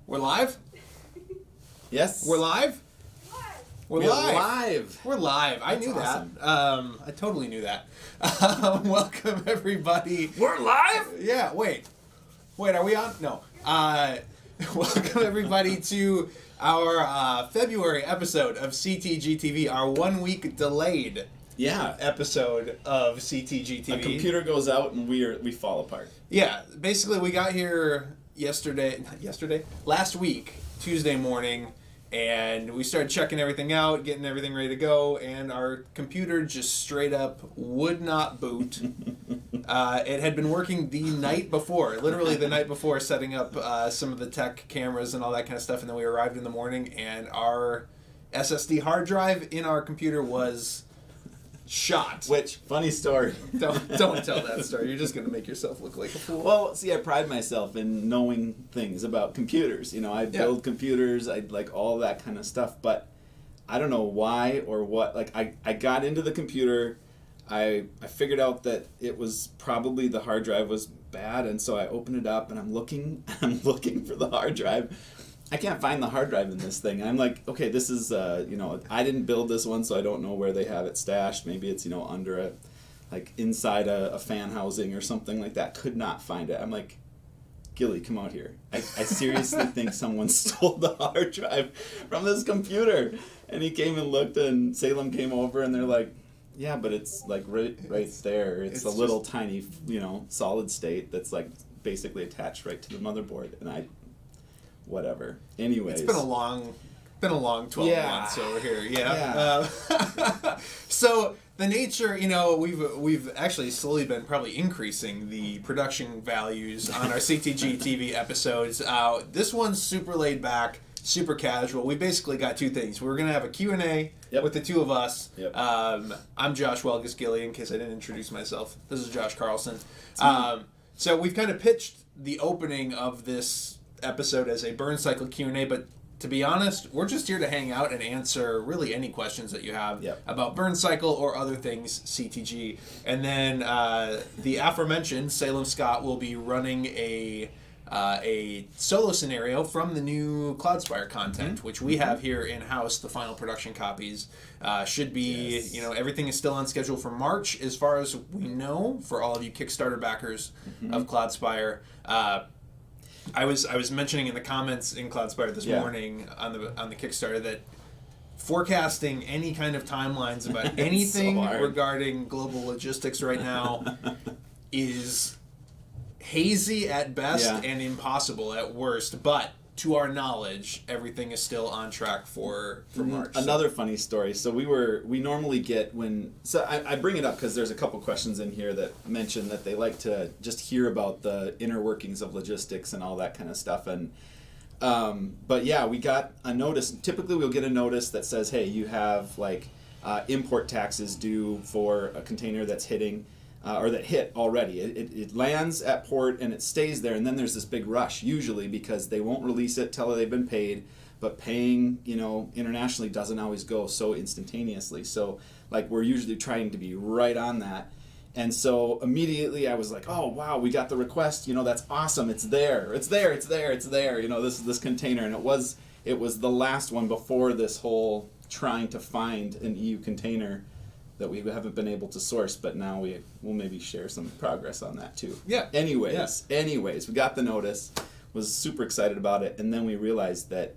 We're live? Yes. We're live? We're live. We're live. I knew awesome. that. I totally knew that. Welcome, everybody. We're live? Yeah, wait. Are we on? No. Welcome, everybody, to our February episode of CTGTV, our 1 week delayed episode of CTGTV. A computer goes out and we fall apart. Yeah, basically we got here last week, Tuesday morning, and we started checking everything out, getting everything ready to go, and our computer just straight up would not boot. It had been working the night before, literally the night before, setting up some of the tech cameras and all that kind of stuff, and then we arrived in the morning, and our SSD hard drive in our computer was shot. Which, funny story. Don't tell that story. You're just going to make yourself look like a fool. Well, see, I pride myself in knowing things about computers. You know, I build computers, I like all that kind of stuff, but I don't know why or what. Like, I got into the computer, I figured out that it was probably the hard drive was bad, and so I opened it up and I'm looking for the hard drive. I can't find the hard drive in this thing. I'm like, okay, this is, I didn't build this one, so I don't know where they have it stashed. Maybe it's, under inside a fan housing or something like that. Could not find it. I'm like, Gilly, come out here. I seriously think someone stole the hard drive from this computer. And he came and looked, and Salem came over, and they're like, yeah, but it's like right there. It's a little tiny, solid state that's like basically attached right to the motherboard. And whatever. Anyways, it's been a long 12 months over here. Yeah. So the nature, we've actually slowly been probably increasing the production values on our CTG TV episodes. This one's super laid back, super casual. We basically got two things. We're gonna have a Q&A with the two of us. Yep. I'm Josh Welgus-Gilly, in case I didn't introduce myself. This is Josh Carlson. So we've kind of pitched the opening of this episode as a burncycle Q&A, but to be honest, we're just here to hang out and answer really any questions that you have about burncycle or other things CTG. And then the aforementioned Salem Scott will be running a solo scenario from the new Cloudspire content, which we have here in-house. The final production copies should be, everything is still on schedule for March as far as we know, for all of you Kickstarter backers of Cloudspire. I was mentioning in the comments in Cloudspire this morning on the Kickstarter that forecasting any kind of timelines about anything regarding global logistics right now is hazy at best and impossible at worst. But to our knowledge, everything is still on track for March. Another funny story. So we normally get I bring it up because there's a couple questions in here that mention that they like to just hear about the inner workings of logistics and all that kind of stuff. And but we got a notice. Typically, we'll get a notice that says, "Hey, you have import taxes due for a container that's hitting." Or that hit already. It lands at port and it stays there, and then there's this big rush, usually because they won't release it till they've been paid, but paying, internationally doesn't always go so instantaneously. So, we're usually trying to be right on that. And so immediately I was like, oh, wow, we got the request, that's awesome, it's there, this container, and it was the last one before this whole trying to find an EU container that we haven't been able to source, but now we'll maybe share some progress on that too. Yeah. Anyways, we got the notice, was super excited about it, and then we realized that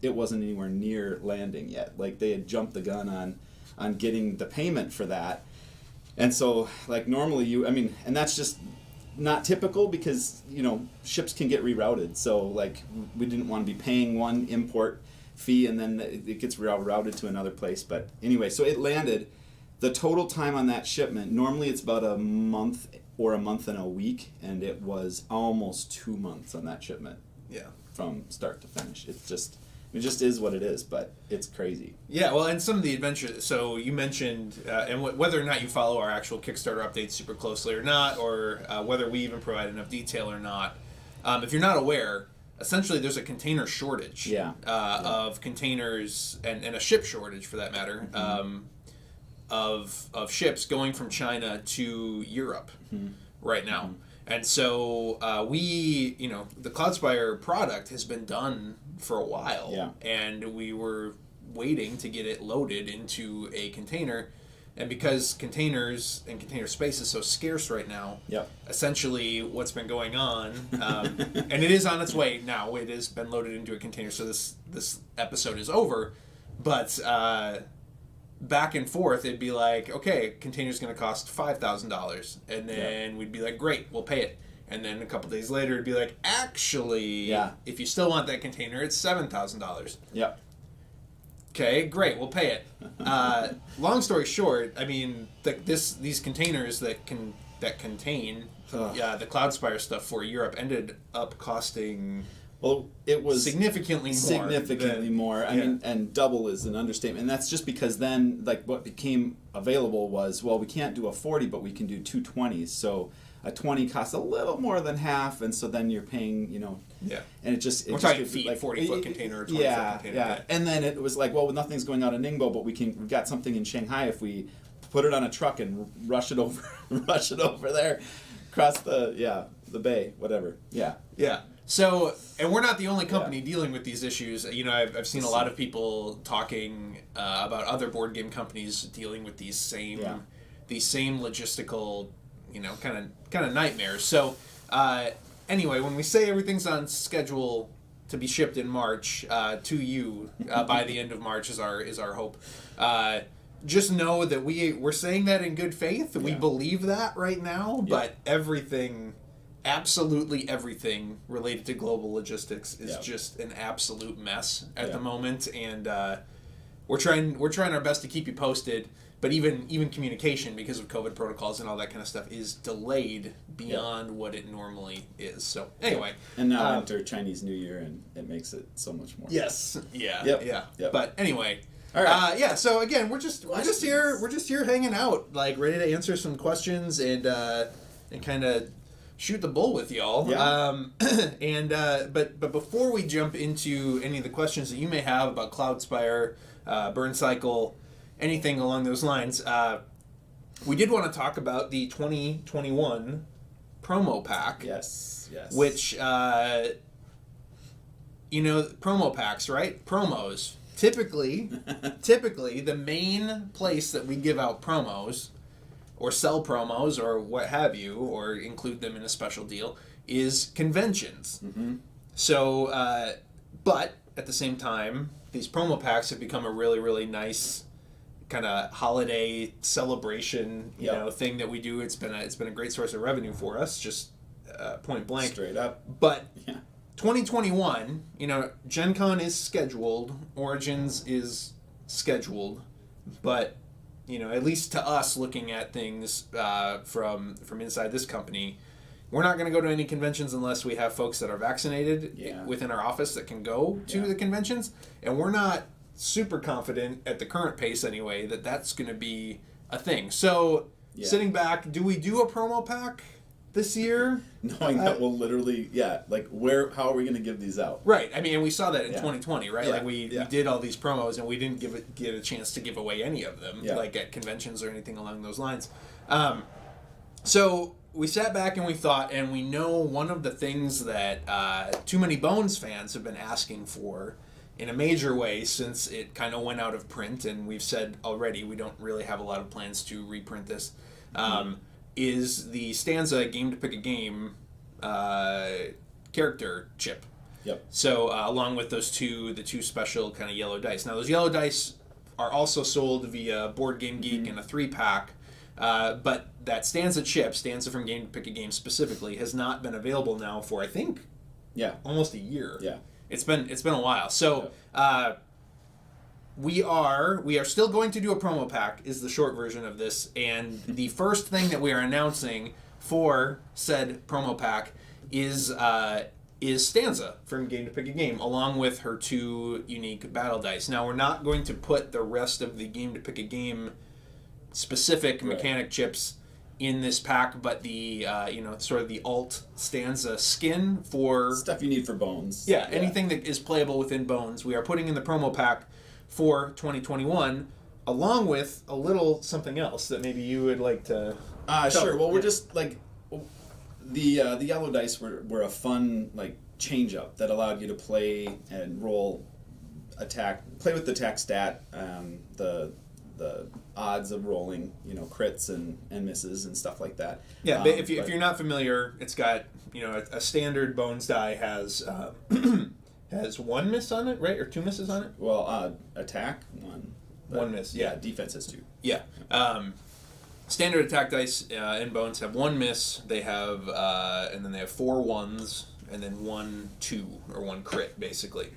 it wasn't anywhere near landing yet. They had jumped the gun on getting the payment for that. And so, normally and that's just not typical because, ships can get rerouted. So, we didn't want to be paying one import fee and then it gets routed to another place. But anyway, so it landed. The total time on that shipment, normally it's about a month or a month and a week, and it was almost 2 months on that shipment. Yeah. From start to finish. It just is what it is, but it's crazy. Yeah, well, and some of the adventures, so you mentioned, and whether or not you follow our actual Kickstarter updates super closely or not, or whether we even provide enough detail or not, if you're not aware, essentially. There's a container shortage of containers, and a ship shortage for that matter, of ships going from China to Europe right now. And so the Cloudspire product has been done for a while. Yeah. And we were waiting to get it loaded into a container. And because containers and container space is so scarce right now, Yep. essentially what's been going on, and it is on its way now. It has been loaded into a container, so this episode is over. But back and forth, it'd be like, okay, container's going to cost $5,000, and then we'd be like, great, we'll pay it. And then a couple days later, it'd be like, actually, if you still want that container, it's $7,000. Yep. Okay, great, we'll pay it. Long story short, I mean, these containers that contain the Cloudspire stuff for Europe ended up costing it was significantly more. I mean, and double is an understatement. And that's just because then, like, what became available was, well, we can't do a 40, but we can do two 20s. So a 20 costs a little more than half, and so then you're paying, and we're talking feet, like 40-foot container or 20-foot container. Yeah. And then it was like, well, nothing's going out of Ningbo, but we've got something in Shanghai if we put it on a truck and rush it over there, across the bay, whatever. Yeah. Yeah. So, and we're not the only company dealing with these issues. I've seen a lot of people talking about other board game companies dealing with these same logistical, kind of nightmares. So, anyway, when we say everything's on schedule to be shipped in March to you by the end of March is our hope. Just know that we're saying that in good faith. We believe that right now, but absolutely everything related to global logistics is just an absolute mess at the moment, and we're trying our best to keep you posted. But even communication, because of COVID protocols and all that kind of stuff, is delayed beyond what it normally is. So anyway, and now enter Chinese New Year, and it makes it so much more. Yes. Yeah. But anyway. All right. So again, we're just here hanging out, like ready to answer some questions and kind of shoot the bull with y'all. Yeah. But before we jump into any of the questions that you may have about Cloudspire, burncycle, anything along those lines, we did want to talk about the 2021 promo pack. Yes. Which promo packs, right? Promos. Typically, the main place that we give out promos or sell promos or what have you, or include them in a special deal, is conventions. Mm-hmm. So, but at the same time, these promo packs have become a really, really nice kind of holiday celebration, thing that we do. It's been a great source of revenue for us, just point blank. Straight up. But 2021, Gen Con is scheduled, Origins is scheduled, but at least to us looking at things from inside this company, we're not going to go to any conventions unless we have folks that are vaccinated within our office that can go to the conventions, and we're not super confident at the current pace anyway that that's going to be a thing. So sitting back, do we do a promo pack this year? Knowing that we'll literally, how are we going to give these out? Right. I mean, and we saw that in 2020, right? Yeah. Like we did all these promos and we didn't get a chance to give away any of them, like at conventions or anything along those lines. So we sat back and we thought, and we know one of the things that Too Many Bones fans have been asking for in a major way since it kind of went out of print, and we've said already we don't really have a lot of plans to reprint this, is the Stanza Game to Pick a Game character chip. Yep. So along with the two special kind of yellow dice. Now those yellow dice are also sold via Board Game Geek in a 3-pack, but that Stanza chip, Stanza from Game to Pick a Game specifically, has not been available now for I think almost a year. Yeah. It's been a while. So we are still going to do a promo pack is the short version of this, and the first thing that we are announcing for said promo pack is Stanza from Game to Pick a Game, along with her 2 unique battle dice. Now, we're not going to put the rest of the Game to Pick a Game specific mechanic chips in this pack, but the sort of the alt Stanza skin for stuff you need for Bones. Anything that is playable within Bones, we are putting in the promo pack for 2021, along with a little something else that maybe you would like to sure. Well, we're just like, the yellow dice were a fun like change up that allowed you to play and roll play with the attack stat, the odds of rolling, crits and misses and stuff like that. Yeah, but if you're not familiar, it's got a standard bones die has has one miss on it, right, or two misses on it. Well, attack one miss. Yeah, defense has two. Yeah. Standard attack dice in bones have one miss. They have and then they have 4 ones and then 1 2 or 1 crit basically.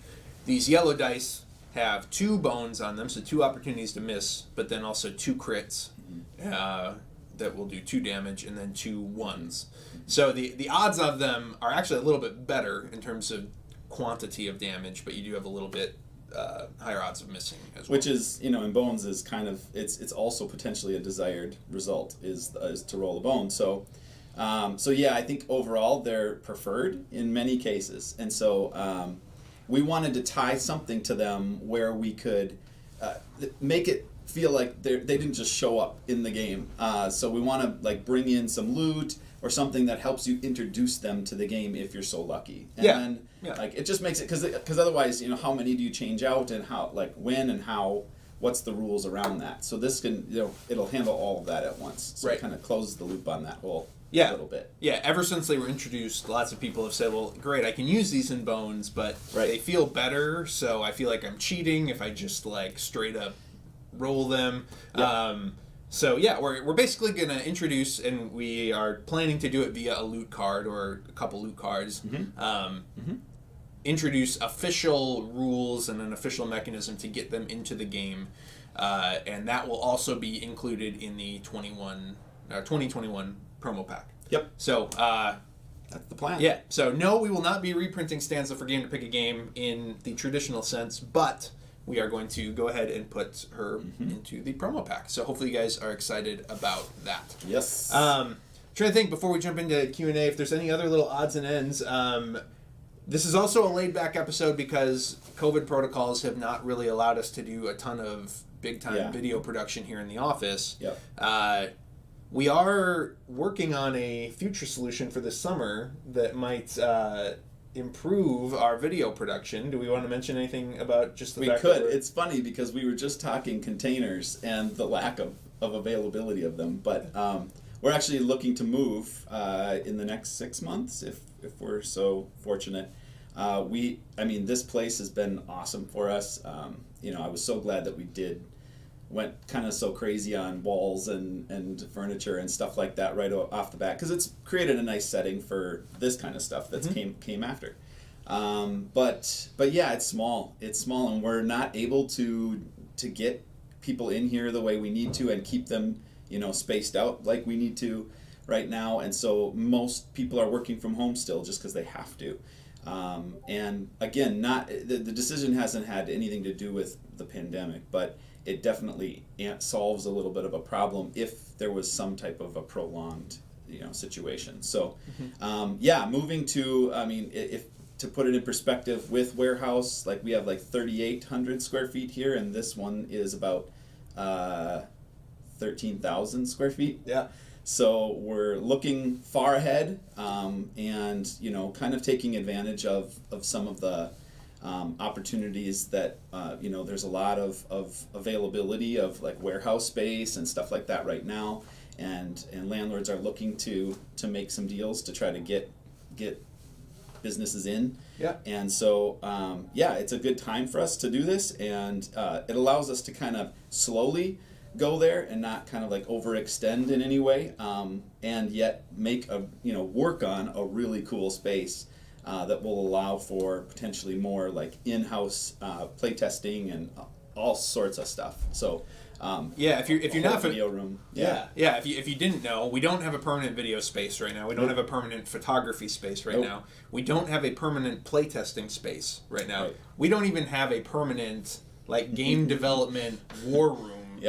These yellow dice have 2 bones on them, so 2 opportunities to miss, but then also 2 crits that will do 2 damage, and then 2 ones. So the odds of them are actually a little bit better in terms of quantity of damage, but you do have a little bit higher odds of missing as well. Which is, in bones is kind of, it's also potentially a desired result is to roll a bone. So yeah, I think overall they're preferred in many cases, and so we wanted to tie something to them where we could make it feel like they didn't just show up in the game. So we want to like bring in some loot or something that helps you introduce them to the game if you're so lucky. And then, like it just makes it because otherwise, how many do you change out and how, like when and how, what's the rules around that? So this can, it'll handle all of that at once. So it kind of closes the loop on that whole. A little bit. Yeah, ever since they were introduced, lots of people have said, well, great, I can use these in bones, but they feel better, so I feel like I'm cheating if I just, like, straight up roll them. Yep. So, yeah, we're basically going to introduce, and we are planning to do it via a loot card or a couple loot cards, introduce official rules and an official mechanism to get them into the game, and that will also be included in the 2021 promo pack. Yep. So, that's the plan. Yeah. So, no, we will not be reprinting Stanza for Game to Pick a Game in the traditional sense, but we are going to go ahead and put her into the promo pack. So, hopefully you guys are excited about that. Yes. Trying to think before we jump into Q&A if there's any other little odds and ends. This is also a laid-back episode because COVID protocols have not really allowed us to do a ton of big-time video production here in the office. Yep. We are working on a future solution for this summer that might improve our video production. Do we want to mention anything about just the fact that It's funny because we were just talking containers and the lack of availability of them, but we're actually looking to move in the next 6 months if we're so fortunate. This place has been awesome for us. I was so glad that we went kind of so crazy on walls and furniture and stuff like that right off the bat because it's created a nice setting for this kind of stuff that came after. But yeah, it's small and we're not able to get people in here the way we need to and keep them spaced out like we need to right now, and so most people are working from home still just because they have to. And again, the decision hasn't had anything to do with the pandemic, but it definitely solves a little bit of a problem if there was some type of a prolonged, situation. So, moving to, if to put it in perspective with warehouse, like we have like 3,800 square feet here, and this one is about 13,000 square feet. Yeah. So we're looking far ahead, and kind of taking advantage of some of the opportunities that there's a lot of availability of like warehouse space and stuff like that right now, and landlords are looking to make some deals to try to get businesses in. Yeah. And so it's a good time for us to do this, and it allows us to kind of slowly go there and not kind of like overextend in any way, and yet make work on a really cool space that will allow for potentially more like in-house playtesting and all sorts of stuff. So if you're not video room. If you didn't know, we don't have a permanent video space right now. We don't have a permanent photography space right now. We don't have a permanent playtesting space right now. We don't even have a permanent like game development war room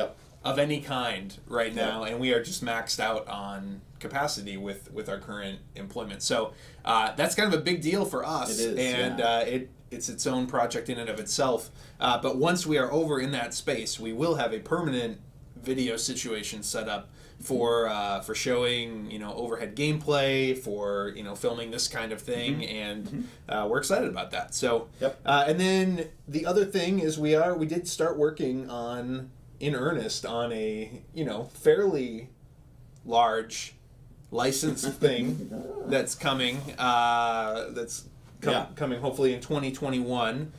of any kind right now, and we are just maxed out on capacity with our current employment. So that's kind of a big deal for us. It is, and it's its own project in and of itself. But once we are over in that space, we will have a permanent video situation set up for showing overhead gameplay, for filming this kind of thing, and we're excited about that. So, and then the other thing is we did start working in earnest on a fairly large licensed thing that's coming. Coming hopefully in 2021.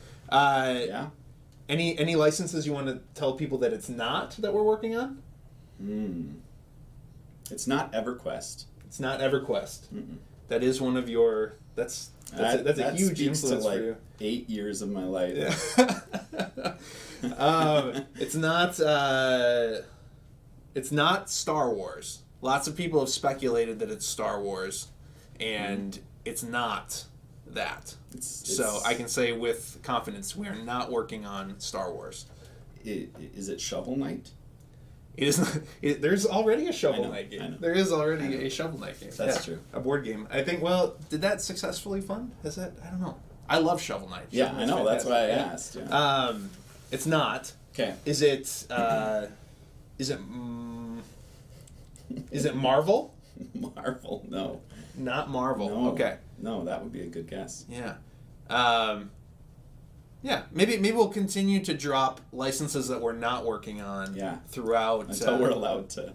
Any licenses you want to tell people that it's not that we're working on? It's not EverQuest. It's not EverQuest. That is one of your. That's a huge influence for you. 8 years of my life. Yeah. It's not. It's not Star Wars. Lots of people have speculated that it's Star Wars, and it's not that. So I can say with confidence, we are not working on Star Wars. Is it Shovel Knight? It is not. There's already a Shovel Knight game. There is already a Shovel Knight game. That's true. A board game. I think. Well, did that successfully fund? Is that? I don't know. I love Shovel Knight. Yeah, I know. That's why I asked. Yeah. It's not. Okay. Is it? Is it Marvel? Marvel? No. Not Marvel. No. Okay. No, that would be a good guess. Yeah. Yeah. Maybe we'll continue to drop licenses that we're not working on. Throughout until we're allowed to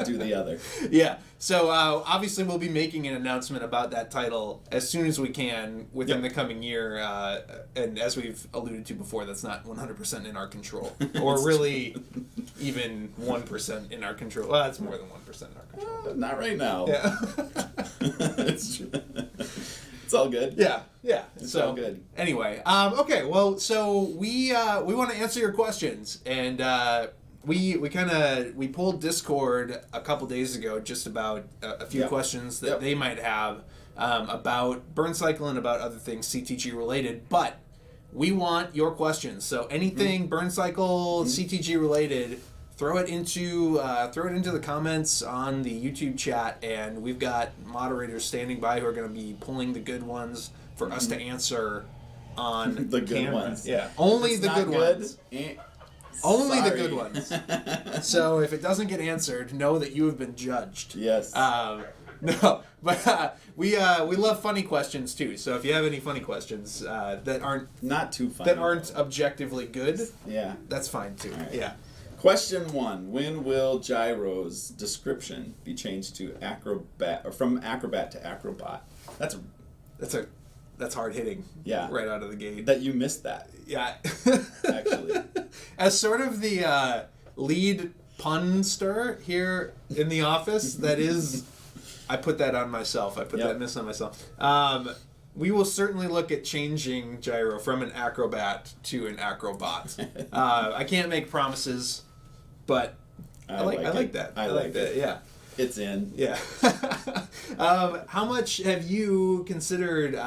do the other. Yeah. So obviously we'll be making an announcement about that title as soon as we can within the coming year. And as we've alluded to before, that's not 100% in our control, or really even 1% in our control. Well, it's more than 1% in our control. Not right now. Yeah. It's all good. Yeah. It's all good. Anyway, okay. Well, so we want to answer your questions, and we pulled Discord a couple days ago just about a few questions that they might have about burncycle and about other things CTG related, but we want your questions. So anything burncycle CTG related, throw it into the comments on the YouTube chat, and we've got moderators standing by who are going to be pulling the good ones for us to answer on the good camera. ones. Yeah, only the good ones. Only Sorry. the good ones. So if it doesn't get answered, know that you have been judged. Yes. No, but we love funny questions too. So if you have any funny questions that aren't not too funny, that aren't objectively good, that's fine too. Right. Yeah. Question 1: when will Gyro's description be changed to acrobat, or from acrobat to acrobot? That's hard hitting. Yeah. Right out of the gate. That you missed that. Yeah. Actually. As sort of the lead punster here in the office, that is, I put that on myself. I put that miss on myself. We will certainly look at changing Gyro from an acrobat to an acrobot. I can't make promises, but I like that. I like that. Yeah. It's in. Yeah. How much have you considered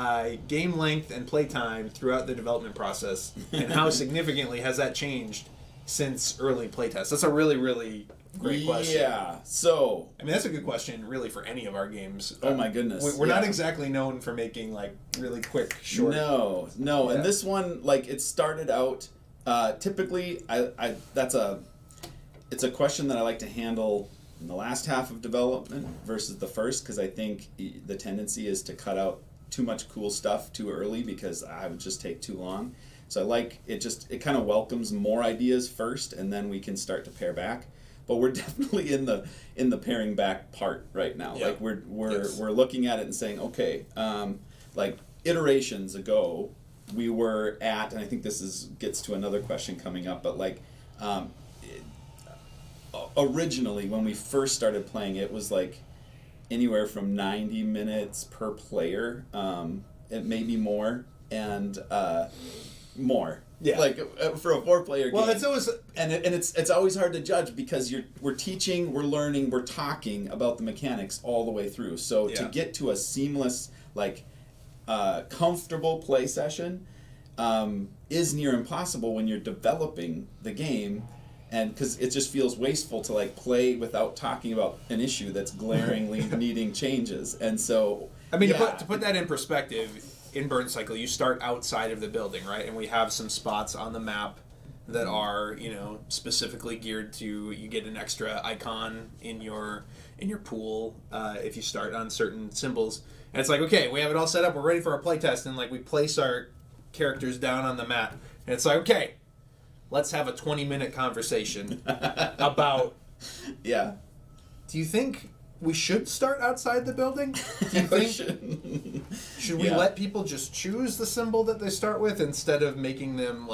game length and playtime throughout the development process, and how significantly has that changed since early playtests? That's a really, really great question. Yeah. So, I mean, that's a good question, really, for any of our games. Oh my goodness. We're not exactly known for making like really quick, short. No. Yeah. And this one, like, it started out. Typically, it's a question that I like to handle in the last half of development versus the first, because I think the tendency is to cut out too much cool stuff too early, because I would just take too long. So I like it. It kind of welcomes more ideas first, and then we can start to pare back. But we're definitely in the paring back part right now. Yeah. Like we're looking at it and saying, okay, like iterations ago, we were at, and I think this gets to another question coming up, but like. Originally, when we first started playing, it was like anywhere from 90 minutes per player, it may be more, and more. Yeah. Like for a 4-player game. Well, it's always it's always hard to judge, because we're teaching, we're learning, we're talking about the mechanics all the way through. So to get to a seamless, like comfortable play session is near impossible when you're developing the game. And because it just feels wasteful to like play without talking about an issue that's glaringly needing changes. And so, I mean, to put that in perspective, in burncycle, you start outside of the building, right? And we have some spots on the map that are, specifically geared to, you get an extra icon in your pool if you start on certain symbols. And it's like, okay, we have it all set up, we're ready for our playtest, and like we place our characters down on the mat, and it's like, okay, let's have a 20-minute conversation about. Yeah. Do you think we should start outside the building? Do you think should we let people just choose the symbol that they start with instead of making them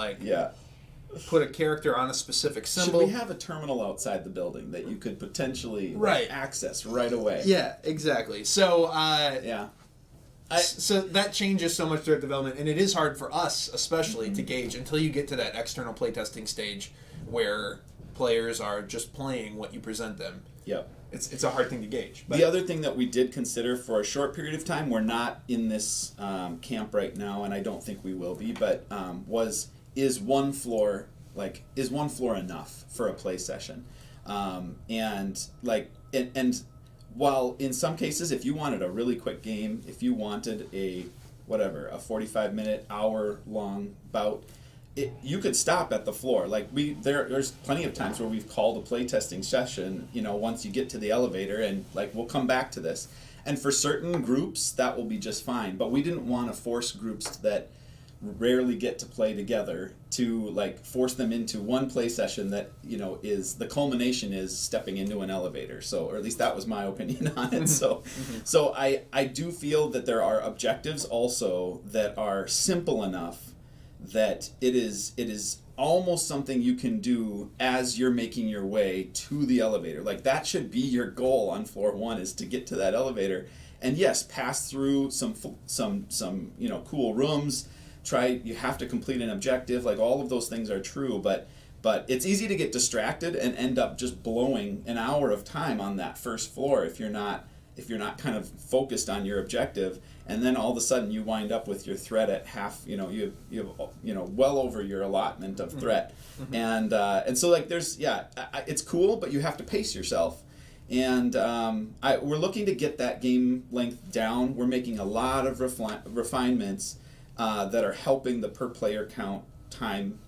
put a character on a specific symbol? Should we have a terminal outside the building that you could potentially access right away? Yeah, exactly. So so that changes so much throughout development, and it is hard for us, especially, to gauge until you get to that external playtesting stage where players are just playing what you present them. Yep. It's a hard thing to gauge. But the other thing that we did consider for a short period of time, we're not in this camp right now, and I don't think we will be, but is one floor enough for a play session? And while in some cases, if you wanted a really quick game, if you wanted a 45-minute, hour-long bout, you could stop at the floor. Like there's plenty of times where we've called a playtesting session, once you get to the elevator, and we'll come back to this. And for certain groups, that will be just fine. But we didn't want to force groups that rarely get to play together to force them into one play session that is the culmination is stepping into an elevator. So, or at least that was my opinion on it. So I do feel that there are objectives also that are simple enough that it is almost something you can do as you're making your way to the elevator. That should be your goal on floor 1, is to get to that elevator, and yes, pass through some cool rooms. You have to complete an objective. All of those things are true, but it's easy to get distracted and end up just blowing an hour of time on that first floor if you're not kind of focused on your objective, and then all of a sudden you wind up with your threat at half. You have well over your allotment of threat, and so there's it's cool, but you have to pace yourself. And we're looking to get that game length down. We're making a lot of refinements that are helping the per player count time,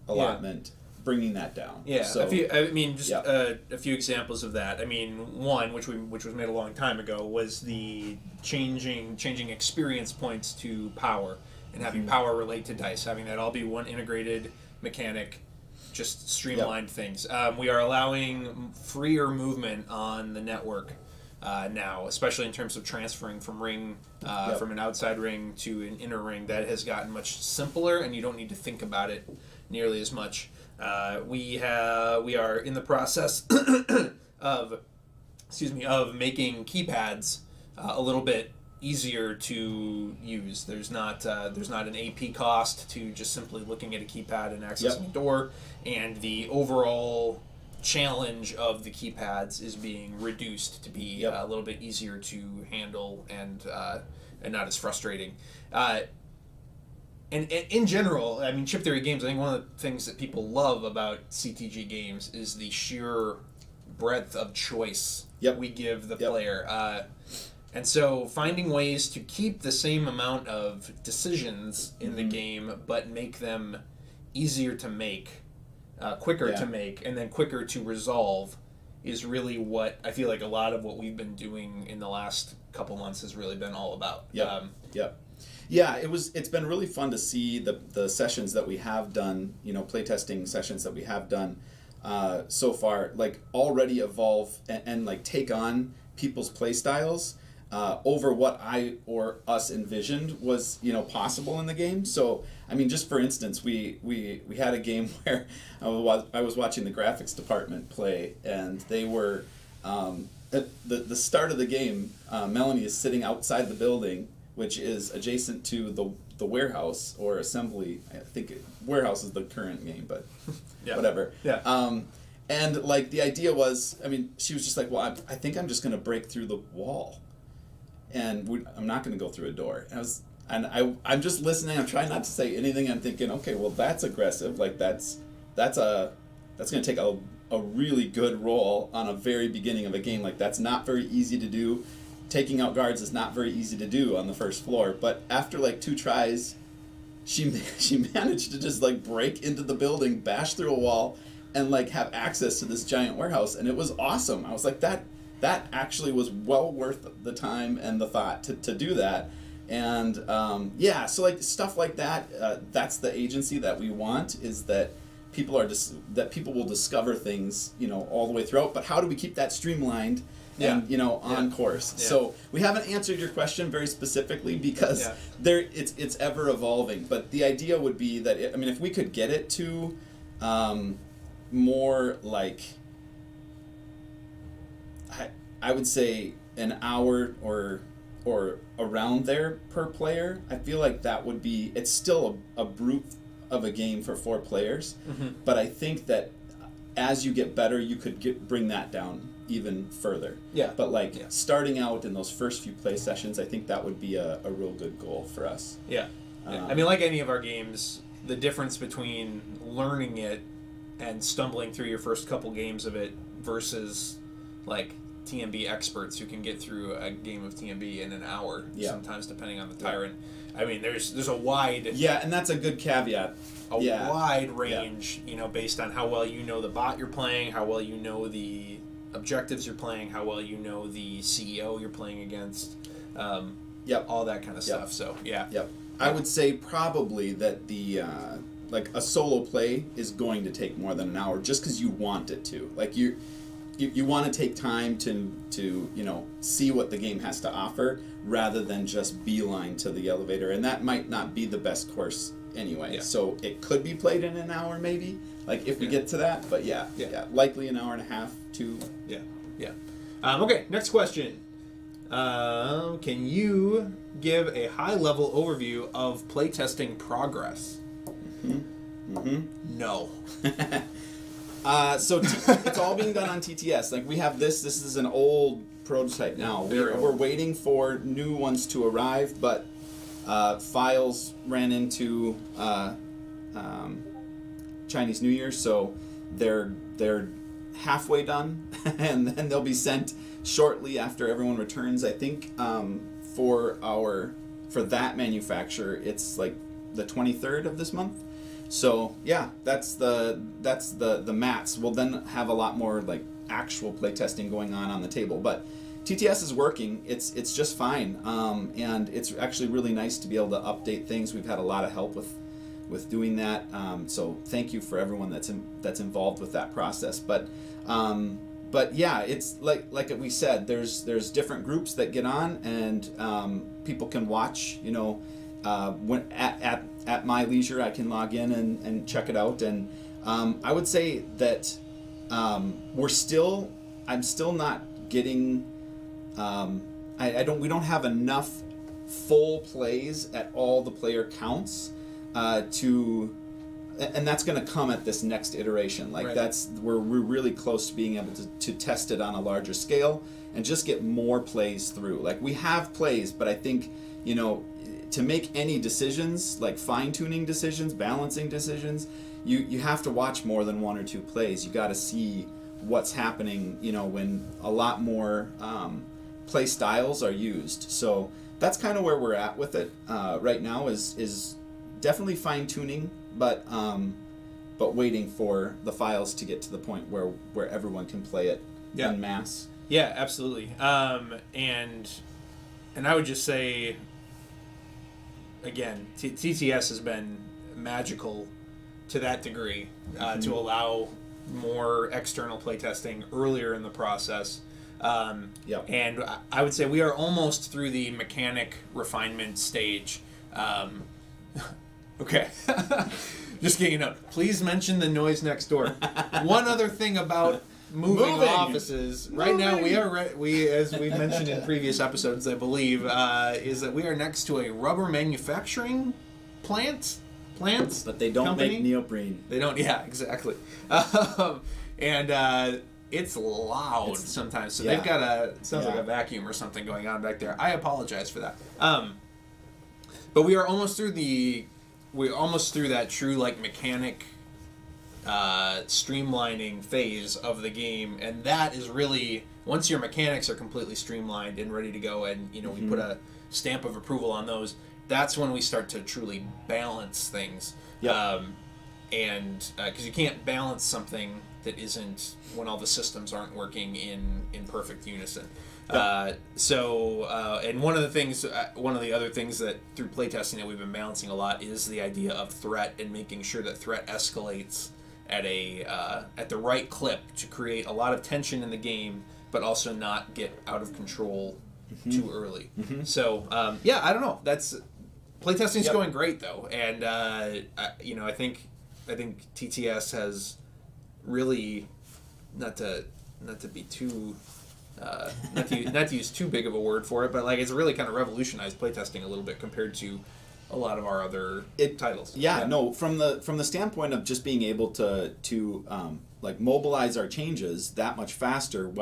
allotment, bringing that down. Yeah, so, a few examples of that. I mean, one which was made a long time ago was the changing experience points to power, and having power relate to dice, having that all be one integrated mechanic, just streamlined things. We are allowing freer movement on the network now, especially in terms of transferring from from an outside ring to an inner ring. That has gotten much simpler, and you don't need to think about it nearly as much. We are in the process of making keypads a little bit easier to use. There's not an AP cost to just simply looking at a keypad and accessing a door, and the overall challenge of the keypads is being reduced to be a little bit easier to handle and not as frustrating. And in general, I mean, chip theory games, I think one of the things that people love about CTG games is the sheer breadth of choice we give the player. And so finding ways to keep the same amount of decisions in the game, but make them easier to make, quicker to make, and then quicker to resolve, is really what I feel like a lot of what we've been doing in the last couple months has really been all about. Yeah, it's been really fun to see the sessions that we have done, playtesting sessions that we have done so far, already evolve and take on people's play styles over what I or us envisioned was possible in the game. So I mean, just for instance, we had a game where I was watching the graphics department play, and they were at the start of the game. Melanie is sitting outside the building, which is adjacent to the warehouse or assembly. I think warehouse is the current game, but whatever. Yeah. And the idea was, I mean, she was just like, well, I think I'm just going to break through the wall, and I'm not going to go through a door. And I'm just listening. I'm trying not to say anything. I'm thinking, okay, well, that's aggressive. That's going to take a really good roll on a very beginning of a game. That's not very easy to do. Taking out guards is not very easy to do on the first floor, but after 2 tries, she managed to just like break into the building, bash through a wall, and like have access to this giant warehouse, and it was awesome. I was like, that actually was well worth the time and the thought to do that. And so like stuff like that, that's the agency that we want, is that people will discover things, all the way throughout. But how do we keep that streamlined and on course? Yeah. So we haven't answered your question very specifically because it's ever evolving. But the idea would be that if we could get it to more like, I would say an hour or around there per player, I feel like that would be, it's still a brute of a game for 4 players, but I think that as you get better, you could bring that down even further. Yeah. But starting out in those first few play sessions, I think that would be a real good goal for us. Yeah. Like any of our games, the difference between learning it and stumbling through your first couple games of it versus like TMB experts who can get through a game of TMB in an hour, sometimes depending on the tyrant. There's a wide... Yeah, and that's a good caveat. Wide range, based on how well you know the bot you're playing, how well you know the objectives you're playing, how well you know the CEO you're playing against, all that kind of stuff. So, I would say probably that the... a solo play is going to take more than an hour just because you want it to. Like, you want to take time to see what the game has to offer rather than just beeline to the elevator, and that might not be the best course anyway. Yeah. So it could be played in an hour maybe, if we get to that, but likely an hour and a half, 2. Okay, next question. Can you give a high-level overview of playtesting progress? No. So it's all being done on TTS. Like, we have this is an old prototype now. We're waiting for new ones to arrive, but files ran into Chinese New Year, so they're halfway done, and then they'll be sent shortly after everyone returns. I think for that manufacturer, it's like the 23rd of this month. So that's the mats. We'll then have a lot more like actual playtesting going on the table. But TTS is working. It's just fine. And it's actually really nice to be able to update things. We've had a lot of help with doing that. So thank you for everyone that's involved with that process. But it's like we said, there's different groups that get on, and people can watch. When at my leisure, I can log in and check it out. And I would say that I'm still not getting. We don't have enough full plays at all the player counts and that's going to come at this next iteration. We're really close to being able to test it on a larger scale and just get more plays through. Like, we have plays, but I think to make any decisions, like fine-tuning decisions, balancing decisions, you have to watch more than 1 or 2 plays. You got to see what's happening, when a lot more play styles are used. So that's kind of where we're at with it right now. Is definitely fine-tuning, but waiting for the files to get to the point where everyone can play it en masse. Yeah, absolutely. And I would just say, again, TTS has been magical to that degree, to allow more external playtesting earlier in the process. And I would say we are almost through the mechanic refinement stage. Okay. Just getting up. Please mention the noise next door. One other thing about moving offices. Right now, we as we mentioned in previous episodes, I believe, is that we are next to a rubber manufacturing plants, but they don't make neoprene. They don't. Yeah, exactly. And it's loud sometimes. So they've got sounds like a vacuum or something going on back there. I apologize for that. But we are almost through that true like mechanic streamlining phase of the game, and that is really, once your mechanics are completely streamlined and ready to go, and we put a stamp of approval on those, that's when we start to truly balance things. Yep. And because you can't balance something that isn't when all the systems aren't working in perfect unison. Yep. And one of the other things that through playtesting that we've been balancing a lot is the idea of threat and making sure that threat escalates at the right clip to create a lot of tension in the game, but also not get out of control too early. So I don't know. That's playtesting's going great though, and I think TTS has really not to be too. Not to use too big of a word for it, but like it's really kind of revolutionized playtesting a little bit compared to a lot of our other titles. No, from the standpoint of just being able to like mobilize our changes that much faster,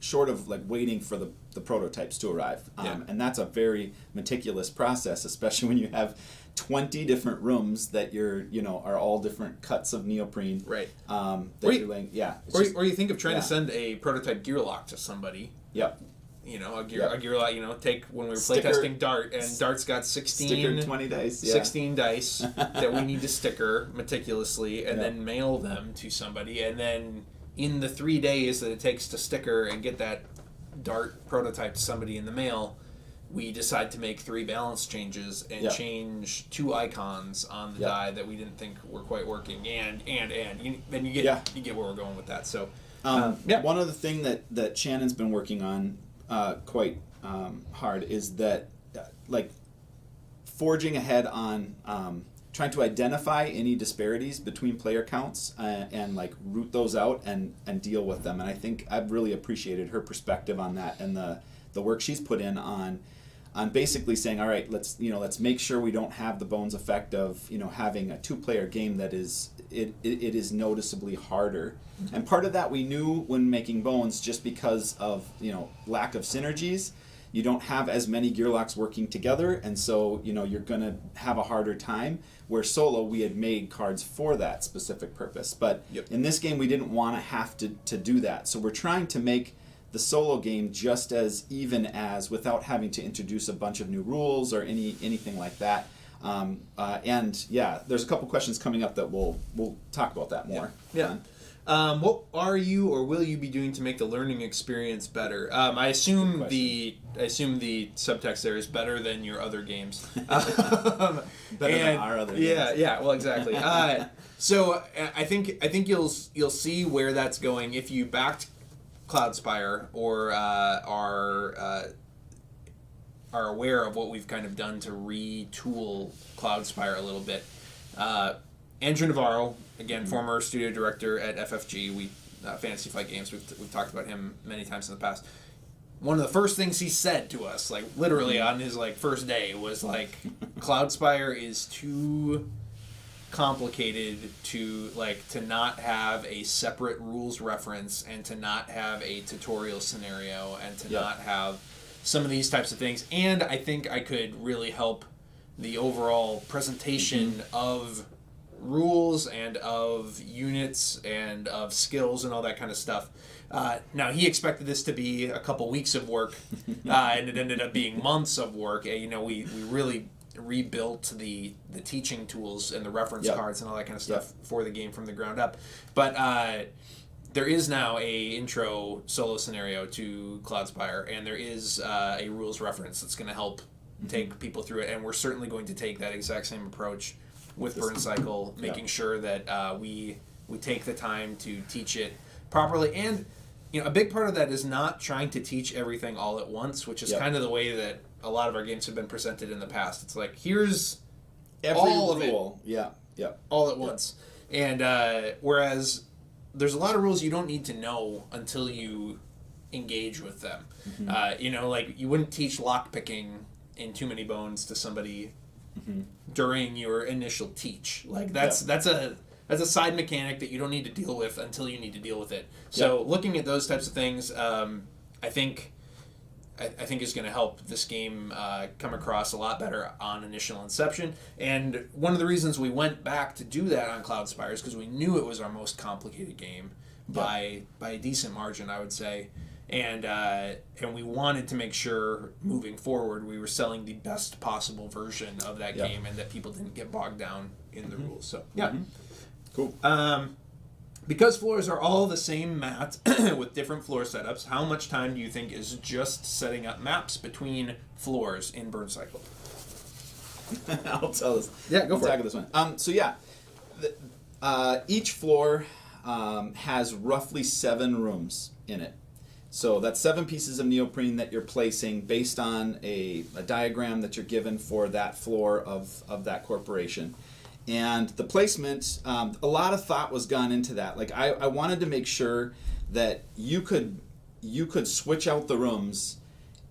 short of like waiting for the prototypes to arrive. And that's a very meticulous process, especially when you have 20 different rooms that are all different cuts of neoprene. Right. Or you think of trying to send a prototype gear lock to somebody. Yep. A gear lock, take when we were playtesting Dart, and Dart's got 16 20 dice. 16 dice that we need to sticker meticulously and then mail them to somebody, and then in the 3 days that it takes to sticker and get that Dart prototype to somebody in the mail, we decide to make 3 balance changes and change 2 icons on the die that we didn't think were quite working, and then you get where we're going with that. So one other thing that Shannon's been working on quite hard is that like forging ahead on trying to identify any disparities between player counts and like root those out and deal with them. And I think I've really appreciated her perspective on that and the work she's put in on basically saying, all right, let's make sure we don't have the bones effect of having a 2-player game that is it is noticeably harder. And part of that we knew when making Bones, just because of lack of synergies. You don't have as many gear locks working together, and so you're gonna have a harder time. Where solo, we had made cards for that specific purpose, but in this game we didn't want to have to do that. So we're trying to make the solo game just as even as, without having to introduce a bunch of new rules or anything like that. There's a couple questions coming up that we'll talk about that more. What are you or will you be doing to make the learning experience better? I assume the subtext there is better than your other games. Better than our other games. Yeah. Well, exactly. So I think you'll see where that's going if you backed Cloudspire or are aware of what we've kind of done to retool Cloudspire a little bit. Andrew Navarro, again, former studio director at FFG, Fantasy Flight Games. We've talked about him many times in the past. One of the first things he said to us, like literally on his first day, was like, Cloudspire is too complicated to not have a separate rules reference and to not have a tutorial scenario and to not have some of these types of things. And I think I could really help the overall presentation of rules and of units and of skills and all that kind of stuff. Now, he expected this to be a couple weeks of work, and it ended up being months of work. We really rebuilt the teaching tools and the reference cards and all that kind of stuff for the game from the ground up. But there is now a intro solo scenario to Cloudspire, and there is a rules reference that's going to help take people through it, and we're certainly going to take that exact same approach with burncycle, making sure that we take the time to teach it properly. And a big part of that is not trying to teach everything all at once, which is kind of the way that a lot of our games have been presented in the past. It's like, here's all rule. of it all at once. And whereas there's a lot of rules you don't need to know until you engage with them. You wouldn't teach lockpicking in Too Many Bones to somebody during your initial teach. That's a side mechanic that you don't need to deal with until you need to deal with it. So looking at those types of things, I think is going to help this game come across a lot better on initial inception. And one of the reasons we went back to do that on Cloudspire is because we knew it was our most complicated game by a decent margin, I would say. and we wanted to make sure moving forward we were selling the best possible version of that game, and that people didn't get bogged down in the rules. So Cool. Because floors are all the same mat with different floor setups, how much time do you think is just setting up maps between floors in burncycle? I'll tell this. Yeah, go for it. This one. Each floor has roughly 7 rooms in it. So that's 7 pieces of neoprene that you're placing based on a diagram that you're given for that floor of that corporation. And the placement, a lot of thought was gone into that. Like I wanted to make sure that you could switch out the rooms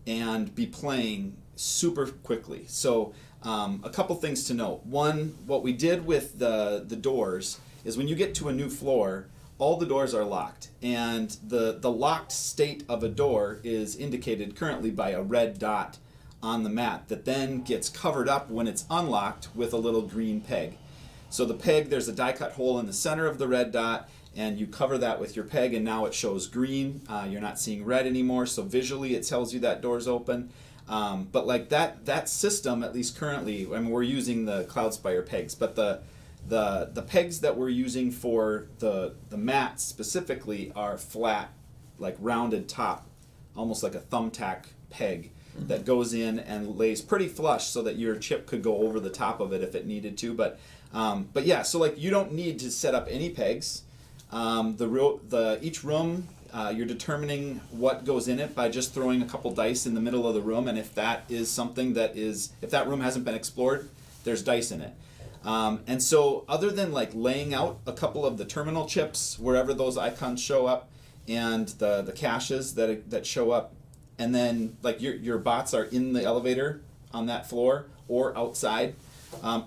and be playing super quickly. So a couple things to note. One, what we did with the doors is when you get to a new floor, all the doors are locked, and the locked state of a door is indicated currently by a red dot on the mat that then gets covered up when it's unlocked with a little green peg. So the peg, there's a die cut hole in the center of the red dot, and you cover that with your peg, and now it shows green. You're not seeing red anymore, so visually it tells you that door's open. But like that system, at least currently, I mean, we're using the Cloudspire pegs, but the pegs that we're using for the mat specifically are flat, like rounded top, almost like a thumbtack peg that goes in and lays pretty flush so that your chip could go over the top of it if it needed to. But yeah, so like you don't need to set up any pegs. Each room, you're determining what goes in it by just throwing a couple dice in the middle of the room, and if that is something if that room hasn't been explored, there's dice in it. And so other than like laying out a couple of the terminal chips wherever those icons show up, and the caches that show up, and then like your bots are in the elevator on that floor or outside,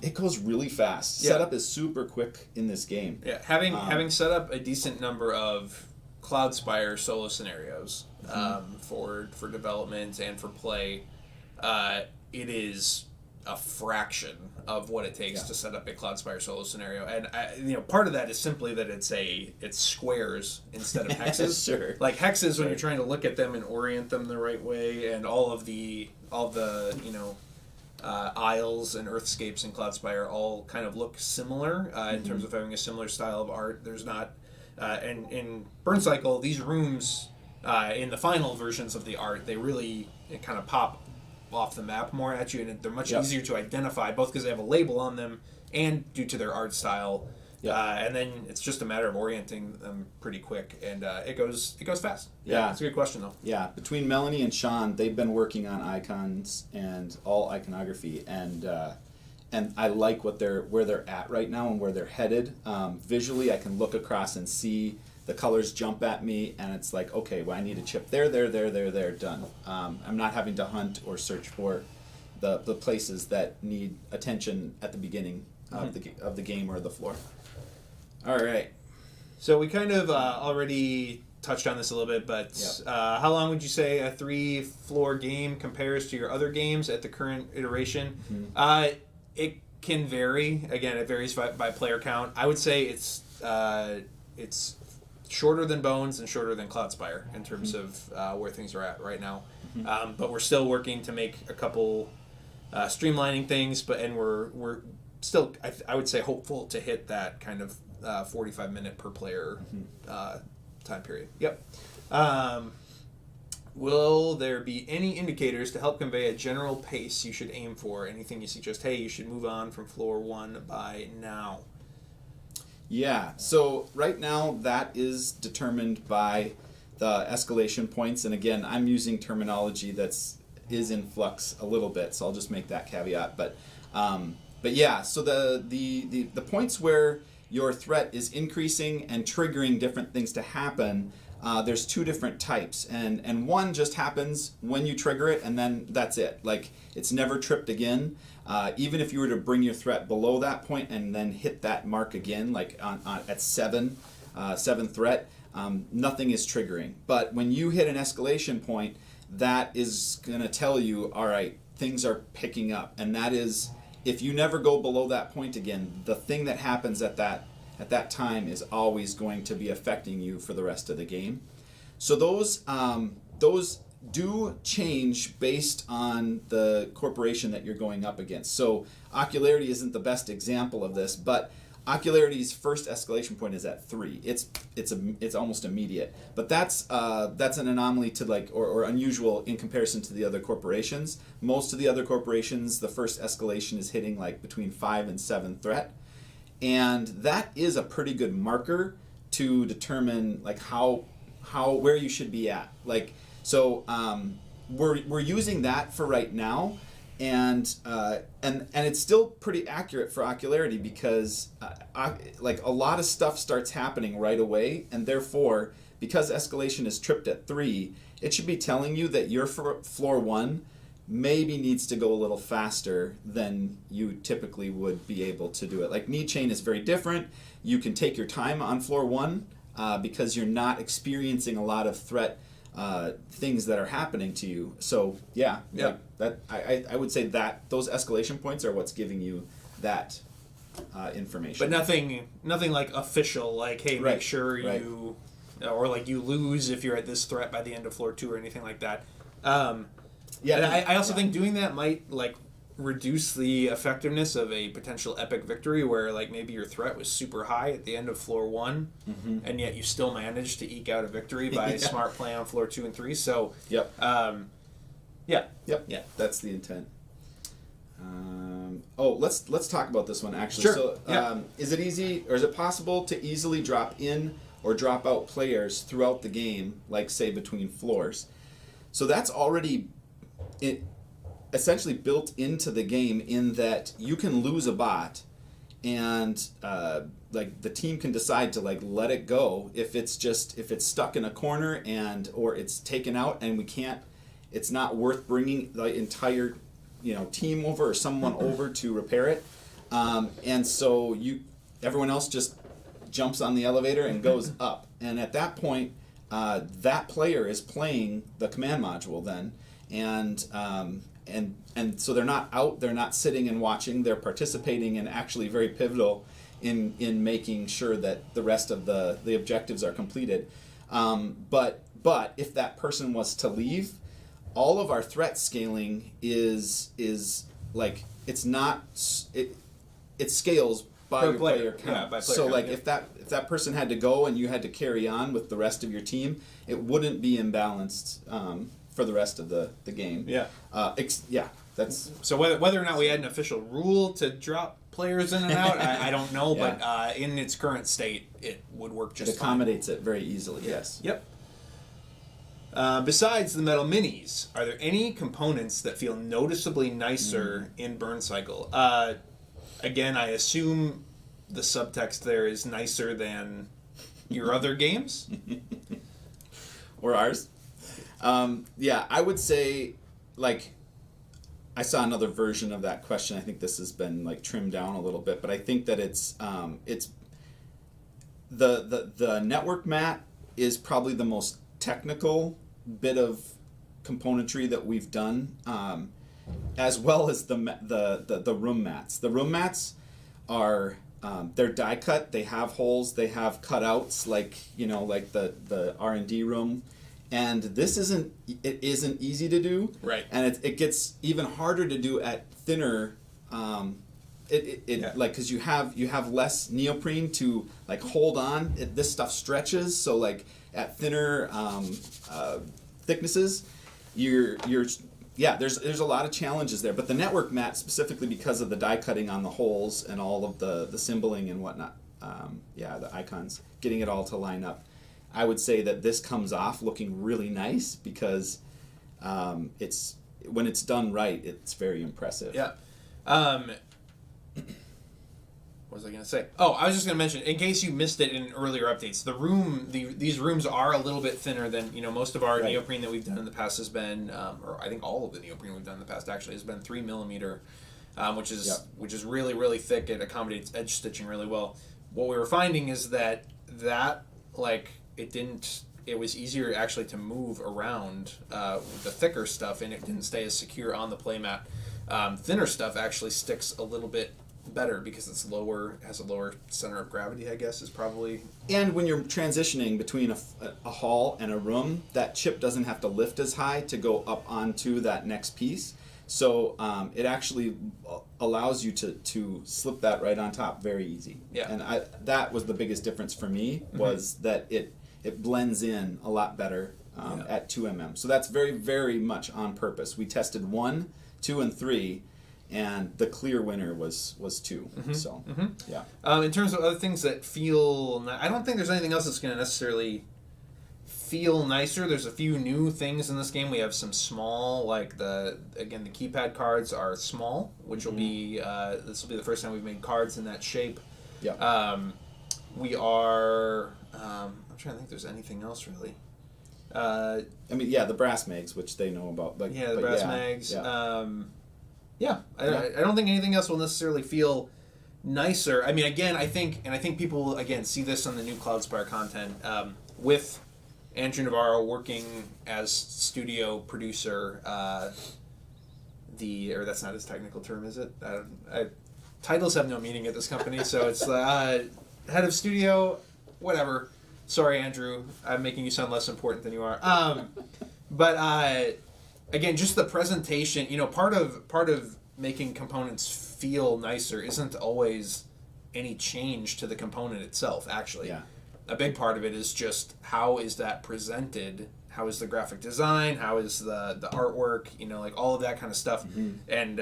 it goes really fast. Yeah. Setup is super quick in this game. Yeah, having set up a decent number of Cloudspire solo scenarios for development and for play, it is a fraction of what it takes to set up a Cloudspire solo scenario, and part of that is simply that it's squares instead of hexes. Sure. Like hexes, when you're trying to look at them and orient them the right way, and all the aisles and earthscapes in Cloudspire all kind of look similar in terms of having a similar style of art. There's not, and in burncycle, these rooms in the final versions of the art, they really kind of pop off the map more at you, and they're much easier to identify, both because they have a label on them and due to their art style. And then it's just a matter of orienting them pretty quick, and it goes fast. Yeah, it's a good question though. Yeah, between Melanie and Sean, they've been working on icons and all iconography, and I like where they're at right now and where they're headed. Visually, I can look across and see the colors jump at me, and it's like, okay, well, I need a chip there, done. I'm not having to hunt or search for the places that need attention at the beginning of the game or the floor. All right. So we kind of already touched on this a little bit, but how long would you say a 3-floor game compares to your other games at the current iteration? It can vary. Again, it varies by player count. I would say it's shorter than Bones and shorter than Cloudspire in terms of where things are at right now. But we're still working to make a couple streamlining things, and we're still, I would say, hopeful to hit that kind of 45-minute per player time period. Yep. Will there be any indicators to help convey a general pace you should aim for? Anything you suggest, hey, you should move on from floor 1 by now? Yeah, so right now that is determined by the escalation points, and again, I'm using terminology is in flux a little bit, so I'll just make that caveat. But yeah, so the points where your threat is increasing and triggering different things to happen, there's 2 different types, and one just happens when you trigger it, and then that's it. Like, it's never tripped again. Even if you were to bring your threat below that point and then hit that mark again, like at 7 threat, nothing is triggering. But when you hit an escalation point, that is going to tell you, all right, things are picking up, and that is, if you never go below that point again, the thing that happens at that time is always going to be affecting you for the rest of the game. So those do change based on the corporation that you're going up against. So Ocularity isn't the best example of this, but Ocularity's first escalation point is at 3. It's almost immediate, but that's an anomaly to or unusual in comparison to the other corporations. Most of the other corporations, the first escalation is hitting like between 5 and 7 threat, and that is a pretty good marker to determine like where you should be at. So we're using that for right now, and it's still pretty accurate for Ocularity because like a lot of stuff starts happening right away, and therefore because escalation is tripped at 3, it should be telling you that your floor 1 maybe needs to go a little faster than you typically would be able to do it. Like Need Chain is very different. You can take your time on floor 1 because you're not experiencing a lot of threat things that are happening to you. So yeah. Like that I would say that those escalation points are what's giving you that information. But nothing like official, like hey, make sure you, or like you lose if you're at this threat by the end of floor 2 or anything like that. I also think doing that might like reduce the effectiveness of a potential epic victory where like maybe your threat was super high at the end of floor 1 and yet you still managed to eke out a victory by smart play on floor 2 and 3. So that's the intent. Let's talk about this one actually. Sure. So is it easy or is it possible to easily drop in or drop out players throughout the game, like say between floors? So that's already essentially built into the game in that you can lose a bot and like the team can decide to like let it go if it's stuck in a corner or it's taken out and it's not worth bringing the entire team over or someone over to repair it, and so everyone else just jumps on the elevator and goes up, and at that point that player is playing the command module then, and so they're not out, they're not sitting and watching, they're participating and actually very pivotal in making sure that the rest of the objectives are completed. But if that person was to leave, all of our threat scaling is like it scales by your player count. Yeah, by player so count, like if that person had to go and you had to carry on with the rest of your team, it wouldn't be imbalanced for the rest of the game. That's so whether or not we had an official rule to drop players in and out, I don't know, but in its current state, it would work just fine. It accommodates it very easily. Yes. Yep. Besides the metal minis, are there any components that feel noticeably nicer in burncycle? Again, I assume the subtext there is nicer than your other games? Or ours. I would say, like, I saw another version of that question. I think this has been like trimmed down a little bit, but I think that it's the network mat is probably the most technical bit of componentry that we've done, as well as the room mats. The room mats are they're die cut. They have holes. They have cutouts, like the R&D room. And this isn't easy to do, right? And it gets even harder to do at thinner, because you have less neoprene to like hold on. This stuff stretches, so like at thinner thicknesses, there's a lot of challenges there. But the network mat specifically because of the die cutting on the holes and all of the symboling and whatnot, the icons, getting it all to line up. I would say that this comes off looking really nice because it's when it's done right, it's very impressive. Yeah. What was I going to say? Oh, I was just going to mention, in case you missed it in earlier updates, these rooms are a little bit thinner than most of our neoprene that we've done in the past has been, or I think all of the neoprene we've done in the past actually has been 3 millimeter, which is really, really thick. It accommodates edge stitching really well. What we were finding is that like it was easier actually to move around with the thicker stuff, and it didn't stay as secure on the playmat. Thinner stuff actually sticks a little bit better because it's lower, has a lower center of gravity, I guess, is probably. And when you're transitioning between a hall and a room, that chip doesn't have to lift as high to go up onto that next piece. So it actually allows you to slip that right on top very easy. Yeah. And that was the biggest difference for me, was that it blends in a lot better at 2 mm. So that's very, very much on purpose. We tested 1, 2, and 3, and the clear winner was 2. So, yeah. In terms of other things that feel... I don't think there's anything else that's going to necessarily feel nicer. There's a few new things in this game. We have some small, like the keypad cards are small, which will be this will be the first time we've made cards in that shape. Yeah. We are I'm trying to think if there's anything else really. I mean, yeah, the brass mags, which they know about, but the brass mags. Yeah. I don't think anything else will necessarily feel nicer. I mean, again, I think people again see this on the new Cloudspire content with Andrew Navarro working as studio producer, or that's not his technical term, is it? Titles have no meaning at this company, so it's head of studio, whatever. Sorry, Andrew, I'm making you sound less important than you are. But again, just the presentation. Part of making components feel nicer isn't always any change to the component itself. Actually, Yeah. A big part of it is just how is that presented, how is the graphic design, how is the artwork, like all of that kind of stuff, and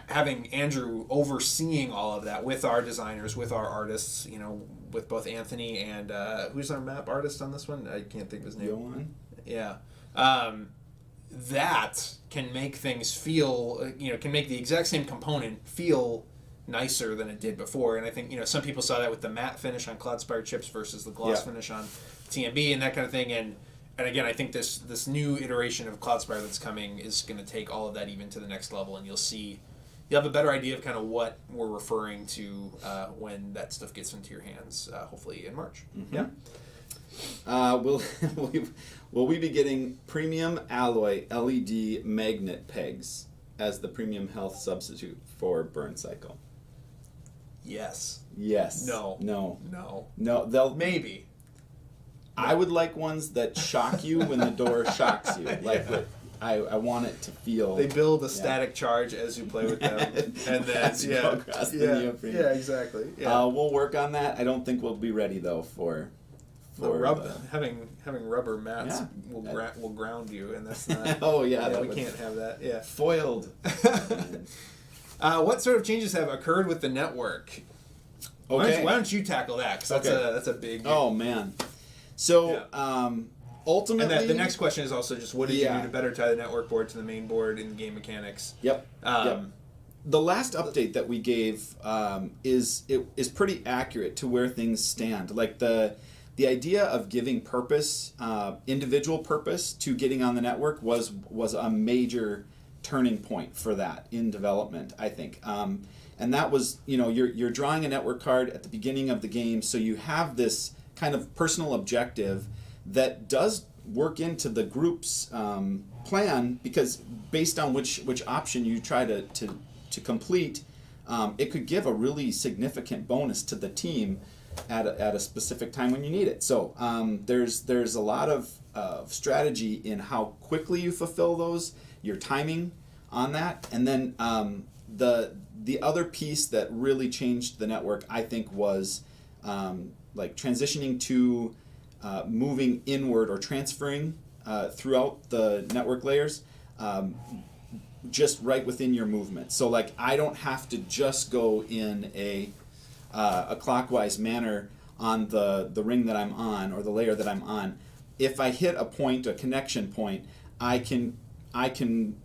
having Andrew overseeing all of that with our designers, with our artists, with both Anthony and who's our map artist on this one? I can't think of his name. Johan? Yeah. That can make things feel, can make the exact same component feel nicer than it did before. And I think, some people saw that with the matte finish on Cloudspire chips versus the gloss finish on TMB and that kind of thing. And again, I think this new iteration of Cloudspire that's coming is going to take all of that even to the next level, and you'll have a better idea of kind of what we're referring to when that stuff gets into your hands, hopefully in March. Yeah. Will we be getting premium alloy LED magnet pegs as the premium health substitute for burncycle? Yes. Yes. No. They'll maybe. I would like ones that shock you when the door shocks you. Like I want it to feel. They build a static charge as you play with them, and then go across the neoprene. Yeah, exactly. Yeah. We'll work on that. I don't think we'll be ready though for having rubber mats will ground you, and that's not. Oh yeah, we can't have that. Yeah. Foiled. What sort of changes have occurred with the network? Okay. Why don't you tackle that? Because that's a big. Oh man. So ultimately, and the next question is also just what did you do to better tie the network board to the main board in game mechanics? Yep. The last update that we gave is pretty accurate to where things stand. Like the idea of giving purpose, individual purpose to getting on the network was a major turning point for that in development, I think. And that was, you're drawing a network card at the beginning of the game, so you have this kind of personal objective that does work into the group's plan, because based on which option you try to complete, it could give a really significant bonus to the team at a specific time when you need it. So there's a lot of strategy in how quickly you fulfill those, your timing on that, and then the other piece that really changed the network, I think, was like transitioning to moving inward or transferring throughout the network layers, just right within your movement. So like I don't have to just go in a clockwise manner on the ring that I'm on or the layer that I'm on. If I hit a connection point, I can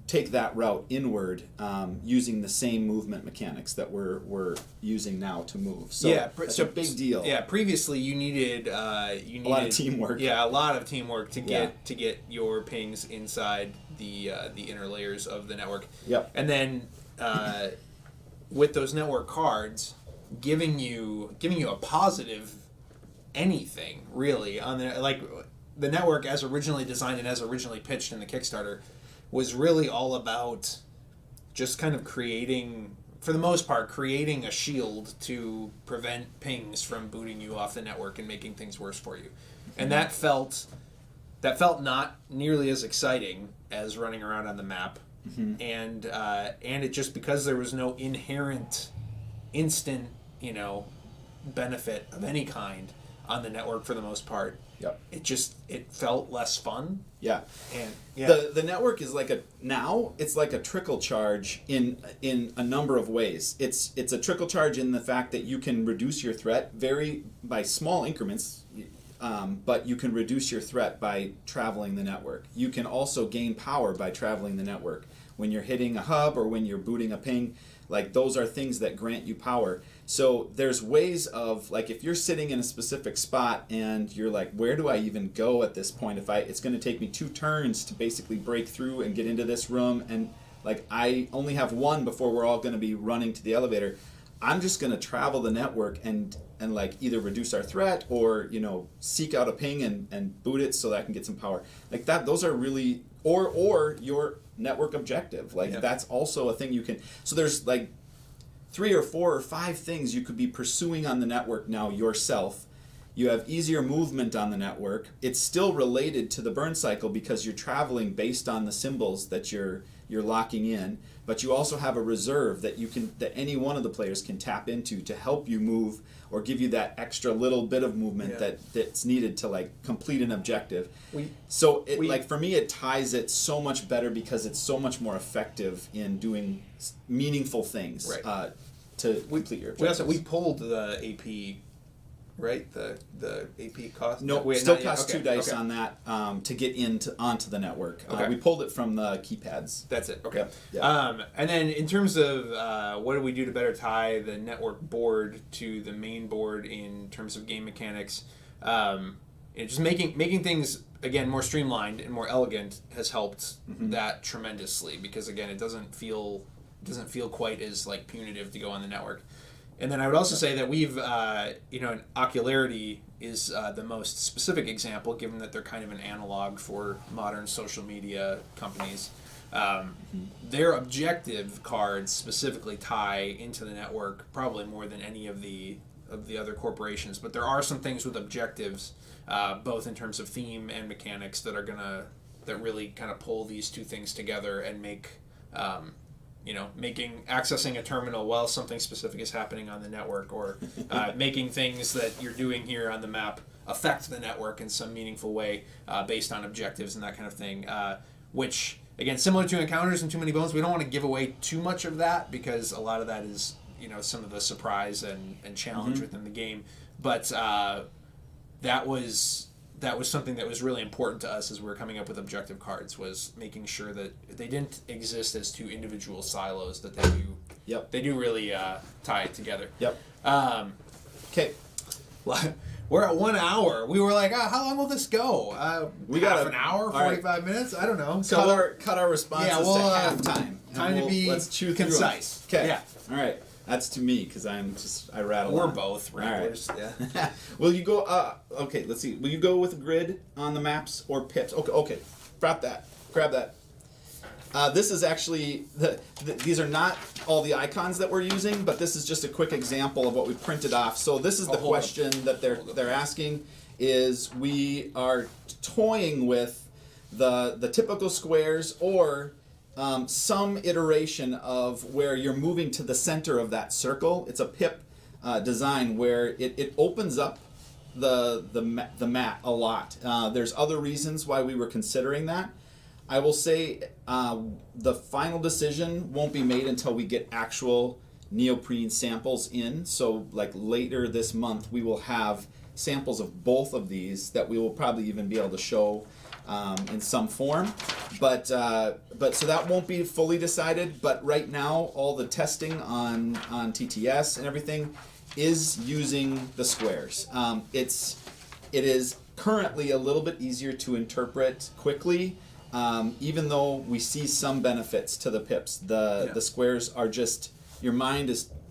take that route inward using the same movement mechanics that we're using now to move. So it's a big deal. Yeah, previously you needed a lot of teamwork. Yeah, a lot of teamwork to get your pings inside the inner layers of the network. Yep. And then with those network cards, giving you a positive anything really on the network as originally designed and as originally pitched in the Kickstarter was really all about just kind of creating for the most part, creating a shield to prevent pings from booting you off the network and making things worse for you. And that felt not nearly as exciting as running around on the map. And it just, because there was no inherent instant, benefit of any kind on the network for the most part. Yep. It felt less fun. Yeah. And the network is it's like a trickle charge in a number of ways. It's a trickle charge in the fact that you can reduce your threat by small increments, but you can reduce your threat by traveling the network. You can also gain power by traveling the network. When you're hitting a hub or when you're booting a ping, those are things that grant you power. So there's ways of, if you're sitting in a specific spot and you're like, where do I even go at this point? It's going to take me 2 turns to basically break through and get into this room, and I only have 1 before we're all going to be running to the elevator. I'm just going to travel the network and either reduce our threat or, seek out a ping and boot it so that I can get some power. Those are really, or your network objective. That's also a thing you can, so there's 3 or 4 or 5 things you could be pursuing on the network now yourself. You have easier movement on the network. It's still related to the burn cycle because you're traveling based on the symbols that you're locking in, but you also have a reserve that any one of the players can tap into to help you move or give you that extra little bit of movement that's needed to complete an objective. For me, it ties it so much better because it's so much more effective in doing meaningful things to complete your objectives. We pulled the AP. Right, the AP cost. No, still costs 2 dice on that to get onto the network. We pulled it from the keypads. That's it. Okay. Yep. And then in terms of what do we do to better tie the network board to the main board in terms of game mechanics, just making things again more streamlined and more elegant has helped that tremendously, because again it doesn't feel quite as punitive to go on the network. And then I would also say that we've, Ocularity is the most specific example, given that they're kind of an analog for modern social media companies. Their objective cards specifically tie into the network probably more than any of the other corporations. But there are some things with objectives, both in terms of theme and mechanics, that really kind of pull these two things together and make. Accessing a terminal while something specific is happening on the network, or making things that you're doing here on the map affect the network in some meaningful way based on objectives and that kind of thing. Which, again, similar to Encounters and Too Many Bones, we don't want to give away too much of that because a lot of that is, some of the surprise and challenge within the game. But that was something that was really important to us as we were coming up with objective cards, was making sure that they didn't exist as 2 individual silos, that they do really tie it together. Yep. Okay. We're at 1 hour. We were like, how long will this go? We got an hour, 45 minutes? I don't know. So cut our responses to halftime. Time to be let's chew concise. Okay. Yeah. All right. That's to me because I rattle. We're on. both ramblers. Right. Yeah. Will you go? Okay. Let's see. Will you go with a grid on the maps or pips? Okay. Grab that. This is actually these are not all the icons that we're using, but this is just a quick example of what we printed off. So this is the question that they're asking: is we are toying with the typical squares or some iteration of where you're moving to the center of that circle. It's a pip design where it opens up the mat a lot. There's other reasons why we were considering that. I will say the final decision won't be made until we get actual neoprene samples in. So later this month we will have samples of both of these that we will probably even be able to show in some form, but so that won't be fully decided. But right now, all the testing on TTS and everything is using the squares. It is currently a little bit easier to interpret quickly, even though we see some benefits to the pips. The squares are just,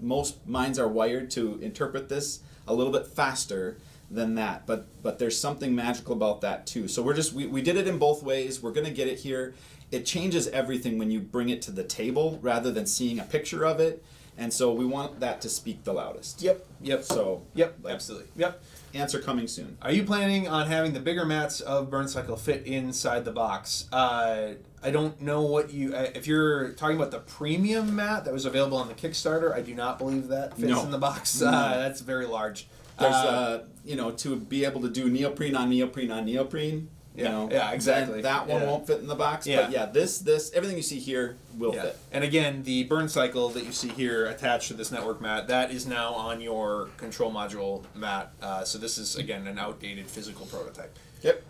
most minds are wired to interpret this a little bit faster than that, but there's something magical about that too. So we did it in both ways. We're going to get it here. It changes everything when you bring it to the table rather than seeing a picture of it. And so we want that to speak the loudest. Yep. So, Absolutely. Yep. Answer coming soon. Are you planning on having the bigger mats of burncycle fit inside the box? I don't know what you... if you're talking about the premium mat that was available on the Kickstarter, I do not believe that fits in the box. That's very large. There's, to be able to do neoprene on neoprene on neoprene... exactly. That one won't fit in the box, but this everything you see here will fit. And again, the burncycle that you see here attached to this network mat, that is now on your control module mat. So this is, again, an outdated physical prototype. Yep.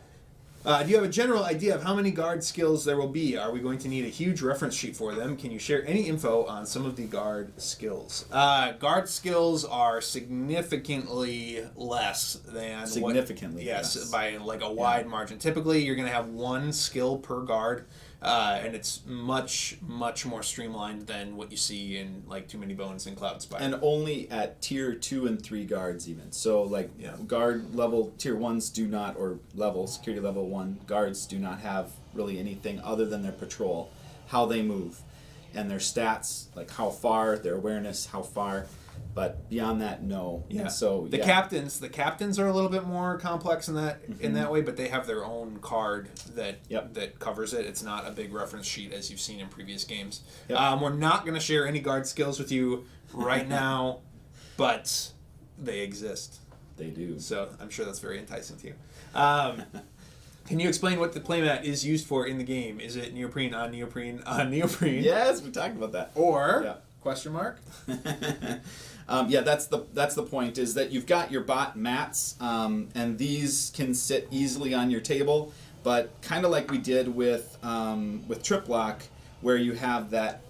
Do you have a general idea of how many guard skills there will be? Are we going to need a huge reference sheet for them? Can you share any info on some of the guard skills? Guard skills are significantly less than... less. By like a wide margin. Typically, you're going to have one skill per guard, and it's much, much more streamlined than what you see in like Too Many Bones and Cloudspire. And only at tier 2 and 3 guards even. So guard level tier 1s do not, or security level 1 guards do not have really anything other than their patrol, how they move, and their stats, like how far, their awareness, how far. But beyond that, no. Yeah. And so the captains are a little bit more complex in that way, but they have their own card that covers it. It's not a big reference sheet as you've seen in previous games. Yep. We're not going to share any guard skills with you right now, but they exist. They do. So I'm sure that's very enticing to you. Can you explain what the playmat is used for in the game? Is it neoprene on neoprene on neoprene? Yes, we talked about that. Or question mark? That's the point, is that you've got your bot mats, and these can sit easily on your table, but kind of like we did with Triplock, where you have that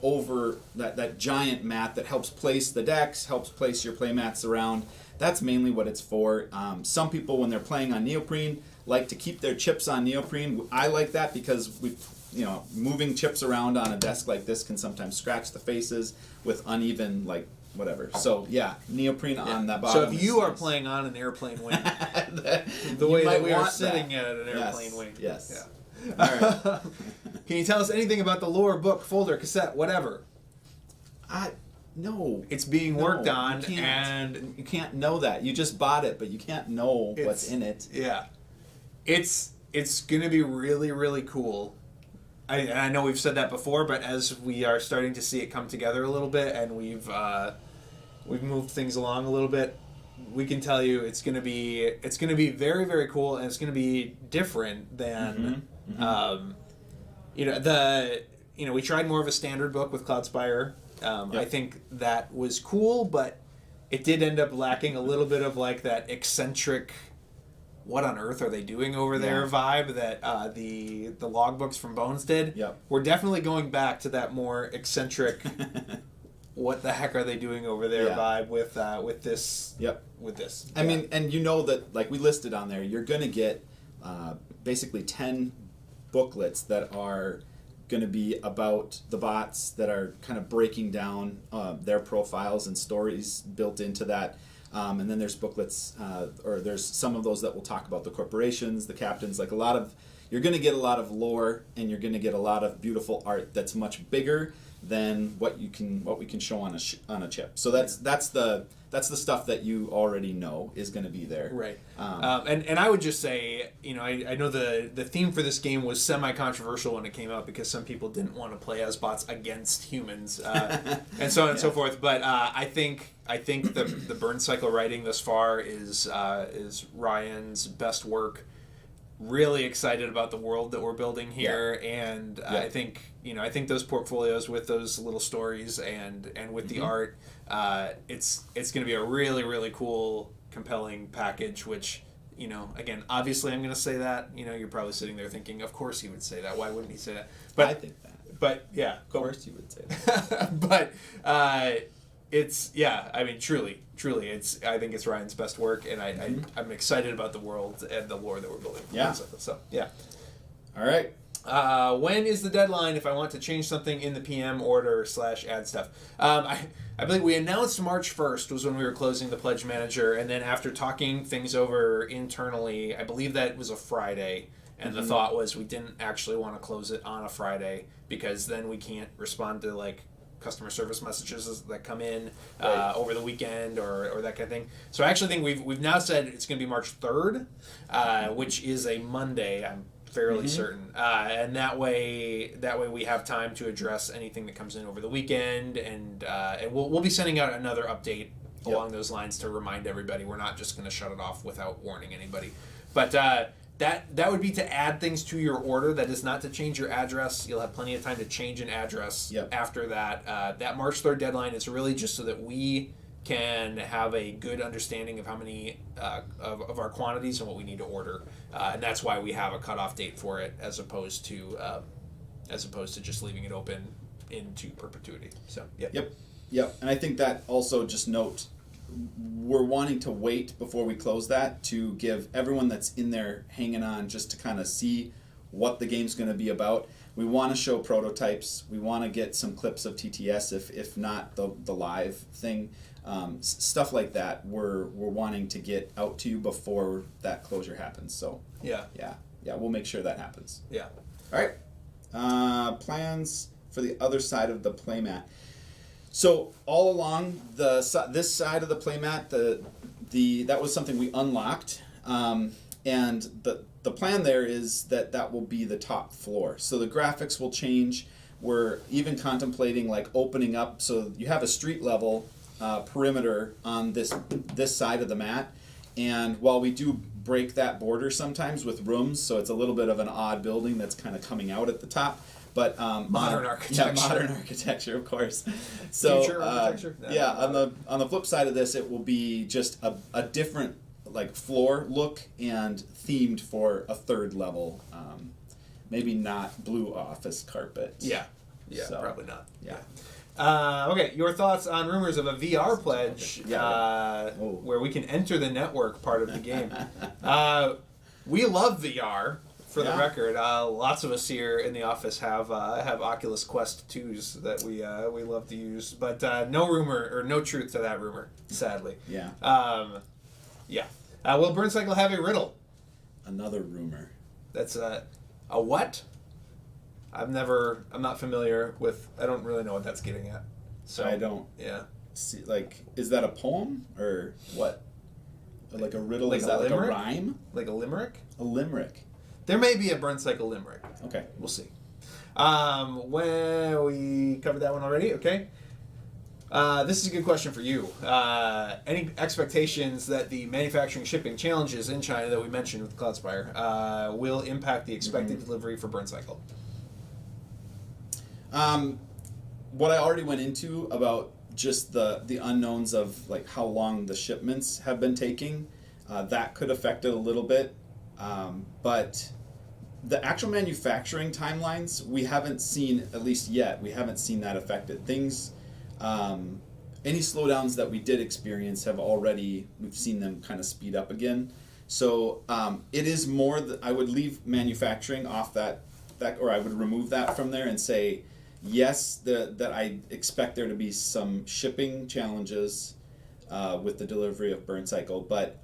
giant mat that helps place the decks, helps place your playmats around. That's mainly what it's for. Some people, when they're playing on neoprene, like to keep their chips on neoprene. I like that because moving chips around on a desk like this can sometimes scratch the faces with uneven, whatever. So, neoprene on that bottom. So if you are playing on an airplane wing, the way that we are sitting at an airplane wing. Yes. Yeah. All right. Can you tell us anything about the lore, book, folder, cassette, whatever? No. It's being worked on, and you can't know that. You just bought it, but you can't know what's in it. Yeah. It's going to be really, really cool. I know we've said that before, but as we are starting to see it come together a little bit, and we've moved things along a little bit, we can tell you it's going to be very, very cool, and it's going to be different than we tried more of a standard book with Cloudspire. I think that was cool, but it did end up lacking a little bit of that eccentric, what on earth are they doing over there vibe that the logbooks from Bones did. Yep. We're definitely going back to that more eccentric what the heck are they doing over there vibe with this. Yep. With this. I mean, and that, we listed on there, you're going to get basically 10 booklets that are going to be about the bots, that are kind of breaking down their profiles and stories built into that. And then there's booklets, or there's some of those that will talk about the corporations, the captains, you're going to get a lot of lore, and you're going to get a lot of beautiful art that's much bigger than what we can show on a chip. So that's the stuff that you already know is going to be there. Right. And I would just say, I know the theme for this game was semi-controversial when it came out because some people didn't want to play as bots against humans, and so on and so forth. But I think the burncycle writing thus far is Ryan's best work. Really excited about the world that we're building here, and I think those portfolios with those little stories and with the art, it's going to be a really, really cool, compelling package. Which again, obviously, I'm going to say that. You're probably sitting there thinking, of course he would say that. Why wouldn't he say that? But I think that. But yeah, of course you would say that. But it's truly, I think it's Ryan's best work, and I'm excited about the world and the lore that we're building. So yeah. All right. When is the deadline if I want to change something in the PM order / add stuff? I believe we announced March 1st was when we were closing the Pledge Manager, and then after talking things over internally, I believe that was a Friday, and the thought was we didn't actually want to close it on a Friday because then we can't respond to customer service messages that come in Right. over the weekend or that kind of thing. So I actually think we've now said it's going to be March 3rd, which is a Monday. I'm fairly certain, and that way we have time to address anything that comes in over the weekend, and we'll be sending out another update along those lines to remind everybody. We're not just going to shut it off without warning anybody, but that would be to add things to your order. That is not to change your address. You'll have plenty of time to change an address after that. That March 3rd deadline is really just so that we can have a good understanding of how many of our quantities and what we need to order, and that's why we have a cutoff date for it, as opposed to just leaving it open into perpetuity. So Yep. And I think that also, just note, we're wanting to wait before we close that to give everyone that's in there hanging on just to kind of see what the game's going to be about. We want to show prototypes. We want to get some clips of TTS, if not the live thing. Stuff like that we're wanting to get out to you before that closure happens. So yeah, we'll make sure that happens. Yeah. All right. Plans for the other side of the playmat. So all along this side of the playmat, that was something we unlocked, and the plan there is that will be the top floor. So the graphics will change. We're even contemplating like opening up so you have a street level perimeter on this side of the mat, and while we do break that border sometimes with rooms, so it's a little bit of an odd building that's kind of coming out at the top. But modern architecture. Yeah, modern architecture, of course. So future architecture. On the flip side of this, it will be just a different like floor look and themed for a third level. Maybe not blue office carpet. Yeah, So, probably not. Yeah. Okay, your thoughts on rumors of a VR pledge where we can enter the network part of the game. We love VR. For the record, lots of us here in the office have Oculus Quest 2s that we love to use, but no rumor or no truth to that rumor, sadly. Yeah. Will burncycle have a riddle? Another rumor. That's a what? I'm not familiar with. I don't really know what that's getting at. So I don't. Yeah. See, like, is that a poem or what? Like a riddle? Like is a that limerick? like a rhyme? Like a limerick? A limerick. There may be a burncycle limerick. Okay. We'll see. When we covered that one already, okay. This is a good question for you. Any expectations that the manufacturing shipping challenges in China that we mentioned with Cloudspire will impact the expected delivery for burncycle? What I already went into about just the unknowns of like how long the shipments have been taking, that could affect it a little bit. But the actual manufacturing timelines, we haven't seen, at least yet, we haven't seen that affected. Things, any slowdowns that we did experience we've seen them kind of speed up again. So it is more that I would leave manufacturing off that, or I would remove that from there and say, yes, that I expect there to be some shipping challenges with the delivery of burncycle, but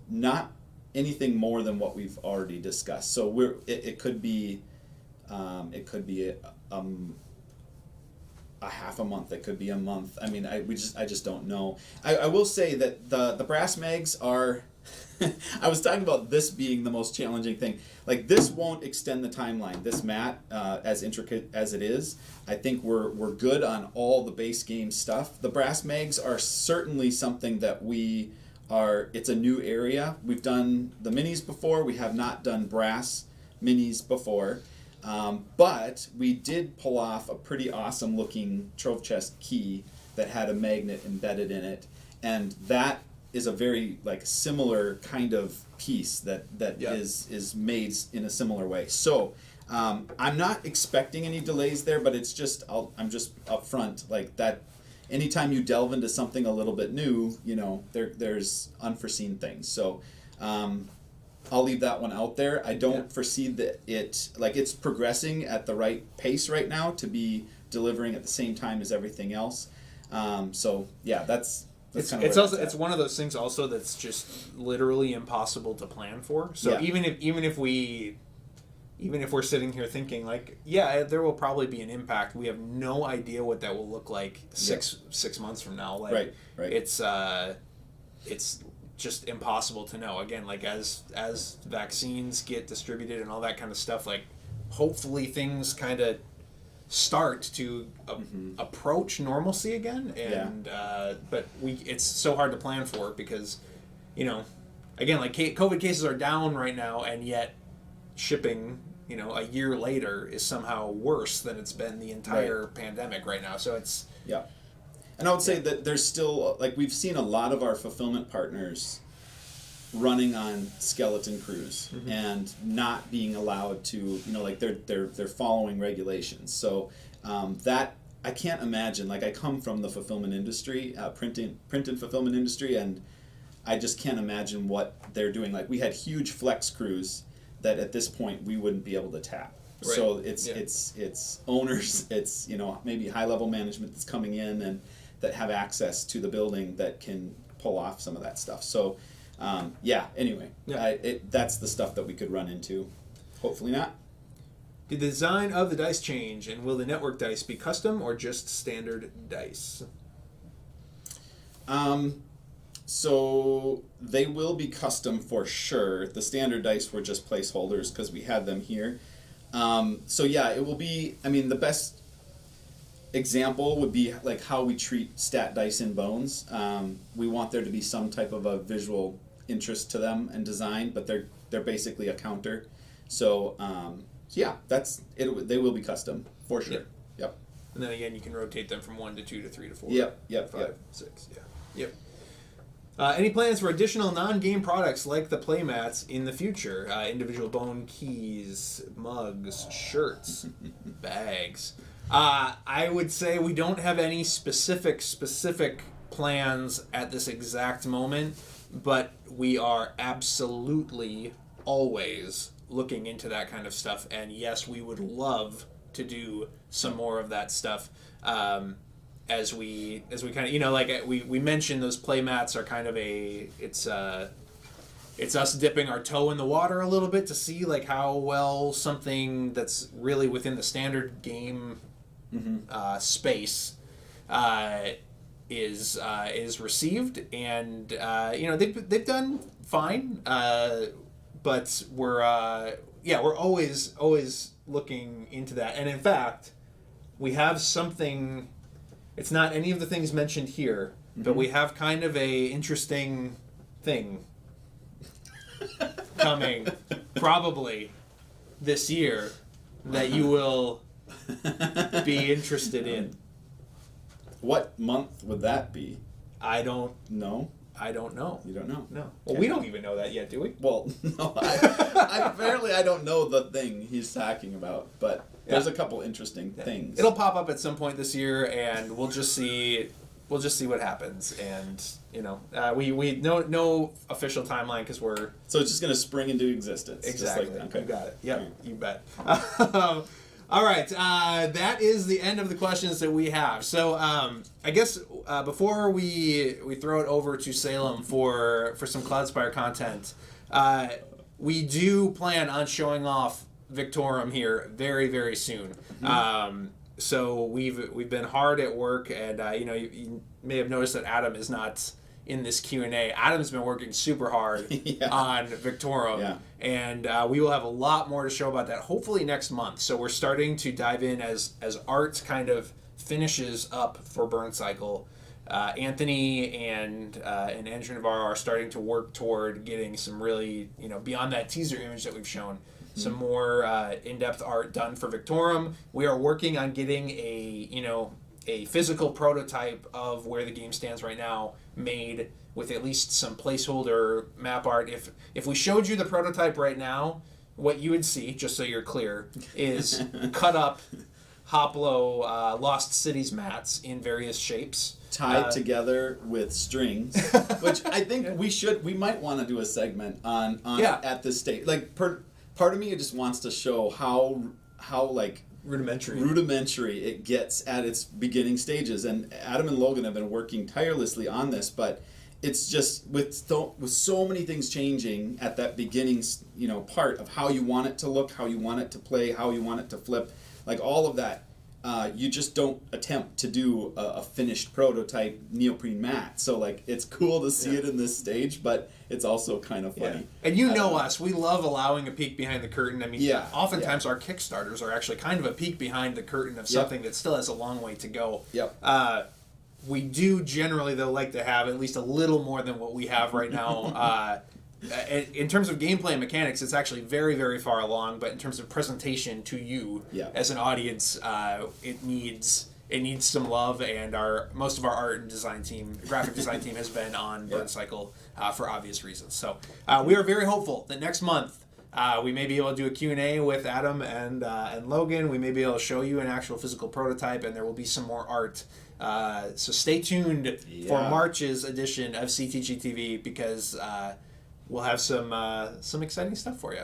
not anything more than what we've already discussed. So it could be a half a month. It could be a month. I mean, I just don't know. I will say that the brass mags are. I was talking about this being the most challenging thing. Like, this won't extend the timeline. This mat, as intricate as it is, I think we're good on all the base game stuff. The brass mags are certainly something that it's a new area. We've done the minis before. We have not done brass minis before. But we did pull off a pretty awesome looking trove chest key that had a magnet embedded in it. And that is a very similar kind of piece that is made in a similar way. So I'm not expecting any delays there, but it's just I'm just upfront like that. Anytime you delve into something a little bit new, there's unforeseen things. So I'll leave that one out there. I don't foresee that it's progressing at the right pace right now to be delivering at the same time as everything else. It's one of those things also that's just literally impossible to plan for. So even if even if we're sitting here thinking like, yeah, there will probably be an impact, we have no idea what that will look like six months from now. Like, right. It's just impossible to know. Again, like as vaccines get distributed and all that kind of stuff, like hopefully things kind of start to approach normalcy again. And but it's so hard to plan for because, you know, again, like COVID cases are down right now, and yet shipping, you know, a year later is somehow worse than it's been the entire pandemic right now. So it's and I would say that there's still, like, we've seen a lot of our fulfillment partners running on skeleton crews and not being allowed to, you know, like they're following regulations. So that I can't imagine. Like, I come from the fulfillment industry, print and fulfillment industry, and I just can't imagine what they're doing. Like, we had huge flex crews that at this point we wouldn't be able to tap. Right. So it's owners, it's, you know, maybe high level management that's coming in and that have access to the building that can pull off some of that stuff. So anyway, that's the stuff that we could run into. Hopefully not. Did the design of the dice change, and will the network dice be custom or just standard dice? So they will be custom for sure. The standard dice were just placeholders because we had them here. So yeah, it will be, I mean, the best example would be like how we treat stat dice in Bones. We want there to be some type of a visual interest to them and design, but they're basically a counter. So yeah, that's it. They will be custom for sure. Yep. And then again, you can rotate them from 1 to 2 to 3 to 4. Yep. 5, 6. Yeah. Yep. Any plans for additional non-game products like the playmats in the future? Individual bone keys, mugs, shirts, bags. I would say we don't have any specific plans at this exact moment, but we are absolutely always looking into that kind of stuff. And yes, we would love to do some more of that stuff. As we kind of, you know, like we mentioned, those playmats are kind of it's us dipping our toe in the water a little bit to see like how well something that's really within the standard game space is received, and you know, they've done fine, but we're always looking into that. And in fact, we have something. It's not any of the things mentioned here, but we have kind of a interesting thing coming probably this year that you will be interested in. What month would that be? I don't know. I don't know. You don't know? No. Well, we don't even know that yet, do we? Well, no. Apparently I don't know the thing he's talking about, but there's a couple interesting things. It'll pop up at some point this year, and we'll just see what happens. And you know, we no official timeline because we're so it's just gonna spring into existence. Exactly. Just like that. Okay. You got it. Yep. Right. You bet. All right. That is the end of the questions that we have. So I guess before we throw it over to Salem for some Cloudspire content, we do plan on showing off Victorum here very, very soon. So we've been hard at work, and you know, you may have noticed that Adam is not in this Q&A. Adam's been working super hard on Victorum, and we will have a lot more to show about that hopefully next month. So we're starting to dive in as art kind of finishes up for burncycle. Anthony and Andrew Navarro are starting to work toward getting some really, you know, beyond that teaser image that we've shown, some more in-depth art done for Victorum. We are working on getting a physical prototype of where the game stands right now, made with at least some placeholder map art. If we showed you the prototype right now, what you would see, just so you're clear, is cut up Hoplo Lost Cities mats in various shapes. Tied together with strings, which I think we might want to do a segment on at this stage. Like, part of me just wants to show how like rudimentary it gets at its beginning stages. And Adam and Logan have been working tirelessly on this, but it's just with so many things changing at that beginning, part of how you want it to look, how you want it to play, how you want it to flip, like all of that. You just don't attempt to do a finished prototype neoprene mat. So like it's cool to see it in this stage, but it's also kind of funny. Yeah. And us, we love allowing a peek behind the curtain. I mean, oftentimes our Kickstarters are actually kind of a peek behind the curtain of something that still has a long way to go. Yep. We do generally, though, like to have at least a little more than what we have right now. In terms of gameplay and mechanics, it's actually very, very far along. But in terms of presentation to you as an audience, it needs some love. And most of our art and design team, graphic design team, has been on burncycle for obvious reasons. So we are very hopeful that next month we may be able to do a Q&A with Adam and Logan. We may be able to show you an actual physical prototype, and there will be some more art. So stay tuned for March's edition of CTGTV because we'll have some exciting stuff for you.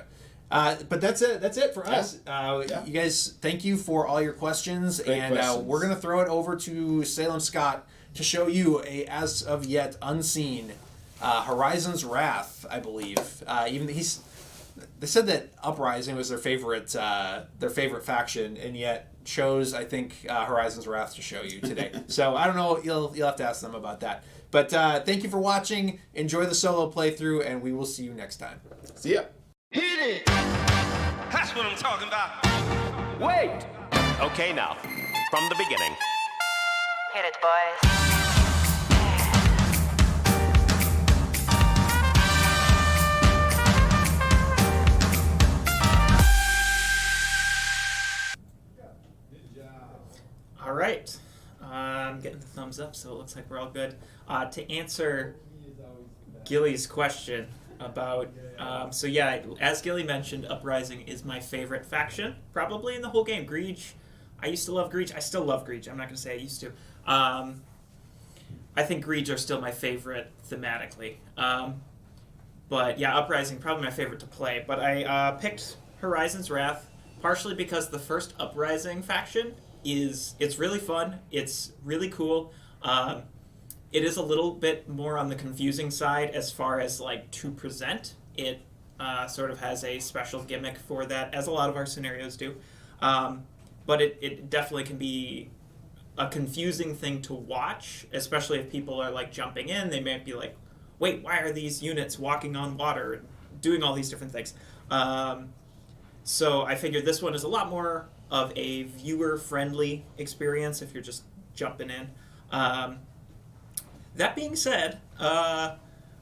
But that's it. That's it for us. You guys, thank you for all your questions. Great questions. We're going to throw it over to Salem Scott to show you a as of yet unseen Horizon's Wrath, I believe. They said that Uprising was their favorite faction, and yet chose, I think, Horizon's Wrath to show you today. So I don't know. You'll have to ask them about that. But thank you for watching. Enjoy the solo playthrough, and we will see you next time. See ya. Hit it! That's what I'm talking about. Wait! Okay, now, from the beginning. Hit it, boys. All right. I'm getting the thumbs up, so it looks like we're all good. To answer Gilly's question about... as Gilly mentioned, Uprising is my favorite faction, probably in the whole game. Greege, I used to love Greege. I still love Greege. I'm not going to say I used to. I think Greege are still my favorite thematically. But yeah, Uprising, probably my favorite to play. But I picked Horizon's Wrath, partially because the first Uprising faction it's really fun. It's really cool. It is a little bit more on the confusing side as far as like to present. It sort of has a special gimmick for that, as a lot of our scenarios do. But it definitely can be a confusing thing to watch, especially if people are like jumping in. They might be like, wait, why are these units walking on water and doing all these different things? So I figured this one is a lot more of a viewer-friendly experience if you're just jumping in. That being said, I'm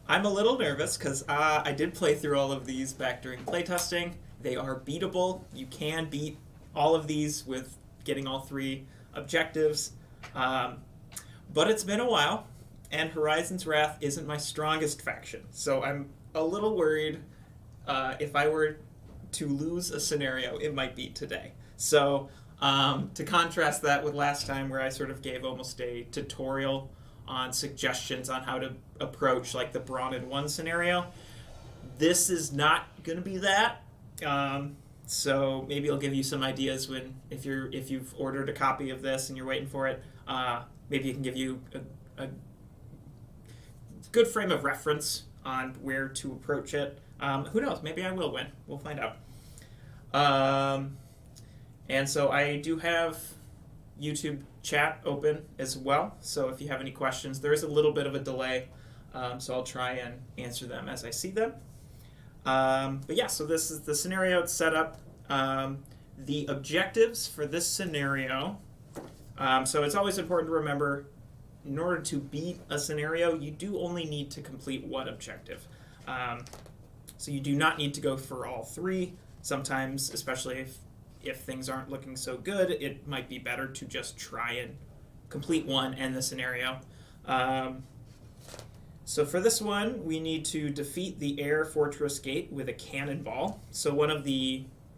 a little nervous because I did play through all of these back during playtesting. They are beatable. You can beat all of these with getting all 3 objectives. But it's been a while, and Horizon's Wrath isn't my strongest faction. So I'm a little worried if I were to lose a scenario, it might be today. So to contrast that with last time where I sort of gave almost a tutorial on suggestions on how to approach like the Brawn in 1 scenario, this is not going to be that. So maybe I'll give you some ideas if you've ordered a copy of this and you're waiting for it. Maybe it can give you a good frame of reference on where to approach it. Who knows? Maybe I will win. We'll find out. And so I do have YouTube chat open as well. So if you have any questions, there is a little bit of a delay. So I'll try and answer them as I see them. But yeah, so this is the scenario it's set up. The objectives for this scenario. So it's always important to remember, in order to beat a scenario, you do only need to complete 1 objective. So you do not need to go for all 3. Sometimes, especially if things aren't looking so good, it might be better to just try and complete 1 and the scenario. So for this one, we need to defeat the air fortress gate with a cannonball. So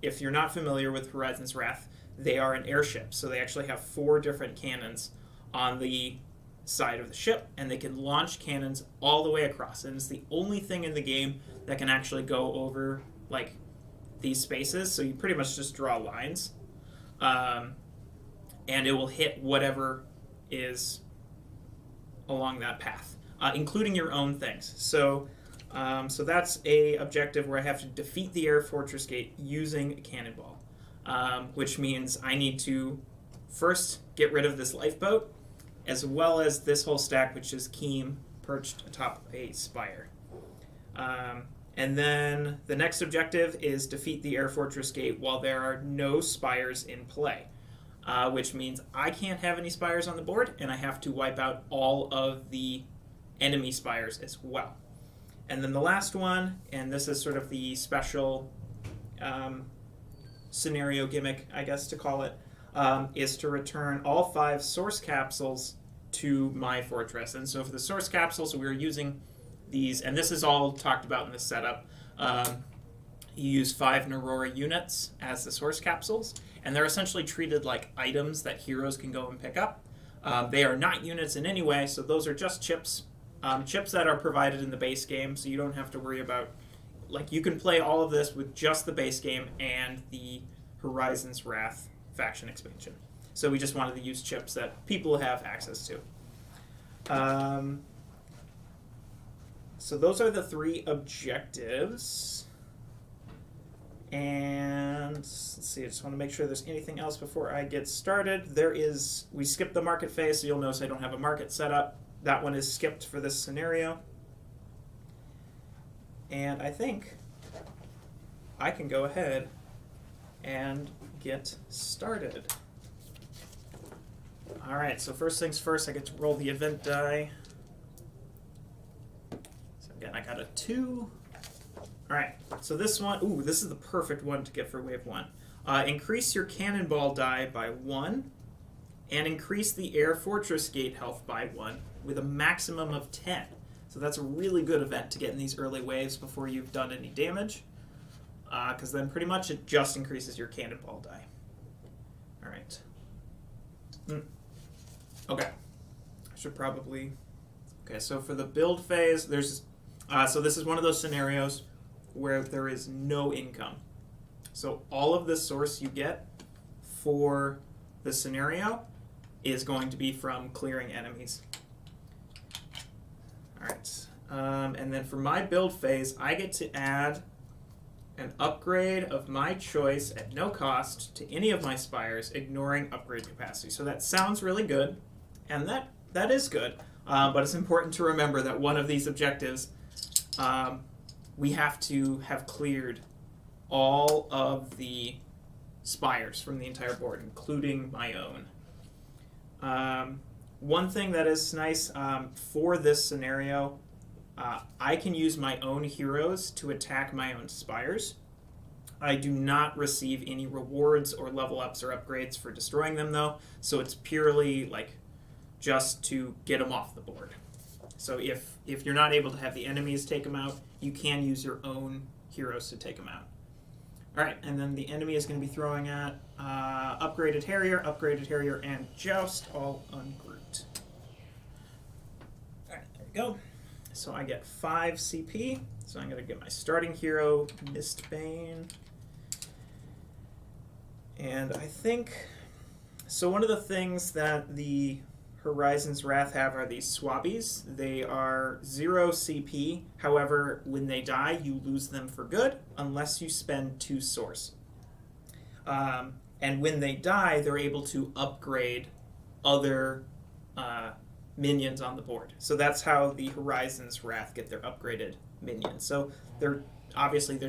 if you're not familiar with Horizon's Wrath, they are an airship. So they actually have 4 different cannons on the side of the ship, and they can launch cannons all the way across. And it's the only thing in the game that can actually go over like these spaces. So you pretty much just draw lines, and it will hit whatever is along that path. including your own things. So that's a objective where I have to defeat the air fortress gate using a cannonball, which means I need to first get rid of this lifeboat, as well as this whole stack, which is Keem perched atop a spire. And then the next objective is defeat the air fortress gate while there are no spires in play, which means I can't have any spires on the board, and I have to wipe out all of the enemy spires as well. And then the last one, and this is sort of the special scenario gimmick, I guess to call it, is to return all 5 source capsules to my fortress. And so for the source capsules, we're using these, and this is all talked about in the setup. You use 5 Nerora units as the source capsules, and they're essentially treated like items that heroes can go and pick up. They are not units in any way, so those are just chips. Chips that are provided in the base game, so you don't have to worry about, like, you can play all of this with just the base game and the Horizon's Wrath faction expansion. So we just wanted to use chips that people have access to. So those are the 3 objectives. And let's see, I just want to make sure there's anything else before I get started. We skipped the market phase, so you'll notice I don't have a market set up. That one is skipped for this scenario. And I think I can go ahead and get started. Alright, so first things first, I get to roll the event die. So again, I got a 2. Alright, so this one, this is the perfect one to get for wave 1. Increase your cannonball die by 1, and increase the air fortress gate health by 1, with a maximum of 10. So that's a really good event to get in these early waves before you've done any damage, because then pretty much it just increases your cannonball die. Alright. Okay. I should probably... Okay, so for the build phase, there's... so this is one of those scenarios where there is no income. So all of the source you get for the scenario is going to be from clearing enemies. Alright. And then for my build phase, I get to add an upgrade of my choice at no cost to any of my spires, ignoring upgrade capacity. So that sounds really good, and that is good, but it's important to remember that one of these objectives, we have to have cleared all of the spires from the entire board, including my own. One thing that is nice for this scenario, I can use my own heroes to attack my own spires. I do not receive any rewards or level ups or upgrades for destroying them, though, so it's purely like just to get them off the board. So if you're not able to have the enemies take them out, you can use your own heroes to take them out. Alright, and then the enemy is going to be throwing at upgraded Harrier, and Joust, all ungrouped. Alright, there we go. So I get 5 CP, so I'm going to get my starting hero, Mistbane. And I think... So one of the things that the Horizon's Wrath have are these swabbies. They are 0 CP. However, when they die, you lose them for good, unless you spend 2 source. And when they die, they're able to upgrade other minions on the board. So that's how the Horizon's Wrath get their upgraded minions. So they're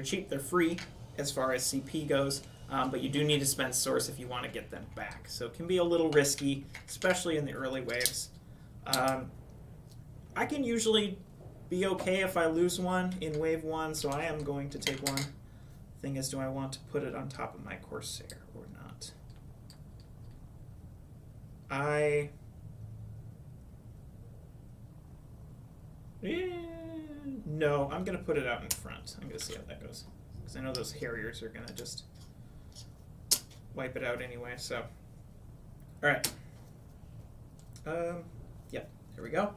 cheap, they're free as far as CP goes, but you do need to spend source if you want to get them back. So it can be a little risky, especially in the early waves. I can usually be okay if I lose one in wave 1, so I am going to take one. Thing is, do I want to put it on top of my Corsair or not? No, I'm going to put it out in front. I'm going to see how that goes. Because I know those Harriers are going to just wipe it out anyway, so. Alright. Yep, there we go.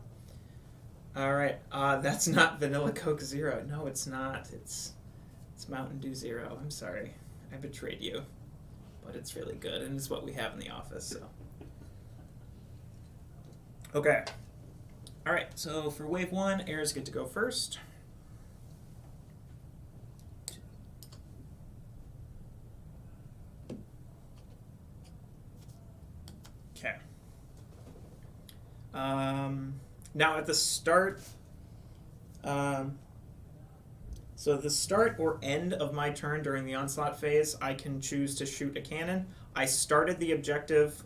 Alright, that's not Vanilla Coke Zero. No, it's not. It's Mountain Dew Zero. I'm sorry. I betrayed you. But it's really good, and it's what we have in the office, so. Okay. All right, so for wave 1, Air's get to go first. Okay. Now at the start, so at the start or end of my turn during the onslaught phase, I can choose to shoot a cannon. I started the objective.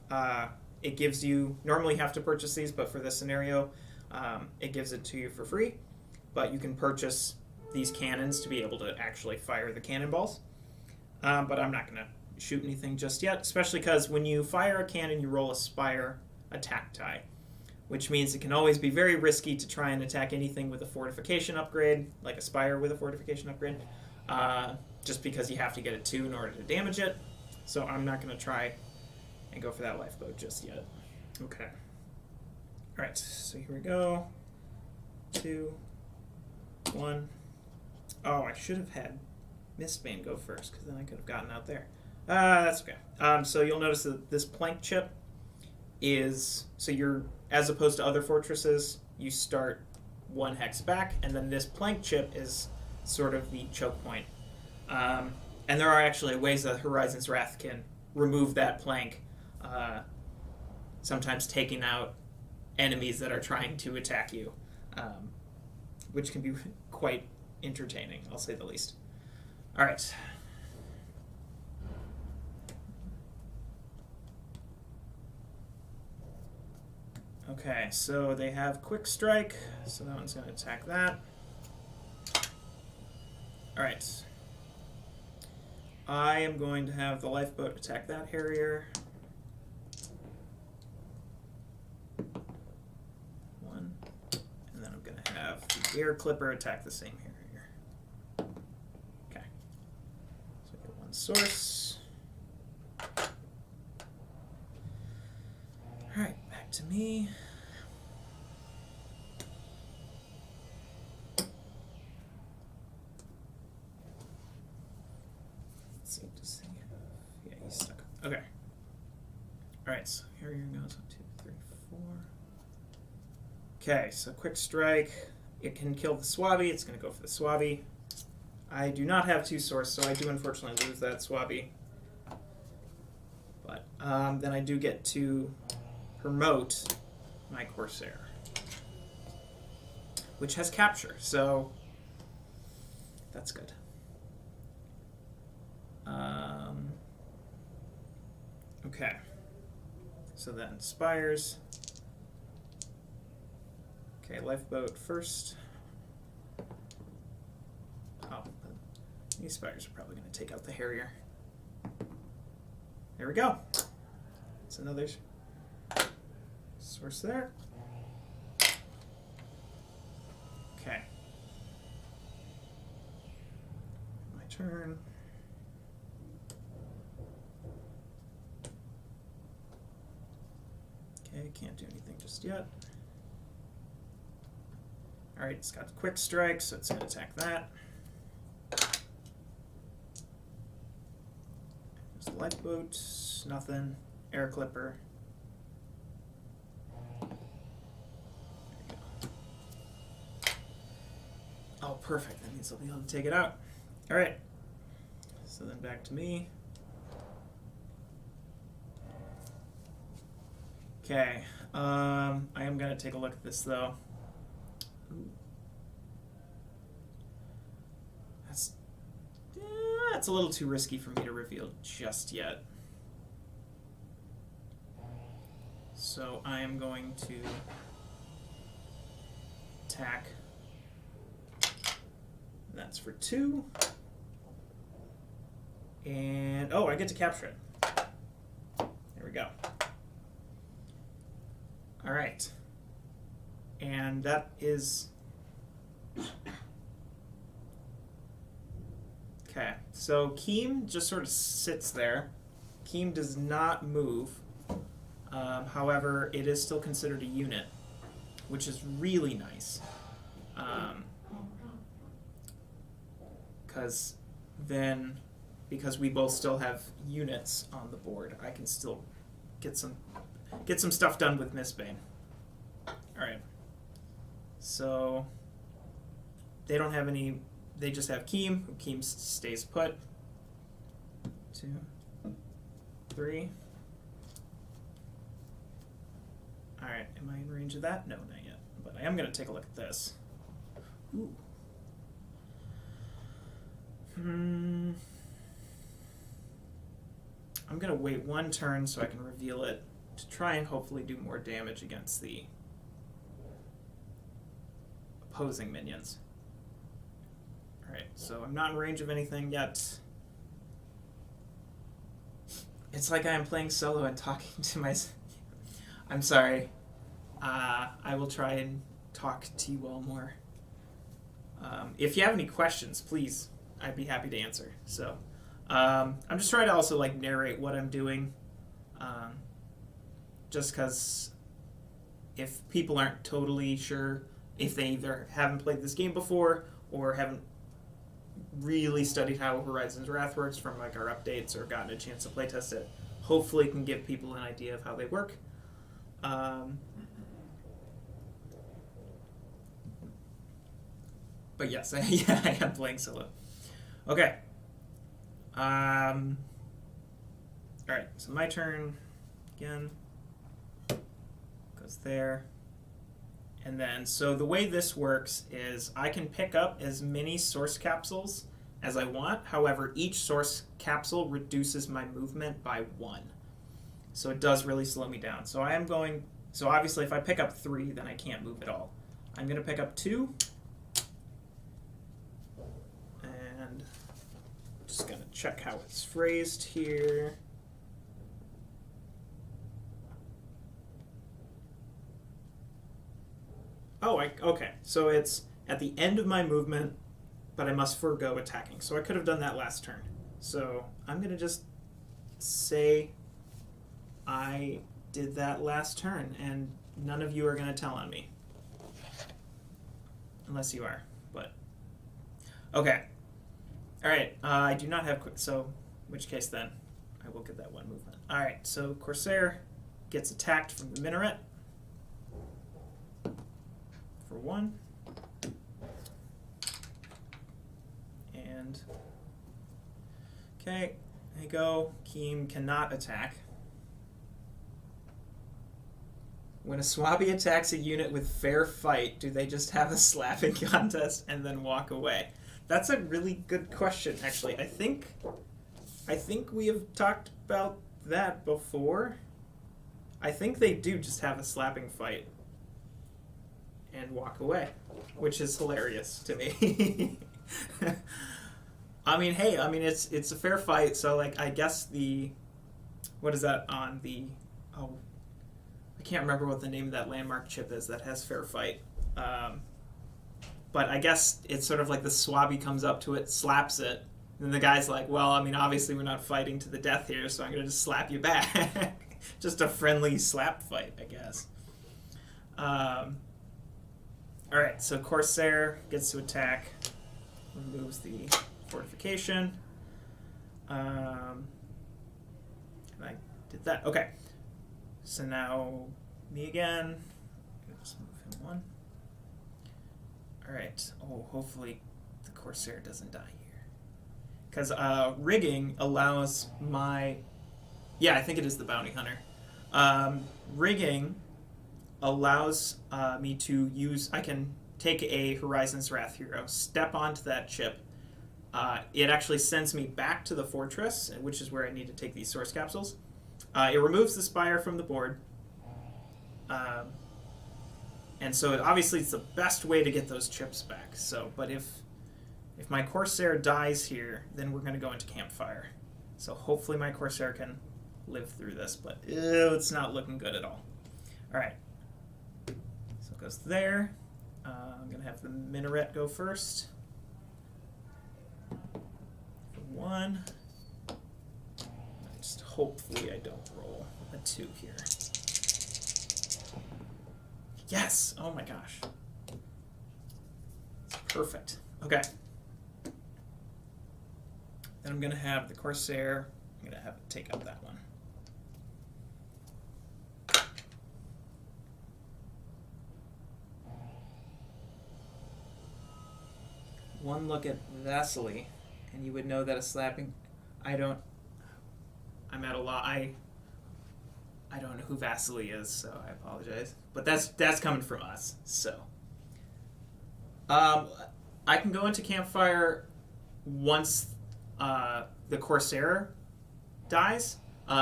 It gives you, normally you have to purchase these, but for this scenario, it gives it to you for free. But you can purchase these cannons to be able to actually fire the cannonballs. But I'm not going to shoot anything just yet, especially because when you fire a cannon, you roll a Spire attack die, which means it can always be very risky to try and attack anything with a fortification upgrade, like a Spire with a fortification upgrade, just because you have to get a 2 in order to damage it. So I'm not going to try and go for that lifeboat just yet. Okay. Alright, so here we go. 2, 1. Oh, I should have had Mistbane go first, because then I could have gotten out there. That's okay. So you'll notice that this plank chip is, so you're, as opposed to other fortresses, you start 1 hex back, and then this plank chip is sort of the choke point. And there are actually ways that Horizon's Wrath can remove that plank, sometimes taking out enemies that are trying to attack you, which can be quite entertaining, I'll say the least. All right. Okay, so they have Quick Strike, so that one's going to attack that. All right. I am going to have the lifeboat attack that Harrier. 1. And then I'm going to have the Air Clipper attack the same Harrier. Okay. So I get 1 source. Alright, back to me. Yeah, he's stuck. Okay. Alright, so Harrier goes 1, 2, 3, 4. Okay, so Quick Strike. It can kill the Swabby. It's going to go for the Swabby. I do not have 2 source, so I do unfortunately lose that Swabby. But then I do get to promote my Corsair, which has capture, so that's good. Okay, so that inspires. Okay, lifeboat first. Oh, these spires are probably going to take out the Harrier. There we go. That's another source there. Okay. My turn. Okay, can't do anything just yet. Alright, it's got Quick Strike, so it's going to attack that. There's the lifeboat, nothing. Air Clipper. Oh, perfect. That means I'll be able to take it out. All right. So then back to me. Okay. I am going to take a look at this, though. Ooh. That's a little too risky for me to reveal just yet. So I am going to attack. That's for 2. And, oh, I get to capture it. There we go. All right. And that is... Okay, so Keem just sort of sits there. Keem does not move. However, it is still considered a unit, which is really nice. Because then, because we both still have units on the board, I can still get some stuff done with Mistbane. All right. So they don't have any. They just have Keem. Keem stays put. 2, 3. All right. Am I in range of that? No, not yet. But I am going to take a look at this. Ooh. I'm going to wait one turn so I can reveal it to try and hopefully do more damage against the opposing minions. Alright, so I'm not in range of anything yet. It's like I am playing solo and talking to myself. I'm sorry. I will try and talk to you all more. If you have any questions, please, I'd be happy to answer. So, I'm just trying to also like narrate what I'm doing, just because if people aren't totally sure, if they either haven't played this game before or haven't really studied how Horizon's Wrath works from like our updates or gotten a chance to playtest it, hopefully it can give people an idea of how they work. But yes, yeah, I am playing solo. Okay. Alright, so my turn again goes there. And then, so the way this works is I can pick up as many source capsules as I want. However, each source capsule reduces my movement by 1. So it does really slow me down. So I am going, so obviously if I pick up 3, then I can't move at all. I'm going to pick up 2. And just going to check how it's phrased here. Oh, okay. So it's at the end of my movement, but I must forego attacking. So I could have done that last turn. So I'm going to just say I did that last turn, and none of you are going to tell on me. Unless you are, but... Okay. Alright, I do not have... So, in which case then, I will get that 1 movement. Alright, so Corsair gets attacked from the minaret. For 1. And... Okay, there you go. Keem cannot attack. When a Swabby attacks a unit with fair fight, do they just have a slapping contest and then walk away? That's a really good question, actually. I think we have talked about that before. I think they do just have a slapping fight and walk away, which is hilarious to me. I mean, hey, I mean it's a fair fight, so like I guess the what is that on the I can't remember what the name of that landmark chip is that has fair fight. But I guess it's sort of like the Swabby comes up to it, slaps it, and the guy's like, well, I mean, obviously we're not fighting to the death here, so I'm going to just slap you back. Just a friendly slap fight, I guess. Alright, so Corsair gets to attack, removes the fortification. And I did that. Okay. So now, me again. Just move him 1. Alright. Oh, hopefully the Corsair doesn't die here. Because rigging allows my... Yeah, I think it is the Bounty Hunter. Rigging allows me to use... I can take a Horizon's Wrath hero, step onto that chip. It actually sends me back to the fortress, which is where I need to take these source capsules. It removes the spire from the board. And so obviously it's the best way to get those chips back. So, but if my Corsair dies here, then we're going to go into Campfire. So hopefully my Corsair can live through this, but it's not looking good at all. Alright. So it goes there. I'm going to have the Minaret go first. For 1. Just hopefully I don't roll a 2 here. Yes! Oh my gosh. Perfect. Okay. Then I'm going to have the Corsair. I'm going to have it take up that one. one look at Vasily, and you would know that a slapping. I'm at a lot. I don't know who Vasily is, so I apologize. But that's coming from us. So, I can go into Campfire once the Corsair dies,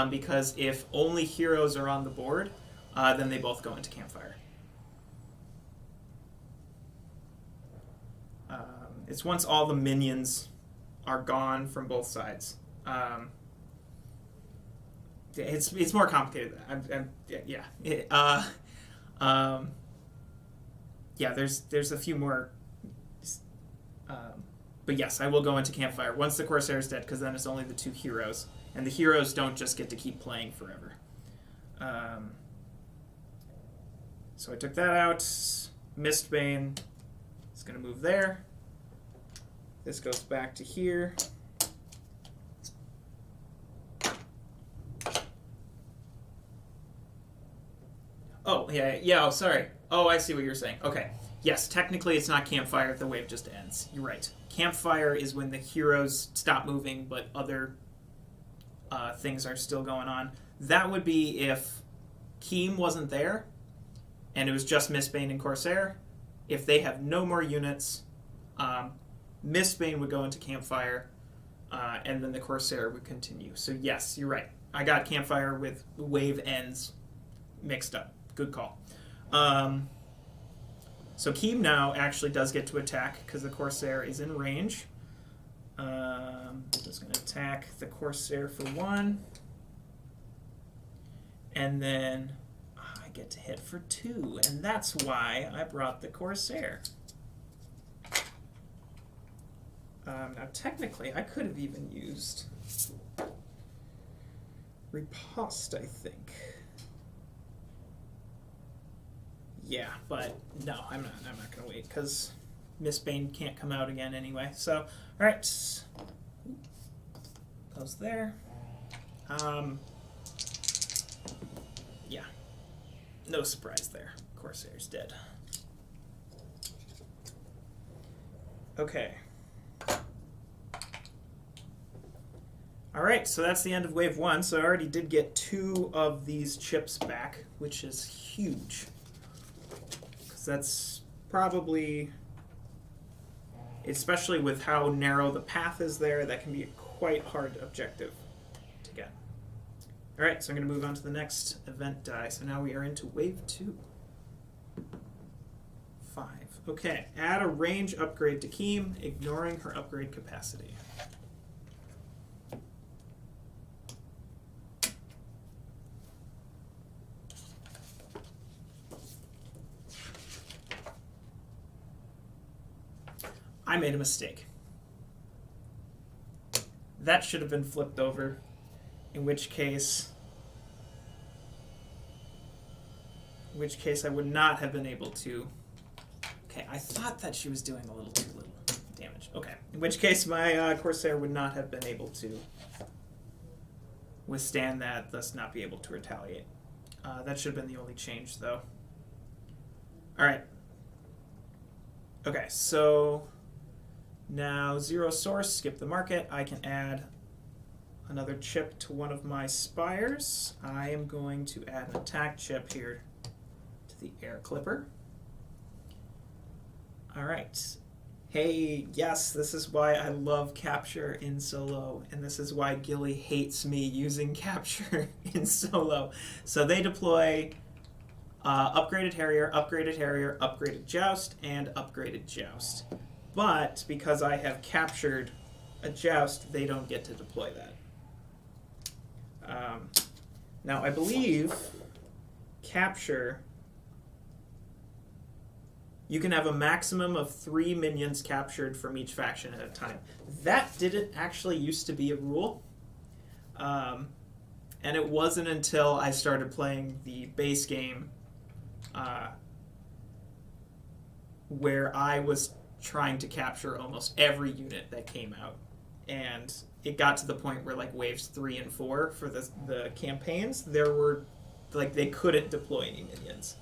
because if only heroes are on the board, then they both go into Campfire. It's once all the minions are gone from both sides. It's more complicated than that. There's a few more. But yes, I will go into Campfire once the Corsair is dead, because then it's only the two heroes, and the heroes don't just get to keep playing forever. So I took that out. Mistbane is going to move there. This goes back to here. Oh, yeah, sorry. Oh, I see what you're saying. Okay. Yes, technically it's not Campfire if the wave just ends. You're right. Campfire is when the heroes stop moving, but other things are still going on. That would be if Keem wasn't there, and it was just Mistbane and Corsair. If they have no more units, Mistbane would go into Campfire, and then the Corsair would continue. So yes, you're right. I got Campfire with wave ends mixed up. Good call. So Keem now actually does get to attack because the Corsair is in range. Just going to attack the Corsair for 1. And then I get to hit for 2. And that's why I brought the Corsair. Now technically I could have even used Riposte, I think. Yeah, but no, I'm not going to wait because Mistbane can't come out again anyway. So, all right, goes there. Yeah, no surprise there. Corsair's dead. Okay. All right, so that's the end of wave 1. So I already did get 2 of these chips back, which is huge. That's probably, especially with how narrow the path is there, that can be a quite hard objective to get. All right, so I'm going to move on to the next event die. So now we are into wave 2. 5. Okay, add a range upgrade to Keem, ignoring her upgrade capacity. I made a mistake. That should have been flipped over, in which case I would not have been able to. Okay, I thought that she was doing a little too little damage. Okay, in which case my Corsair would not have been able to withstand that, thus not be able to retaliate. That should have been the only change, though. All right. Okay, so now 0 source, skip the market. I can add another chip to one of my spires. I am going to add an attack chip here to the air clipper. All right. Hey, yes, this is why I love capture in solo, and this is why Gilly hates me using capture in solo. So they deploy upgraded Harrier, upgraded Joust, and upgraded Joust. But because I have captured a Joust, they don't get to deploy that. Now, I believe capture, you can have a maximum of 3 minions captured from each faction at a time. That didn't actually used to be a rule. And it wasn't until I started playing the base game where I was trying to capture almost every unit that came out. And it got to the point where, like, waves 3 and 4 for the campaigns, there were, like, they couldn't deploy any minions.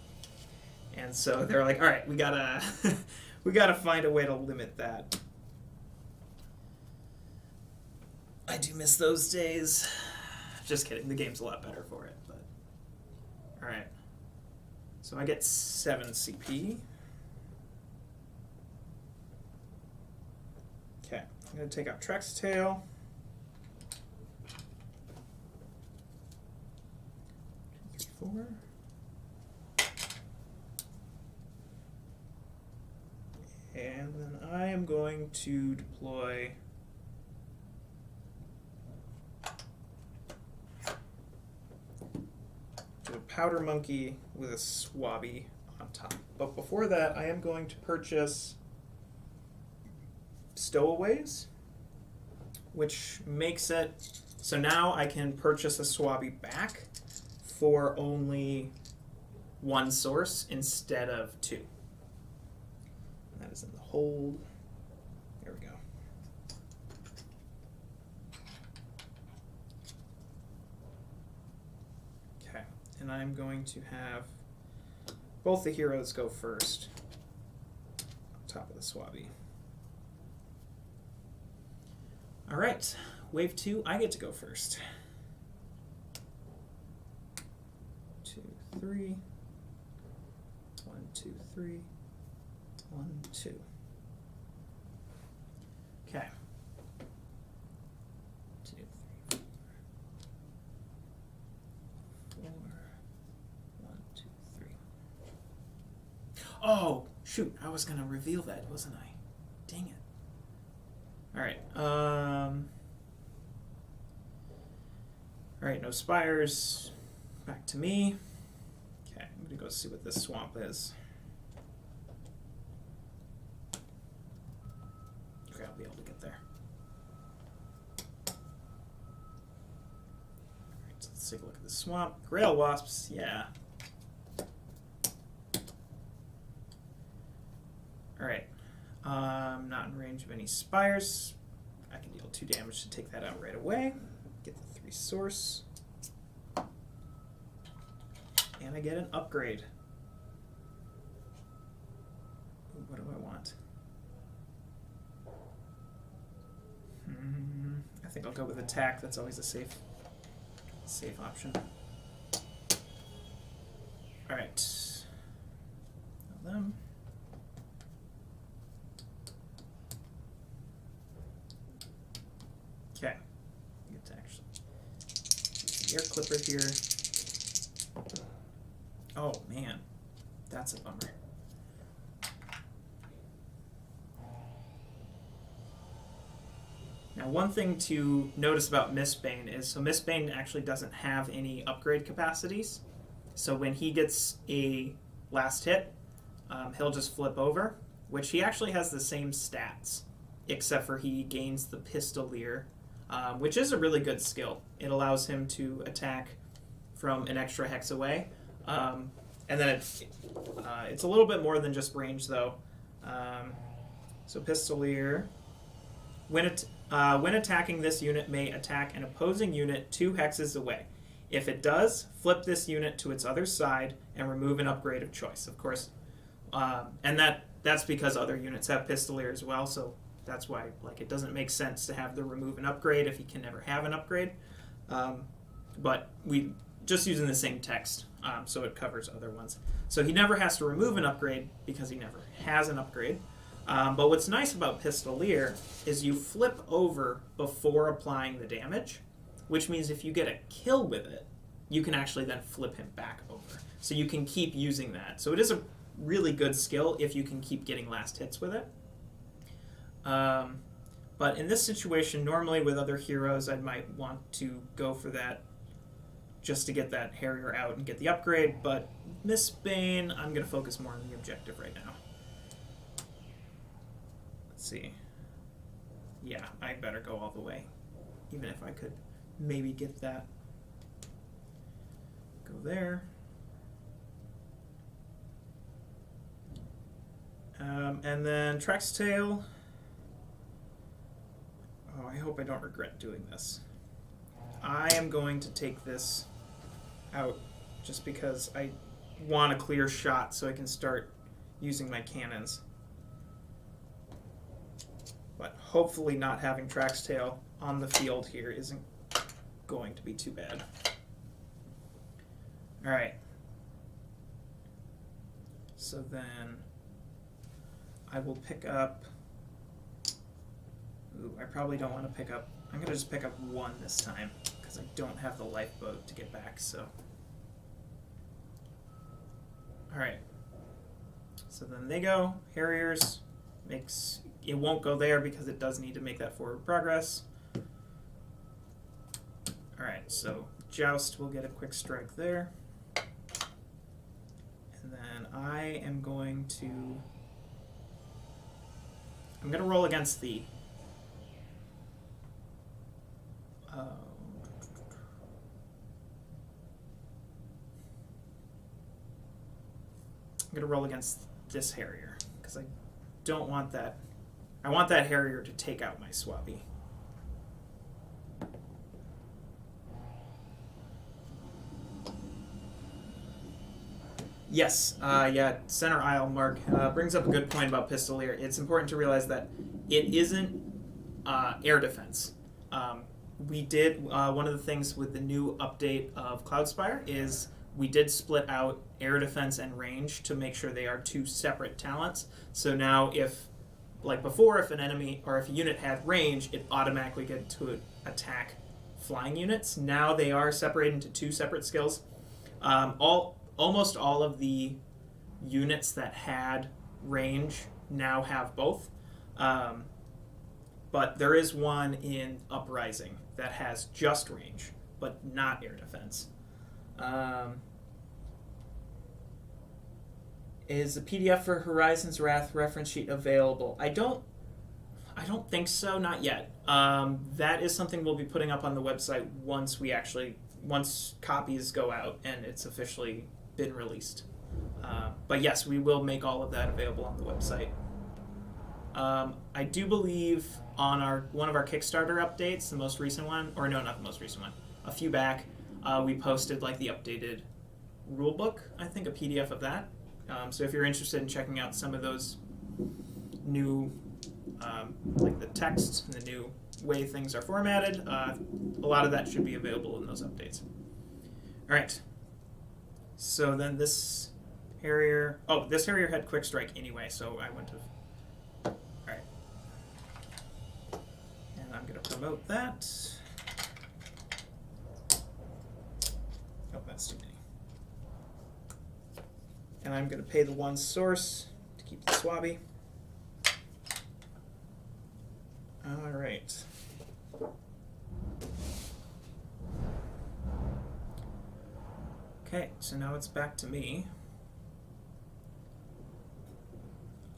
And so they're like, all right, we gotta find a way to limit that. I do miss those days. Just kidding. The game's a lot better for it. But all right. So I get 7 CP. Okay. I'm going to take out Trex Tail. 2, 3, 4. And then I am going to deploy a powder monkey with a swabby on top. But before that, I am going to purchase stowaways, which makes it so now I can purchase a swabby back for only 1 source instead of 2. That is in the hold. There we go. Okay, and I'm going to have both the heroes go first on top of the swabby. All right, wave 2, I get to go first. 2, 3. 1, 2, 3. 1, 2. Okay. 2, 3, 4. 1, 2, 3. Oh, shoot. I was going to reveal that, wasn't I? Dang it. All right. All right, no spires. Back to me. Okay, I'm going to go see what this swamp is. Okay, I'll be able to get there. Alright, so let's take a look at the swamp. Grail wasps, yeah. Alright. Not in range of any spires. I can deal 2 damage to take that out right away. Get the 3 source. And I get an upgrade. Ooh, what do I want? I think I'll go with attack. That's always a safe option. All right. Now them. Okay. Get to actually use the air clipper here. Oh man, that's a bummer. Now, one thing to notice about Mistbane is, so Mistbane actually doesn't have any upgrade capacities. So when he gets a last hit, he'll just flip over, which he actually has the same stats, except for he gains the Pistolier, which is a really good skill. It allows him to attack from an extra hex away. And then it's a little bit more than just range, though. So Pistolier, when attacking this unit, may attack an opposing unit 2 hexes away. If it does, flip this unit to its other side and remove an upgrade of choice, of course. And that's because other units have Pistolier as well, so that's why it doesn't make sense to have the remove an upgrade if he can never have an upgrade. But we just using the same text, so it covers other ones. So he never has to remove an upgrade because he never has an upgrade. But what's nice about Pistolier is you flip over before applying the damage, which means if you get a kill with it, you can actually then flip him back over. So you can keep using that. So it is a really good skill if you can keep getting last hits with it. But in this situation, normally with other heroes, I might want to go for that just to get that Harrier out and get the upgrade. But Mistbane, I'm going to focus more on the objective right now. Let's see. Yeah, I better go all the way. Even if I could maybe get that. Go there. And then Trex Tail. Oh, I hope I don't regret doing this. I am going to take this out just because I want a clear shot so I can start using my cannons. But hopefully not having Track's Tail on the field here isn't going to be too bad. Alright. So then I will pick up... Ooh, I probably don't want to pick up... I'm going to just pick up 1 this time, because I don't have the lifeboat to get back, so... Alright. So then they go. Harriers makes... It won't go there because it does need to make that forward progress. Alright, so Joust will get a quick strike there. And then I am going to... I'm going to roll against the... I'm going to roll against this Harrier, because I don't want that. I want that Harrier to take out my Swabby. Yes, yeah, center aisle, Mark, brings up a good point about Pistolier. It's important to realize that it isn't air defense. We did, one of the things with the new update of Cloudspire is we did split out air defense and range to make sure they are 2 separate talents. So now if, like before, if an enemy or if a unit had range, it automatically get to attack flying units. Now they are separated into 2 separate skills. Almost all of the units that had range now have both. But there is one in Uprising that has just range, but not air defense. Is the PDF for Horizon's Wrath reference sheet available? I don't think so, not yet. That is something we'll be putting up on the website once copies go out and it's officially been released. But yes, we will make all of that available on the website. I do believe on one of our Kickstarter updates, the most recent one, or no, not the most recent one, a few back, we posted like the updated rulebook, I think a PDF of that. So if you're interested in checking out some of those new, like the text and the new way things are formatted, a lot of that should be available in those updates. All right. So then this Harrier, this Harrier had quick strike anyway, so I went to, all right. And I'm going to promote that. Oh, that's too many. And I'm going to pay the 1 source to keep the Swabby. All right. Okay, so now it's back to me.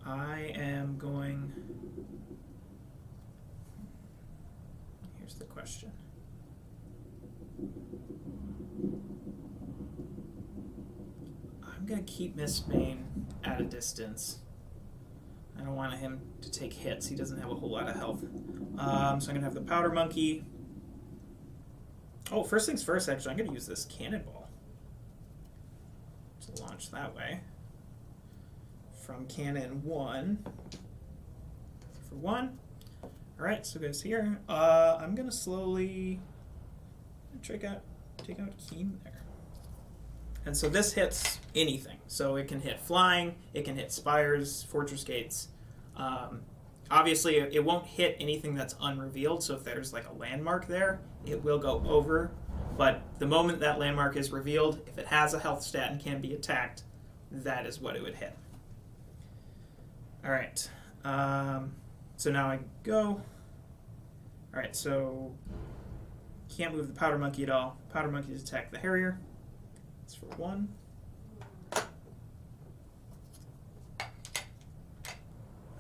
I am going... Here's the question. I'm going to keep Miss Main at a distance. I don't want him to take hits. He doesn't have a whole lot of health. So I'm going to have the Powder Monkey. Oh, first things first, actually, I'm going to use this Cannonball to launch that way. From Cannon 1. For 1. Alright, so guys here. I'm going to slowly take out Keen there. And so this hits anything. So it can hit flying, it can hit spires, fortress gates. Obviously, it won't hit anything that's unrevealed, so if there's like a landmark there, it will go over. But the moment that landmark is revealed, if it has a health stat and can be attacked, that is what it would hit. Alright, so now I go. Alright, so can't move the Powder Monkey at all. Powder Monkey to attack the Harrier. That's for 1.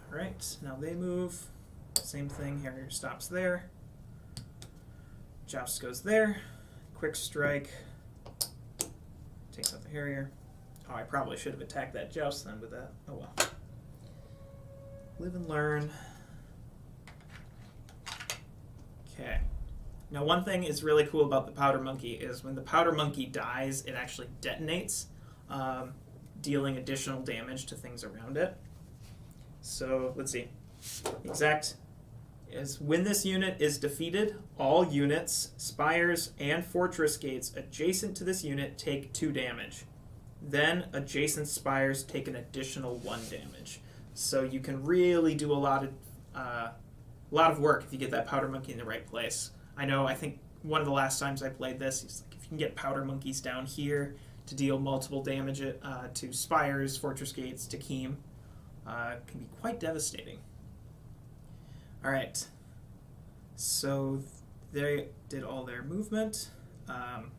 Alright, now they move. Same thing, Harrier stops there. Joust goes there. Quick strike. Takes out the Harrier. Oh, I probably should have attacked that Joust then with that. Oh well. Live and learn. Okay. Now one thing is really cool about the Powder Monkey is when the Powder Monkey dies, it actually detonates, dealing additional damage to things around it. So let's see. Exact is when this unit is defeated, all units, spires, and fortress gates adjacent to this unit take 2 damage. Then adjacent spires take an additional 1 damage. So you can really do a lot of work if you get that powder monkey in the right place. I think one of the last times I played this, it's like if you can get powder monkeys down here to deal multiple damage to spires, fortress gates, to Keem, it can be quite devastating. All right, so they did all their movement, and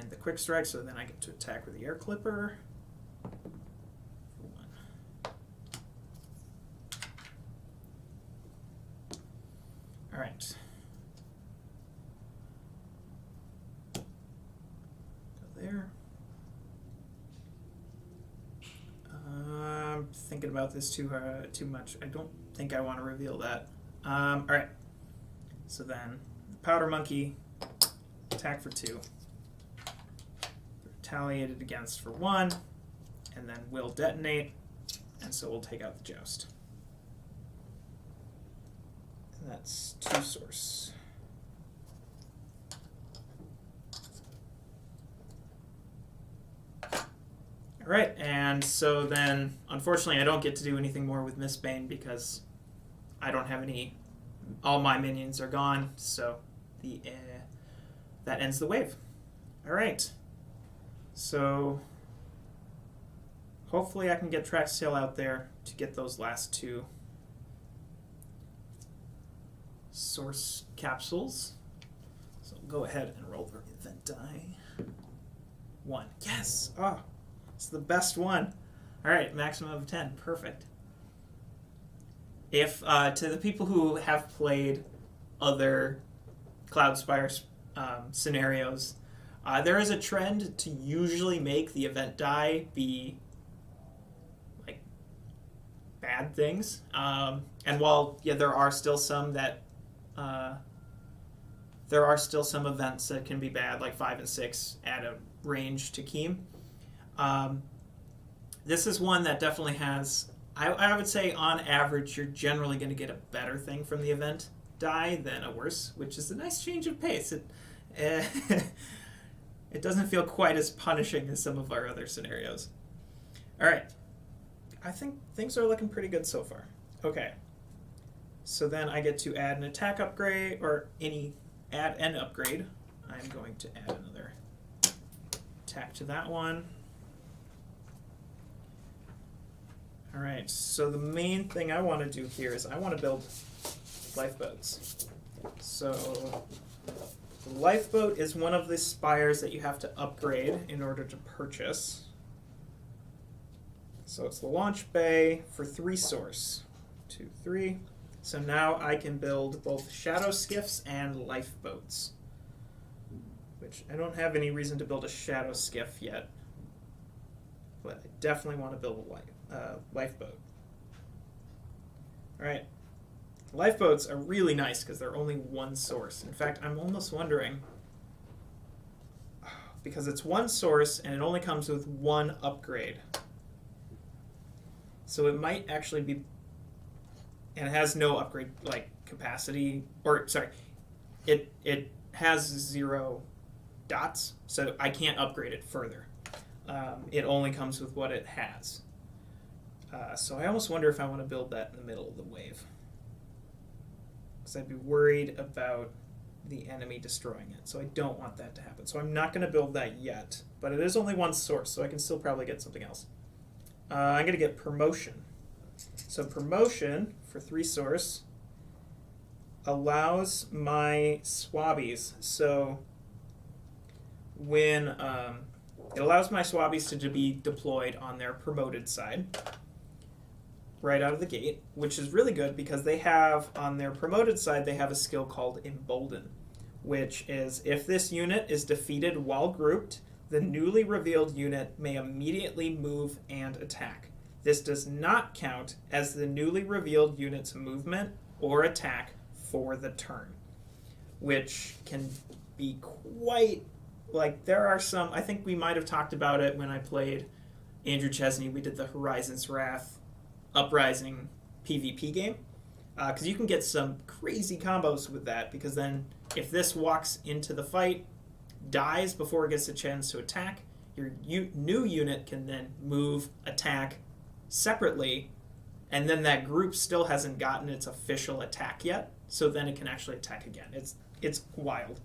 the quick strike. So then I get to attack with the air clipper. For 1. All right. Go there. I'm thinking about this too much. I don't think I want to reveal that. All right. So then, the powder monkey, attack for 2, retaliated against for 1, and then will detonate, and so we'll take out the joust. And that's 2 source. All right, and so then, unfortunately, I don't get to do anything more with Miss Bane because I don't have any. All my minions are gone, so that ends the wave. All right, so hopefully I can get Track's Tail out there to get those last 2 source capsules. So go ahead and roll the event die. 1. Yes! Oh, it's the best one. All right, maximum of 10. Perfect. If to the people who have played other Cloudspire scenarios, there is a trend to usually make the event die be like bad things. And while there are still some that there are still some events that can be bad, like 5 and 6 add a range to Keem. This is one that definitely has, I would say on average, you're generally going to get a better thing from the event die than a worse, which is a nice change of pace. It doesn't feel quite as punishing as some of our other scenarios. All right. I think things are looking pretty good so far. Okay. So then I get to add an attack upgrade, or add an upgrade. I'm going to add another attack to that one. All right, so the main thing I want to do here is I want to build lifeboats. So the lifeboat is one of the spires that you have to upgrade in order to purchase. So it's the launch bay for 3 source. 2, 3. So now I can build both shadow skiffs and lifeboats, which I don't have any reason to build a shadow skiff yet, but I definitely want to build a lifeboat. All right, lifeboats are really nice because they're only 1 source. In fact, I'm almost wondering, because it's 1 source and it only comes with 1 upgrade, so it might actually be, and it has no upgrade like capacity, or sorry, it has 0 dots, so I can't upgrade it further. It only comes with what it has. So I almost wonder if I want to build that in the middle of the wave, because I'd be worried about the enemy destroying it. So I don't want that to happen. So I'm not going to build that yet, but it is only 1 source, so I can still probably get something else. I'm going to get promotion. So promotion for 3 source allows my swabbies. So when it allows my swabbies to be deployed on their promoted side right out of the gate, which is really good because they have, on their promoted side, they have a skill called Embolden, which is if this unit is defeated while grouped, the newly revealed unit may immediately move and attack. This does not count as the newly revealed unit's movement or attack for the turn, which can be quite, like, there are some, I think we might have talked about it when I played Andrew Chesney. We did the Horizon's Wrath Uprising PvP game. Because you can get some crazy combos with that, because then if this walks into the fight, dies before it gets a chance to attack, your new unit can then move, attack separately, and then that group still hasn't gotten its official attack yet, so then it can actually attack again. It's wild.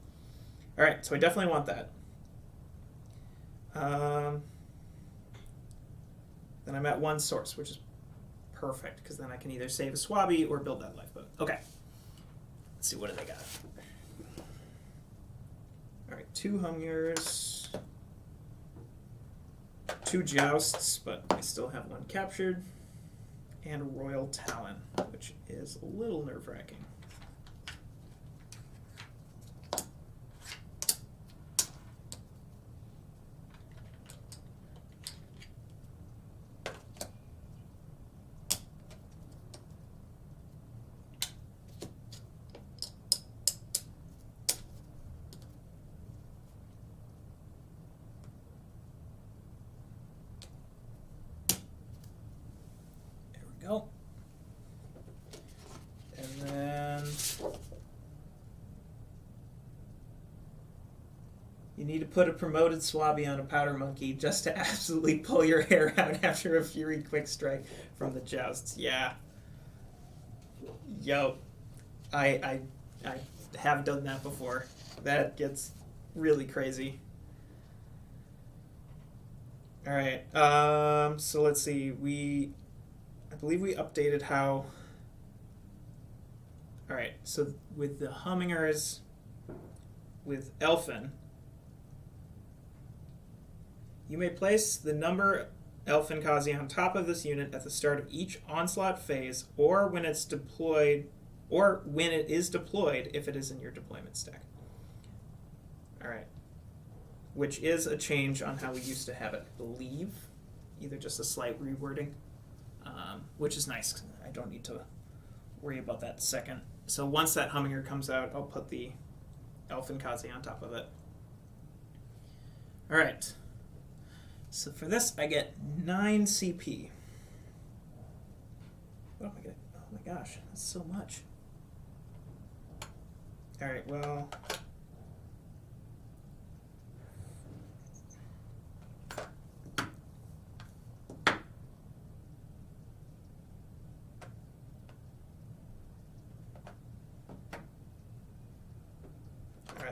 All right, so I definitely want that. Then I'm at 1 source, which is perfect, because then I can either save a Swabby or build that lifeboat. Okay. Let's see, what do they got? All right, 2 Hungers, 2 Jousts, but I still have 1 captured, and a Royal Talon, which is a little nerve-wracking. Go. And then you need to put a promoted Swabby on a Powder Monkey just to absolutely pull your hair out after a Fury Quick Strike from the Jousts. Yeah. Yo. I have done that before. That gets really crazy. Alright, so let's see. I believe we updated how... Alright, so with the Hummingers, with Elfin, you may place the number Elfin Kazi on top of this unit at the start of each onslaught phase, or when it's deployed, or when it is deployed if it is in your deployment stack. Alright. Which is a change on how we used to have it, I believe. Either just a slight rewording. Which is nice. I don't need to worry about that second. So once that Humminger comes out, I'll put the Elfin Kazi on top of it. Alright. So for this, I get 9 CP. What am I getting? Oh my gosh, that's so much. Alright, well...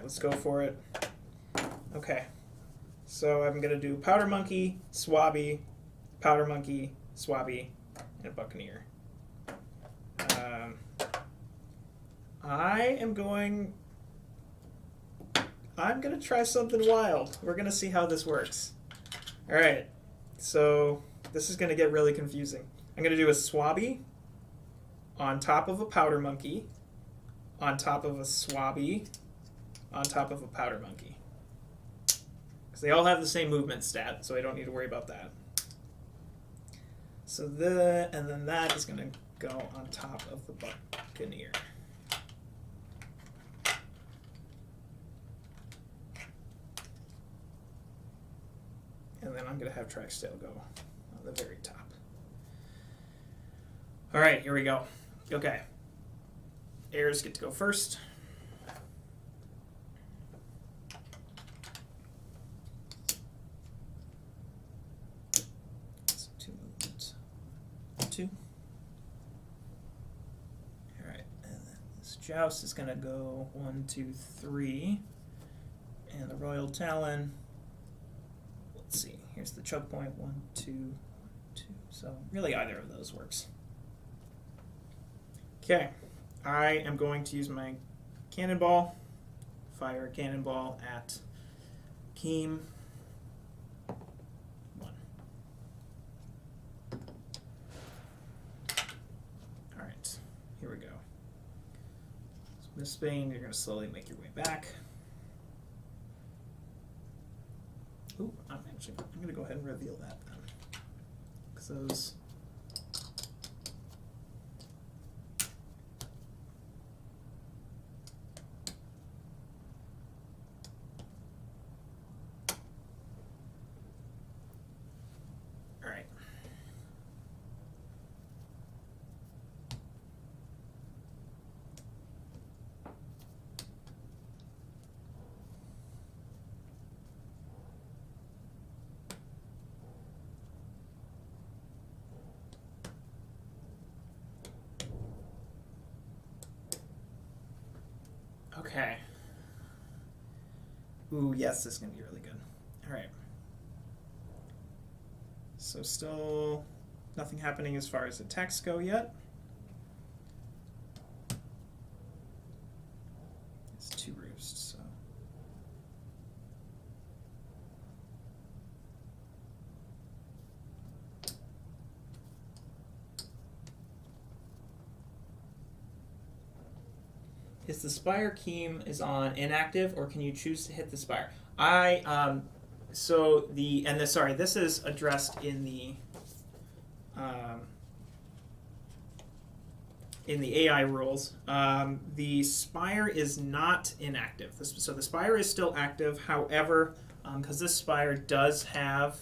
Let's go for it. Okay. So I'm going to do Powder Monkey, Swabby, Powder Monkey, Swabby, and Buccaneer. I'm going to try something wild. We're going to see how this works. All right. So this is going to get really confusing. I'm going to do a Swabby on top of a Powder Monkey, on top of a Swabby, on top of a Powder Monkey. Because they all have the same movement stat, so I don't need to worry about that. So and then that is going to go on top of the Buccaneer. And then I'm going to have Traxtail go on the very top. All right, here we go. Okay. Heirs get to go first. Joust is going to go 1, 2, 3. And the Royal Talon, let's see, here's the choke point, 1, 2, 1, 2. So really either of those works. Okay, I am going to use my cannonball, fire a cannonball at Keem. 1. Alright, here we go. Miss Spain, you're going to slowly make your way back. Ooh, I'm going to go ahead and reveal that then. Because those... Okay. Ooh, yes, this is going to be really good. All right. So still nothing happening as far as attacks go yet. It's 2 roosts, so. Is the spire Keem is on inactive, or can you choose to hit the spire? This is addressed in the AI rules. The spire is not inactive. So the spire is still active. However, because this spire does have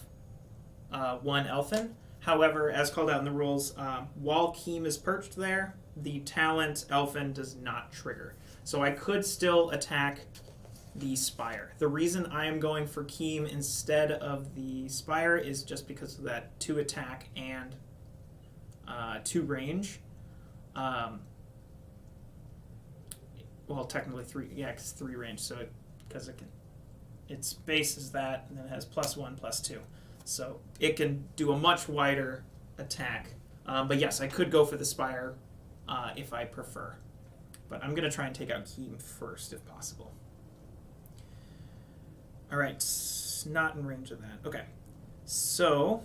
1 elfin. However, as called out in the rules, while Keem is perched there, the talent elfin does not trigger. So I could still attack the spire. The reason I am going for Keem instead of the spire is just because of that 2 attack and 2 range. Well, technically 3. Yeah, because 3 range. So because its base is that, and then it has +1/+2. So it can do a much wider attack. But yes, I could go for the spire if I prefer. But I'm going to try and take out Keem first if possible. Alright, not in range of that. Okay, so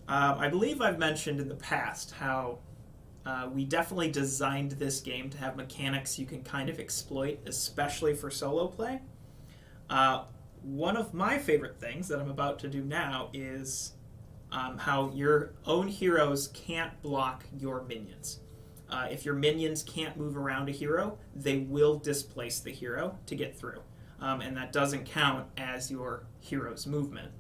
I believe I've mentioned in the past how we definitely designed this game to have mechanics you can kind of exploit, especially for solo play. One of my favorite things that I'm about to do now is how your own heroes can't block your minions. If your minions can't move around a hero, they will displace the hero to get through. And that doesn't count as your hero's movement.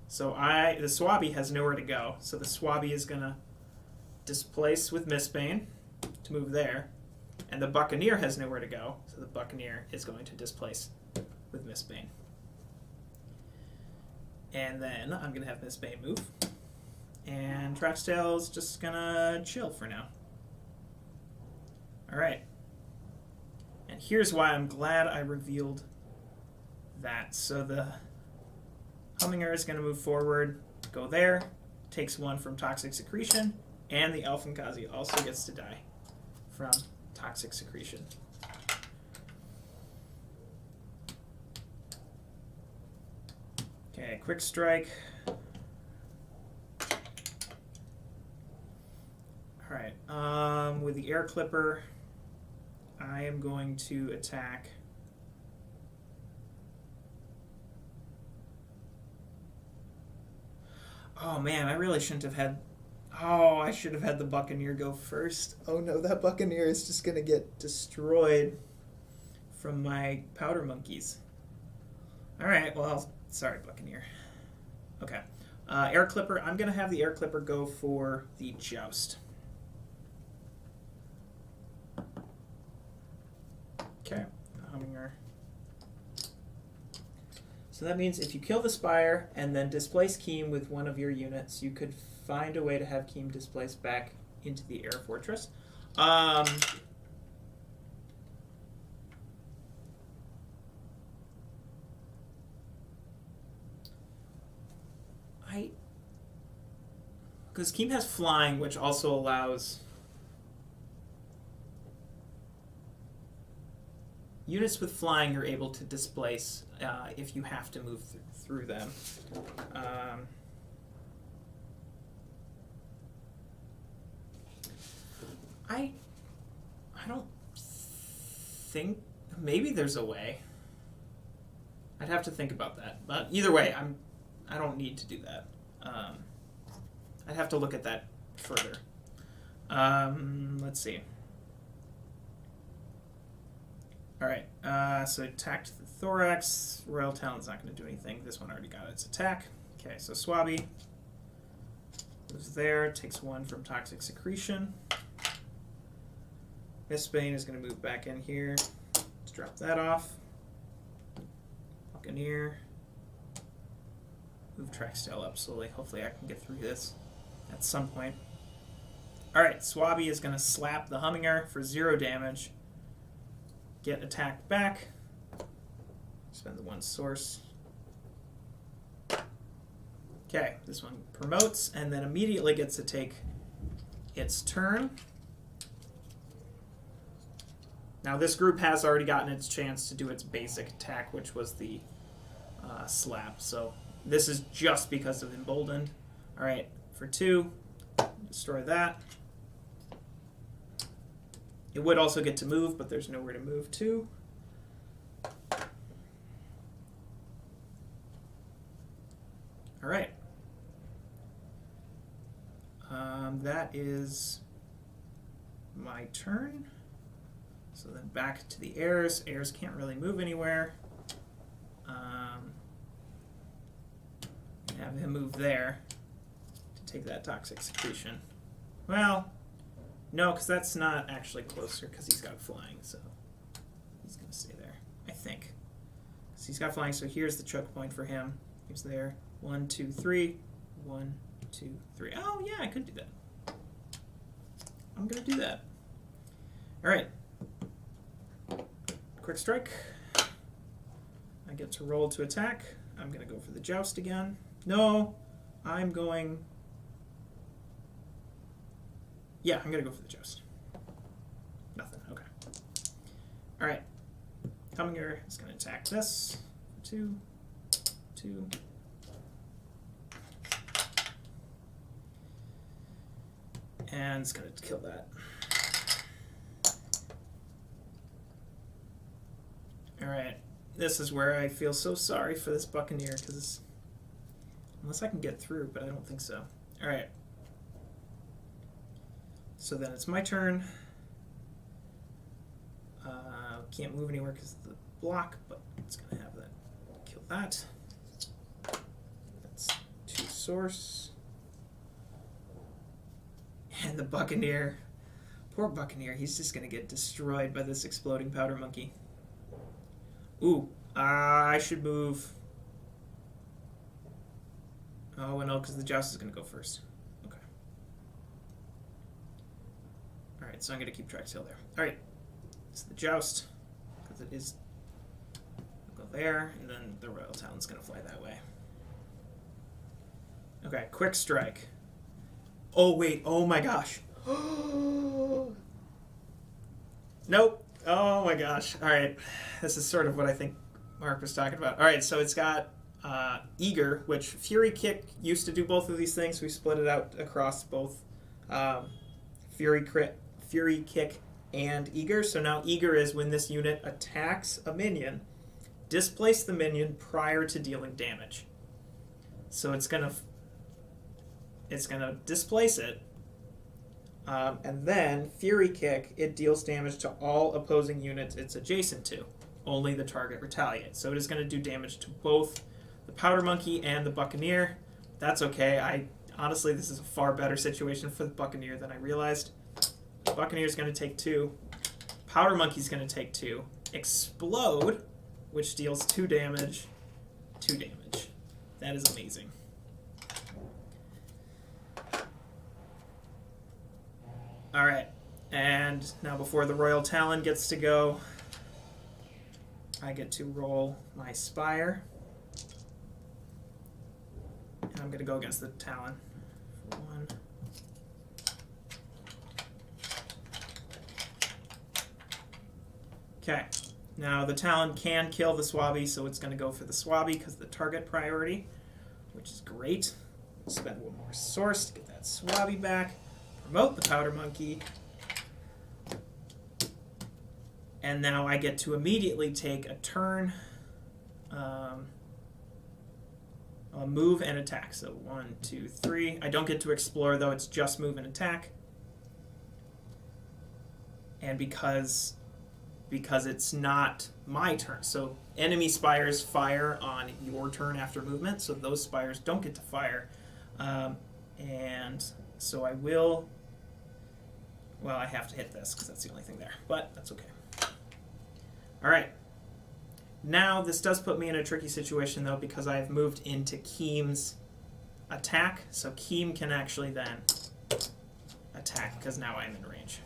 So the Swabby has nowhere to go, so the Swabby is going to displace with Mistbane to move there. And the Buccaneer has nowhere to go, so the Buccaneer is going to displace with Mistbane. And then I'm going to have Mistbane move. And Trapstail's just going to chill for now. Alright. And here's why I'm glad I revealed that. So the Humminger is going to move forward, go there, takes 1 from Toxic Secretion, and the Elfinkazi also gets to die from Toxic Secretion. Okay, Quick Strike. Alright, with the Air Clipper, I am going to attack Oh man, I really shouldn't have had I should have had the Buccaneer go first. Oh no, that Buccaneer is just gonna get destroyed from my powder monkeys. Alright, well, sorry Buccaneer. Okay. Air Clipper, I'm gonna have the Air Clipper go for the Joust. Okay, Humminger. So that means if you kill the Spire and then displace Keem with one of your units, you could find a way to have Keem displaced back into the Air Fortress. Because Keem has flying, which also allows units with flying you're able to displace if you have to move through them. I don't think maybe there's a way. I'd have to think about that. But either way, I don't need to do that. I'd have to look at that further. Let's see. Alright, so attacked the Thorax. Royal Talon's not going to do anything. This one already got its attack. Okay, so Swabby moves there, takes 1 from Toxic Secretion. Mistbane is going to move back in here. Let's drop that off. Buccaneer. Move Traxtail up slowly. Hopefully I can get through this at some point. Alright, Swabby is going to slap the Humminger for 0 damage. get attacked back. Spend the 1 source. Okay, this one promotes and then immediately gets to take its turn. Now this group has already gotten its chance to do its basic attack, which was the slap. So this is just because of Emboldened. All right, for 2, destroy that. It would also get to move, but there's nowhere to move to. All right. That is my turn. So then back to the heirs. Heirs can't really move anywhere. Have him move there to take that toxic secretion. Well, no, because that's not actually closer because he's got flying, so he's going to stay there, I think. So he's got flying, so here's the choke point for him. He's there. 1, 2, 3. 1, 2, 3. Oh, yeah, I could do that. I'm going to do that. All right. Quick strike. I get to roll to attack. I'm going to go for the joust again. No, I'm going... Yeah, I'm going to go for the joust. Nothing, okay. All right. Coming here is going to attack this. 2, 2. And it's going to kill that. All right. This is where I feel so sorry for this Buccaneer, because unless I can get through, but I don't think so. All right. So then it's my turn. Can't move anywhere because of the block, but it's going to have that. Kill that. That's 2 source. And the Buccaneer. Poor Buccaneer. He's just going to get destroyed by this exploding powder monkey. Ooh. I should move. Oh, no, because the joust is going to go first. Okay. Alright, so I'm going to keep track still there. Alright. It's the joust. Because it is. I'll go there, and then the Royal Talon's going to fly that way. Okay, quick strike. Oh, wait. Oh, my gosh. Nope. Oh, my gosh. Alright. This is sort of what I think Mark was talking about. Alright, so it's got Eager, which Fury Kick used to do both of these things. We split it out across both Fury Kick and Eager. So now Eager is when this unit attacks a minion, displace the minion prior to dealing damage. So it's gonna displace it, and then Fury Kick, it deals damage to all opposing units it's adjacent to. Only the target retaliates. So it is going to do damage to both the Powder Monkey and the Buccaneer. That's okay. Honestly, this is a far better situation for the Buccaneer than I realized. The Buccaneer is going to take 2. Powder Monkey's going to take 2. Explode, which deals 2 damage. 2 damage. That is amazing. Alright, and now before the Royal Talon gets to go, I get to roll my Spire. And I'm going to go against the Talon for 1. Okay, now the Talon can kill the Swabby, so it's going to go for the Swabby because of the target priority, which is great. Spend 1 more source to get that Swabby back. Promote the Powder Monkey. And now I get to immediately take a turn, I'll move and attack. So 1, 2, 3. I don't get to explore though, it's just move and attack. And because it's not my turn, so enemy spires fire on your turn after movement, so those spires don't get to fire. And so I will, well, I have to hit this because that's the only thing there, but that's okay. All right. Now, this does put me in a tricky situation, though, because I have moved into Keem's attack. So Keem can actually then attack, because now I'm in range.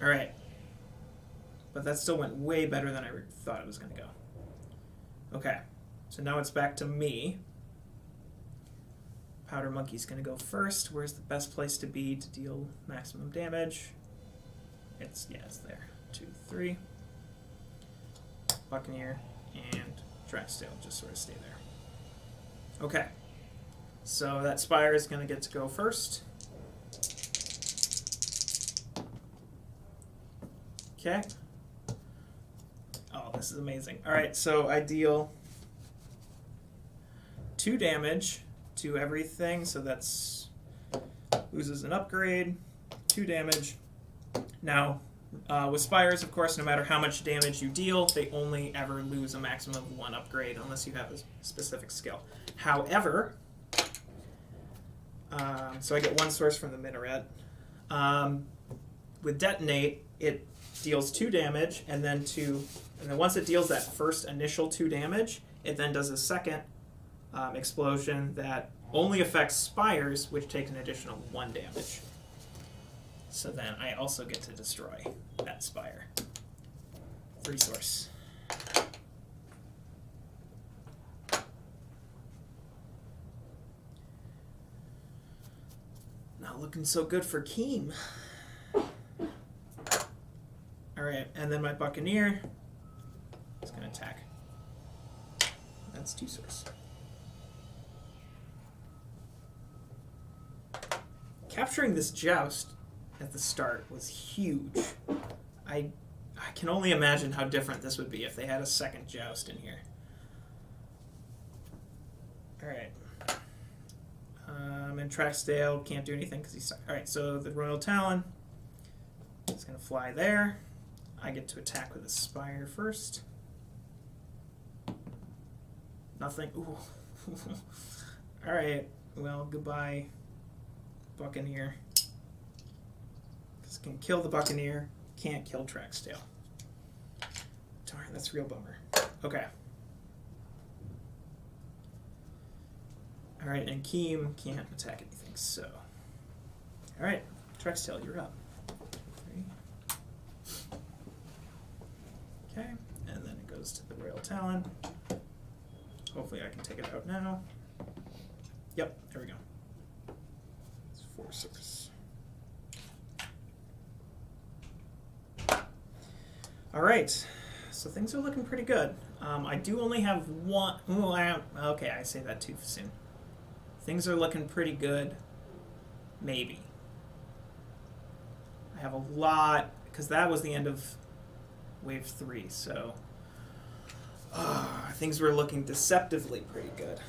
All right. but that still went way better than I thought it was going to go. Okay, so now it's back to me. Powder Monkey's going to go first. Where's the best place to be to deal maximum damage? It's there. 2, 3. Buccaneer and Dragstail just sort of stay there. Okay, so that Spire is going to get to go first. Okay. Oh, this is amazing. All right, so I deal 2 damage to everything, so that's loses an upgrade, 2 damage. Now, with Spires, of course, no matter how much damage you deal, they only ever lose a maximum of 1 upgrade unless you have a specific skill. However, so I get 1 source from the minaret. With Detonate, it deals 2 damage, and then once it deals that first initial 2 damage, it then does a second explosion that only affects Spires, which takes an additional 1 damage. So then I also get to destroy that Spire. 3 source. Not looking so good for Keem. Alright, and then my Buccaneer is going to attack. That's 2 source. Capturing this Joust at the start was huge. I can only imagine how different this would be if they had a second Joust in here. Alright. And Traxdale can't do anything because he's stuck. Alright, so the Royal Talon is going to fly there. I get to attack with a Spire first. Nothing. Ooh. Alright, well, goodbye, Buccaneer. This can kill the Buccaneer, can't kill Traxdale. Darn, that's a real bummer. Okay. Alright, and Keem can't attack anything, so. Alright, Traxdale, you're up. 3. Okay, and then it goes to the Royal Talon. Hopefully I can take it out now. Yep, there we go. It's 4 source. Alright, so things are looking pretty good. I do only have 1... Ooh, okay, I say that too soon. Things are looking pretty good. Maybe. I have a lot... Because that was the end of Wave 3, so... things were looking deceptively pretty good.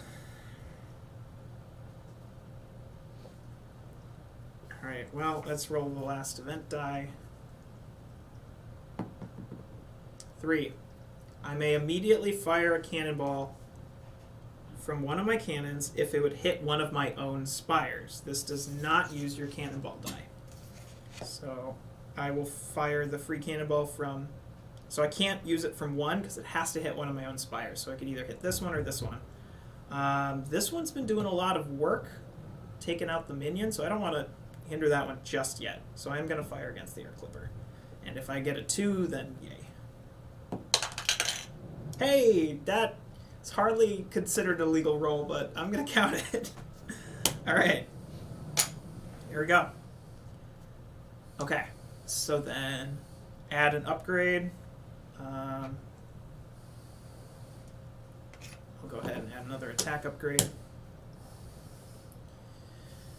Alright, well, let's roll the last event die. 3. I may immediately fire a cannonball from one of my cannons if it would hit one of my own Spires. This does not use your cannonball die. So I will fire the free cannonball from... So I can't use it from 1 because it has to hit one of my own Spires. So I could either hit this one or this one. This one's been doing a lot of work, taking out the minion, so I don't want to hinder that one just yet. So I'm going to fire against the Air Clipper. And if I get a 2, then yay. Hey, that's hardly considered a legal roll, but I'm going to count it. Alright. Here we go. Okay. So then, add an upgrade. I'll go ahead and add another attack upgrade.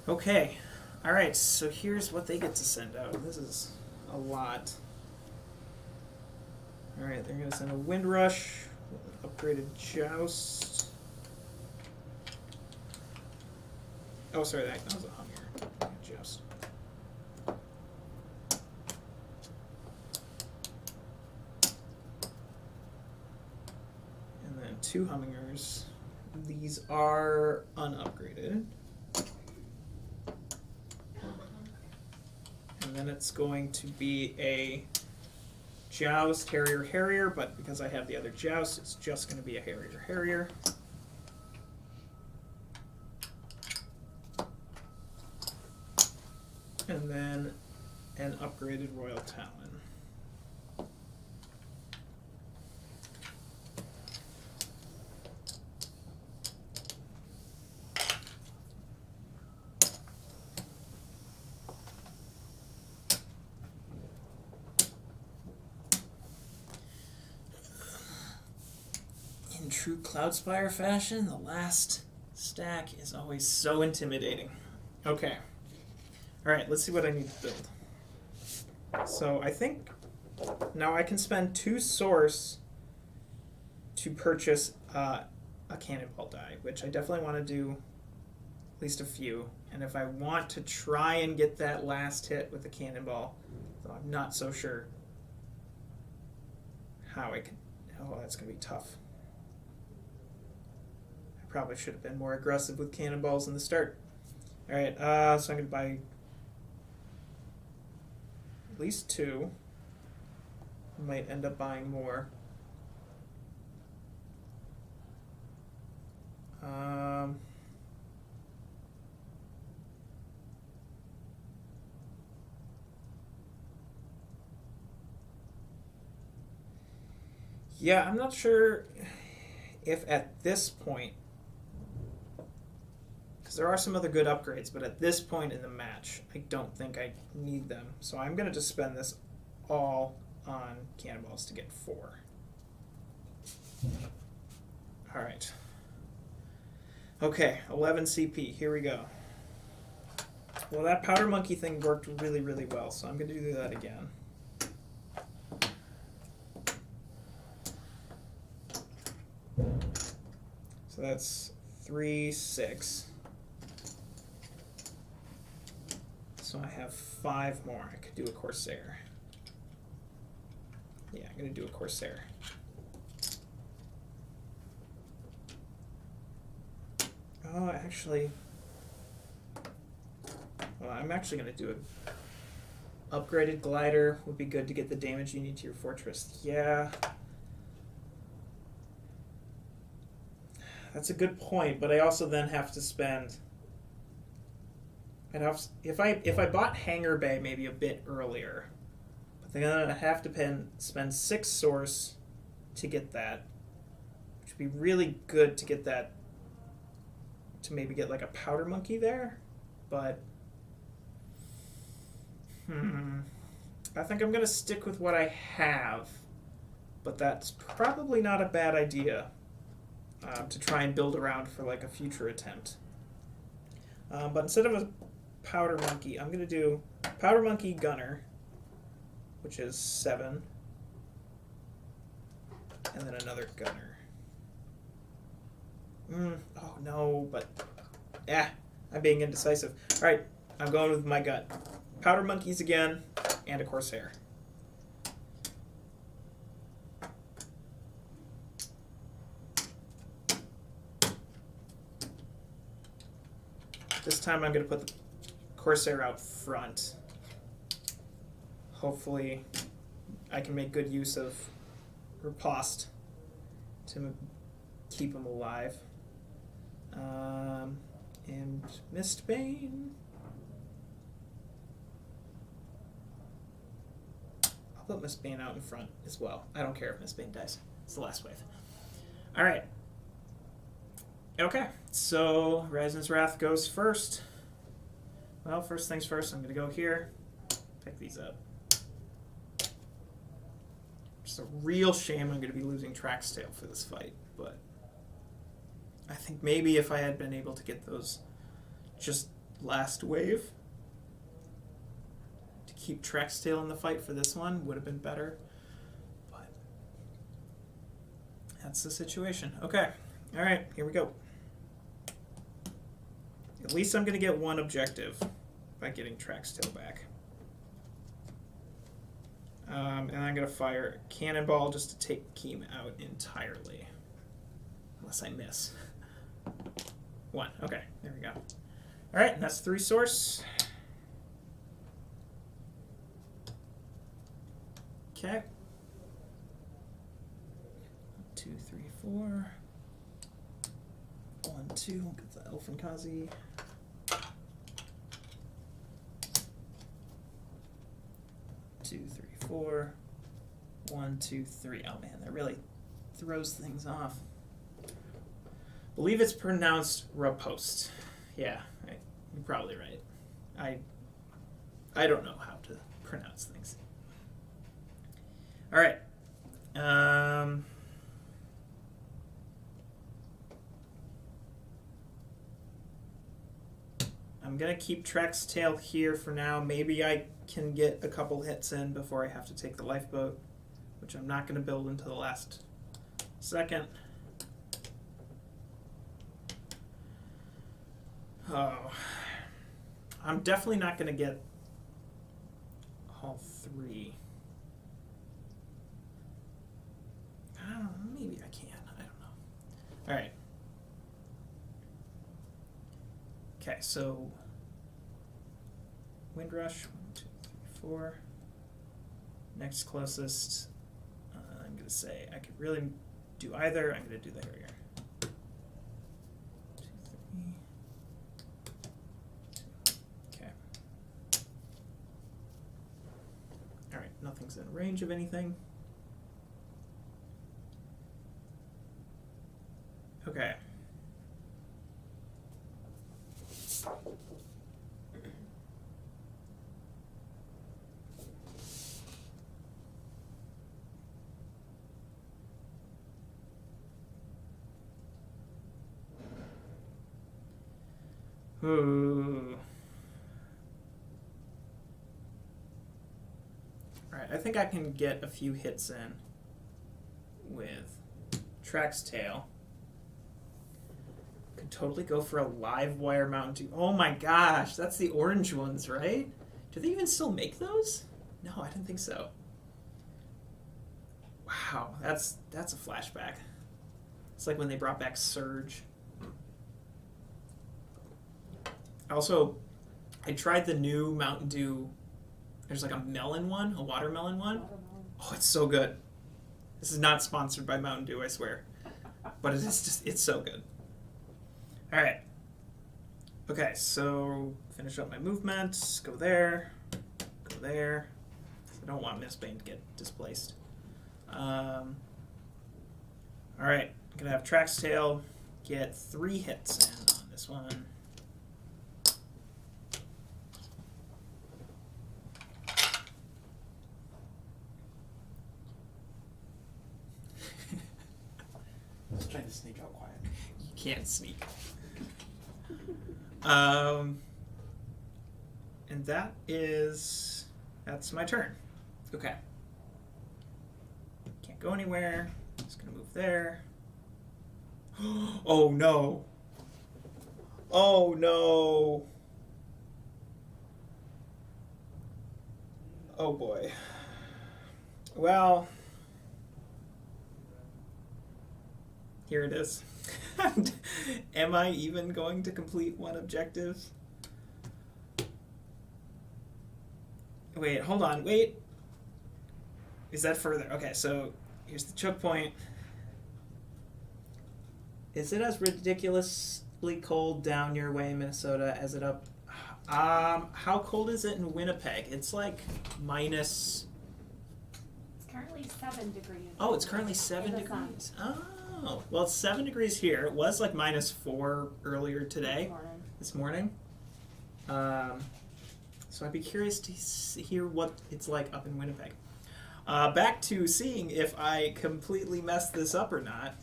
Okay. Alright, so here's what they get to send out. This is a lot. Alright, they're going to send a Wind Rush, upgraded Joust. Oh, sorry, that was a Hummer. Joust. And then 2 Hummingers. These are unupgraded. And then it's going to be a Joust, Harrier, but because I have the other Joust, it's just going to be a Harrier. And then an upgraded Royal Talon. true Cloudspire fashion, the last stack is always so intimidating. Okay. Alright, let's see what I need to build. So I think now I can spend 2 source to purchase a cannonball die, which I definitely want to do at least a few. And if I want to try and get that last hit with the cannonball, though I'm not so sure how I could. Oh, that's going to be tough. I probably should have been more aggressive with cannonballs in the start. Alright, so I'm going to buy at least 2. I might end up buying more. Yeah, I'm not sure if at this point, because there are some other good upgrades, but at this point in the match, I don't think I need them. So I'm going to just spend this all on cannonballs to get 4. Alright. Okay, 11 CP. Here we go. Well, that powder monkey thing worked really, really well, so I'm going to do that again. So that's 3, 6. So I have 5 more. I could do a Corsair. Yeah, I'm going to do a Corsair. Oh, actually... Well, I'm actually going to do an upgraded glider. Would be good to get the damage you need to your fortress. Yeah. That's a good point, but I also then have to spend... If I bought Hangar Bay maybe a bit earlier, but then I have to spend 6 source to get that, which would be really good to get that, to maybe get like a powder monkey there, but I think I'm going to stick with what I have, but that's probably not a bad idea to try and build around for like a future attempt. But instead of a powder monkey, I'm going to do powder monkey gunner, which is 7, and then another gunner. Oh no, but I'm being indecisive. All right, I'm going with my gut. Powder monkeys again, and a Corsair. This time I'm going to put the Corsair out front. Hopefully I can make good use of riposte to keep him alive. And Mistbane. I'll put Mistbane out in front as well. I don't care if Mistbane dies. It's the last wave. Alright. Okay, so Ryzen's Wrath goes first. Well, first things first, I'm going to go here, pick these up. It's a real shame I'm going to be losing Track's Tail for this fight, but I think maybe if I had been able to get those just last wave to keep Track's Tail in the fight for this one would have been better, but that's the situation. Okay, alright, here we go. At least I'm going to get one objective by getting Track's Tail back. And I'm going to fire a cannonball just to take Keem out entirely. Unless I miss. 1. Okay, there we go. Alright, and that's 3 source. Okay. 2, 3, 4. 1, 2. Get the Elfinkazi. 2, 3, 4. 1, 2, 3. Oh man, that really throws things off. Believe it's pronounced riposte. Yeah, you're probably right. I don't know how to pronounce things. All right. I'm going to keep Trex tail here for now. Maybe I can get a couple hits in before I have to take the lifeboat, which I'm not going to build until the last second. Oh, I'm definitely not going to get all three. I don't know, maybe I can. I don't know. All right. Okay, so Windrush, 1, 2, 3, 4. Next closest, I'm going to say I could really do either. I'm going to do the Harrier. 2, 3. Okay. All right, nothing's in range of anything. Okay. Ooh. Alright, I think I can get a few hits in with Track's Tail. Could totally go for a live wire Mountain Dew. Oh my gosh, that's the orange ones, right? Do they even still make those? No, I didn't think so. Wow, that's a flashback. It's like when they brought back Surge. Also, I tried the new Mountain Dew. There's like a melon one, a watermelon one. Oh, it's so good. This is not sponsored by Mountain Dew, I swear. But it's so good. All right. Okay, so finish up my movement. Go there. Go there. I don't want Miss Bane to get displaced. All right. I'm going to have Track's Tail get 3 hits in on this one. Just trying to sneak out quiet. You can't sneak. And that's my turn. Okay. Can't go anywhere. Just gonna move there. Oh no. Oh no. Oh boy. Well, here it is. Am I even going to complete one objective? Wait, hold on, wait. Is that further? Okay, so here's the choke point. Is it as ridiculously cold down your way in Minnesota as it up? How cold is it in Winnipeg? It's like minus... It's currently 7 degrees. Oh, it's currently 7 degrees. Oh, well, it's 7 degrees here. It was like minus 4 earlier today. This morning. So I'd be curious to hear what it's like up in Winnipeg. Back to seeing if I completely messed this up or not.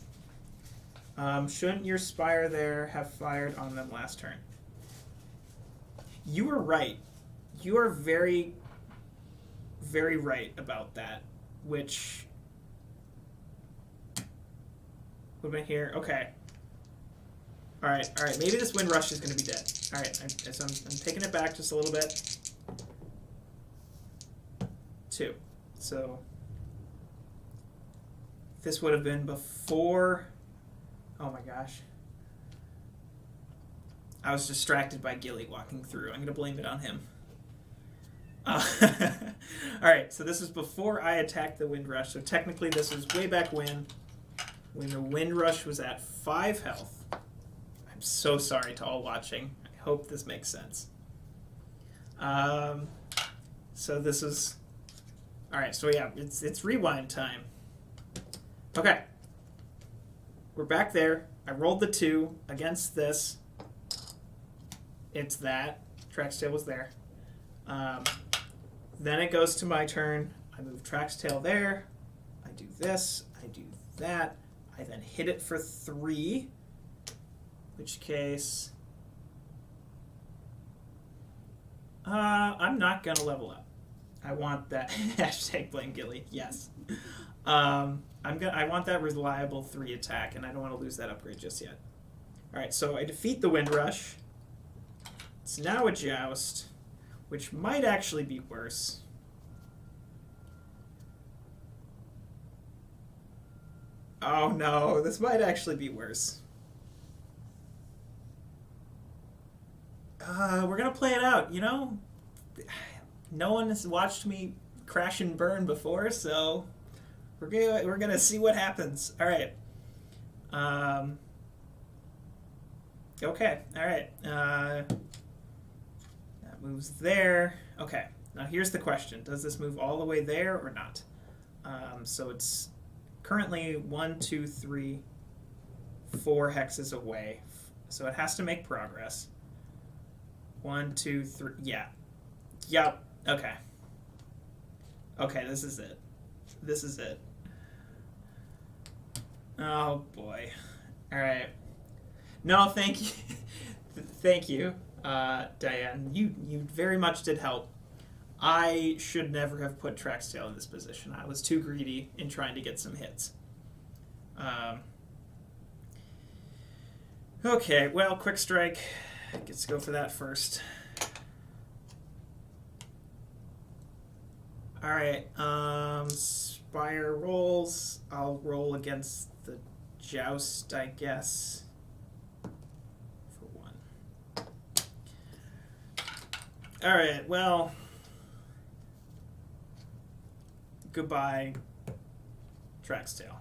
Shouldn't your Spire there have fired on them last turn? You were right. You are very, very right about that, which would have been here. Okay. All right. Maybe this Windrush is going to be dead. All right, so I'm taking it back just a little bit. 2. So this would have been before. Oh my gosh. I was distracted by Gilly walking through. I'm going to blame it on him. All right, so this is before I attacked the Windrush. So technically this is way back when the Windrush was at 5 health. I'm so sorry to all watching. I hope this makes sense. So this is... All right, so yeah, it's rewind time. Okay. We're back there. I rolled the 2 against this. It's that. Track's Tail was there. Then it goes to my turn. I move Track's Tail there. I do this. I do that. I then hit it for 3. Which case... I'm not gonna level up. I want that hashtag blame Gilly. Yes. I want that reliable 3 attack, and I don't want to lose that upgrade just yet. All right, so I defeat the Wind Rush. It's now a Joust, which might actually be worse. Oh no, this might actually be worse. We're gonna play it out, you know? No one has watched me crash and burn before, so we're gonna see what happens. All right. Okay. All right. That moves there. Okay. Now here's the question: does this move all the way there or not? So it's currently 1, 2, 3, 4 hexes away, so it has to make progress. 1, 2, 3. Yeah. Yep. Okay. Okay, this is it. This is it. Oh boy. All right. No, thank you. Thank you, Diane. You very much did help. I should never have put Traxtail in this position. I was too greedy in trying to get some hits. Okay, well, Quick Strike gets to go for that first. All right, Spire rolls. I'll roll against the Joust, I guess, for 1. All right, well, goodbye, Traxtail.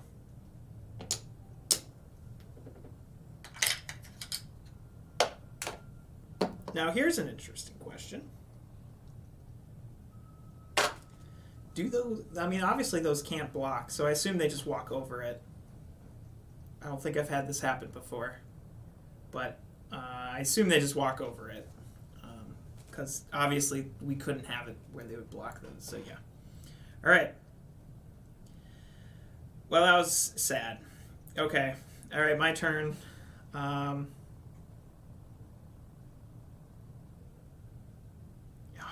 Now, here's an interesting question. Do those... I mean, obviously those can't block, so I assume they just walk over it. I don't think I've had this happen before. But I assume they just walk over it. Because obviously we couldn't have it where they would block them, so yeah. Alright. Well, that was sad. Okay. Alright, my turn.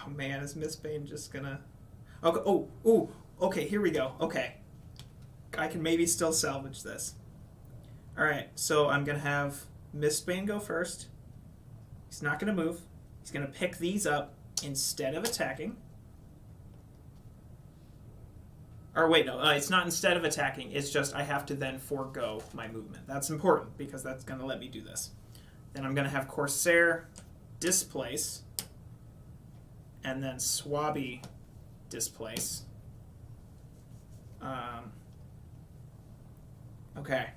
Oh man, is Miss Bane just gonna... Okay. Oh, okay, here we go. Okay. I can maybe still salvage this. Alright, so I'm gonna have Miss Bane go first. He's not gonna move. He's gonna pick these up instead of attacking. Or wait, no, it's not instead of attacking. It's just I have to then forego my movement. That's important because that's gonna let me do this. Then I'm gonna have Corsair displace. And then Swabby displace. Okay.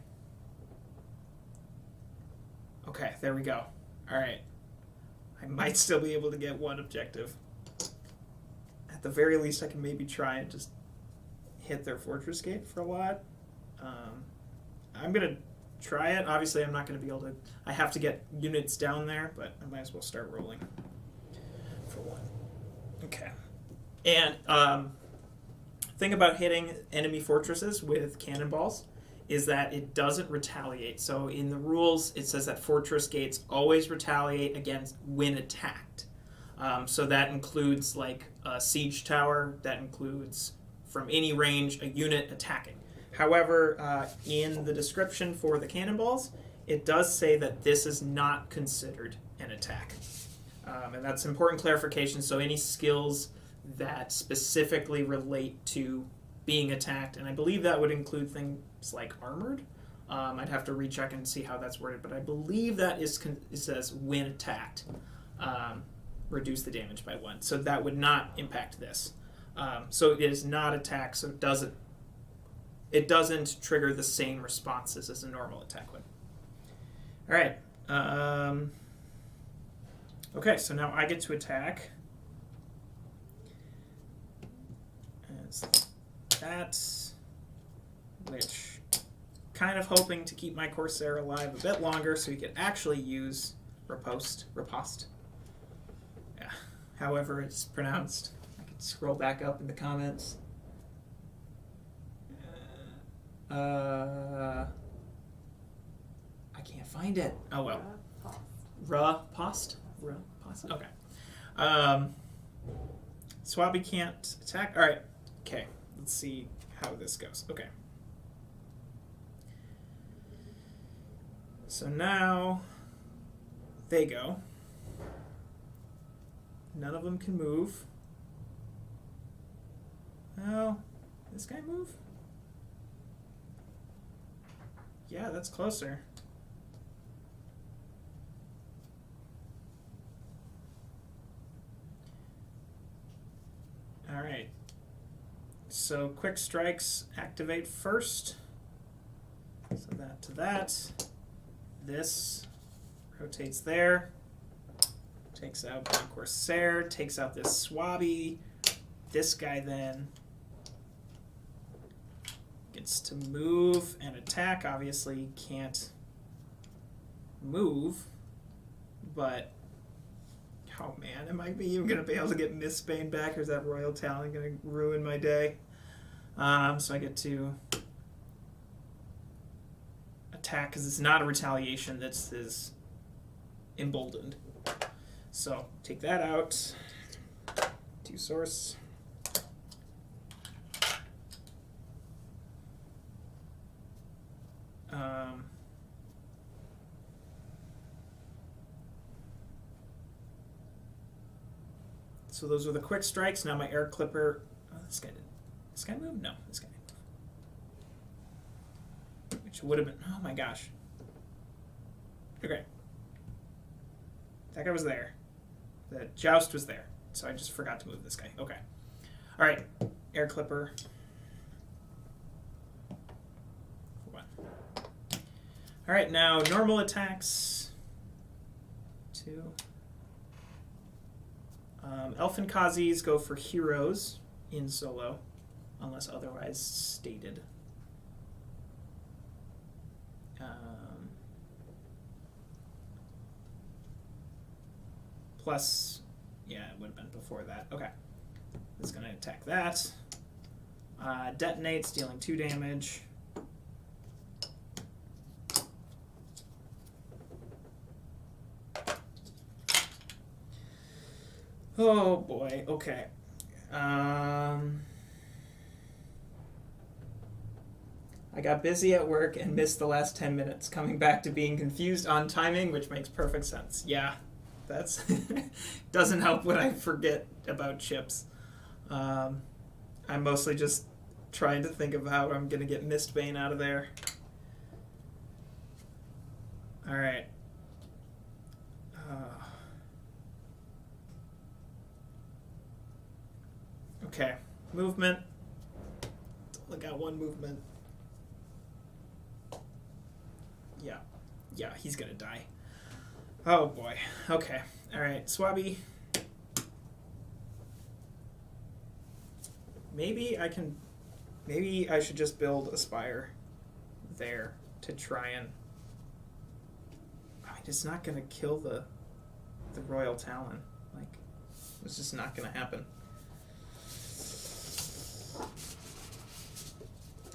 Okay, there we go. Alright. I might still be able to get 1 objective. At the very least, I can maybe try and just hit their Fortress Gate for a lot. I'm going to try it. Obviously, I'm not going to be able to... I have to get units down there, but I might as well start rolling for 1. Okay. And thing about hitting enemy fortresses with cannonballs is that it doesn't retaliate. So in the rules, it says that fortress gates always retaliate against when attacked. So that includes like a siege tower. That includes from any range a unit attacking. However, in the description for the cannonballs, it does say that this is not considered an attack. And that's important clarification. So any skills that specifically relate to being attacked, and I believe that would include things like armored. I'd have to recheck and see how that's worded, but I believe that it says when attacked, reduce the damage by 1. So that would not impact this. So it is not attack, so it doesn't trigger the same responses as a normal attack would. All right. Okay, so now I get to attack. As that, which kind of hoping to keep my Corsair alive a bit longer so he could actually use riposte. Yeah, however it's pronounced. I can scroll back up in the comments. I can't find it. Oh well. Riposte? Okay. Swabby can't attack. All right. Okay. Let's see how this goes. Okay. So now they go. None of them can move. Well, this guy move? Yeah, that's closer. All right. So quick strikes activate first. So that to that. This rotates there. Takes out the Corsair. Takes out this Swabby. This guy then gets to move and attack. Obviously can't move, but oh man, am I even going to be able to get Mistbane back, or is that Royal Talon going to ruin my day? So I get to attack because it's not a retaliation. That's is emboldened. So take that out. 2 source. So those were the quick strikes. Now my air clipper. Oh, this guy did. This guy move? No, this guy didn't move. Which would have been. Oh my gosh. Okay. That guy was there. The joust was there. So I just forgot to move this guy. Okay. All right. Air clipper. All right. Now normal attacks. 2. Elfin Kazis go for heroes in solo, unless otherwise stated. Plus, yeah, it would have been before that. Okay. It's going to attack that. Detonates, dealing 2 damage. Oh boy, okay. I got busy at work and missed the last 10 minutes, coming back to being confused on timing, which makes perfect sense. Yeah, that's doesn't help when I forget about chips. I'm mostly just trying to think of how I'm going to get Mistbane out of there. All right. Okay, movement. Look at 1 movement. Yeah, he's gonna die. Oh boy. Okay. All right, Swabby. Maybe I should just build a spire there to try and. I mean, it's not gonna kill the Royal Talon. Like, it's just not gonna happen.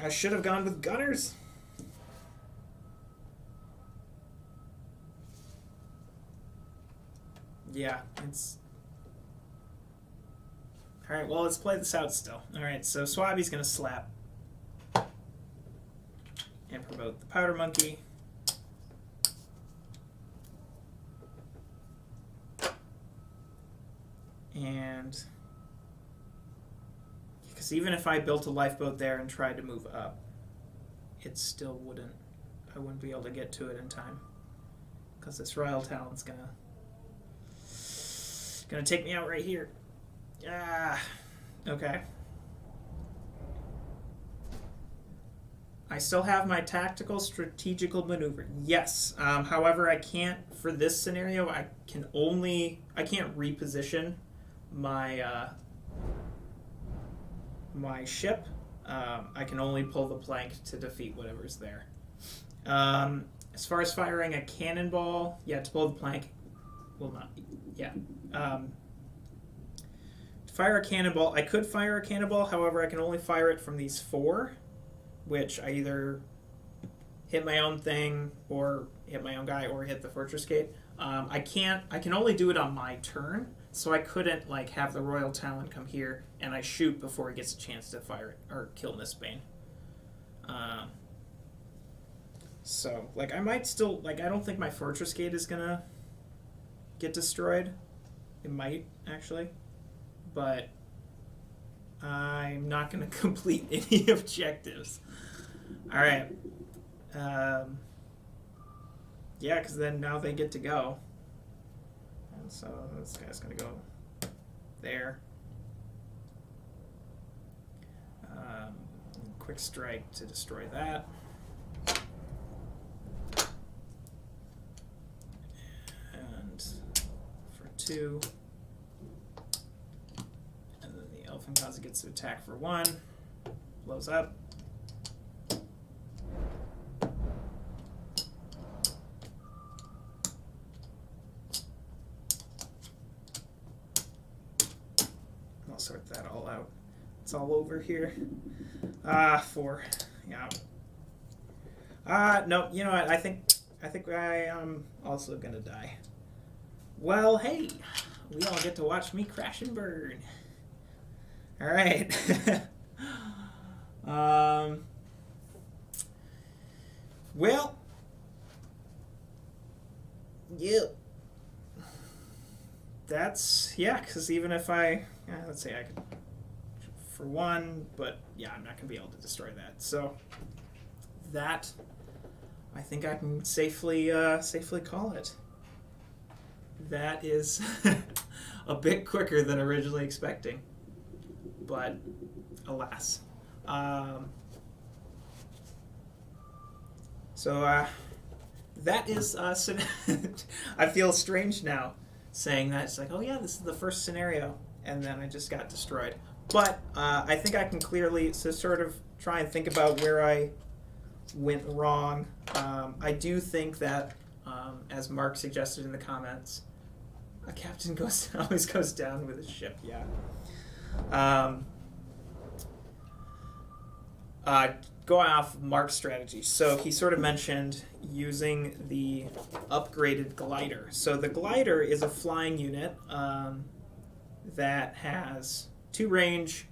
I should have gone with gunners. Yeah, it's... Alright, well, let's play this out still. Alright, so Swabby's going to slap and promote the Powder Monkey. And... because even if I built a lifeboat there and tried to move up, it still wouldn't... I wouldn't be able to get to it in time. Because this Royal Talon's gonna take me out right here. Ah, okay. I still have my tactical strategical maneuver. Yes. However, I can't, for this scenario, I can't reposition my my ship. I can only pull the plank to defeat whatever's there. As far as firing a cannonball, yeah, to pull the plank will not. Yeah. To fire a cannonball, I could fire a cannonball. However, I can only fire it from these 4, which I either hit my own thing or hit my own guy or hit the fortress gate. I can only do it on my turn. so I couldn't like have the Royal Talon come here and I shoot before he gets a chance to fire it or kill Mistbane. So like I might still like I don't think my Fortress Gate is gonna get destroyed. It might actually, but I'm not gonna complete any objectives. All right. Yeah, because then now they get to go. And so this guy's going to go there. Quick strike to destroy that. And for 2. And then the Elfin Kaza gets to attack for 1. Blows up. Sort that all out. It's all over here. 4. Yeah. No, you know what? I think I am also gonna die. Well, hey, we all get to watch me crash and burn. All right. Well, yeah. That's, yeah, because even if let's say I could for 1, but yeah, I'm not going to be able to destroy that. So that, I think I can safely call it. That is a bit quicker than originally expecting, but alas. That is, I feel strange now saying that. It's like, oh yeah, this is the first scenario, and then I just got destroyed. But I think I can clearly sort of try and think about where I went wrong. I do think that, as Mark suggested in the comments, a captain always goes down with his ship. Yeah. Going off Mark's strategy, so he sort of mentioned using the upgraded glider. So the glider is a flying unit that has 2 range.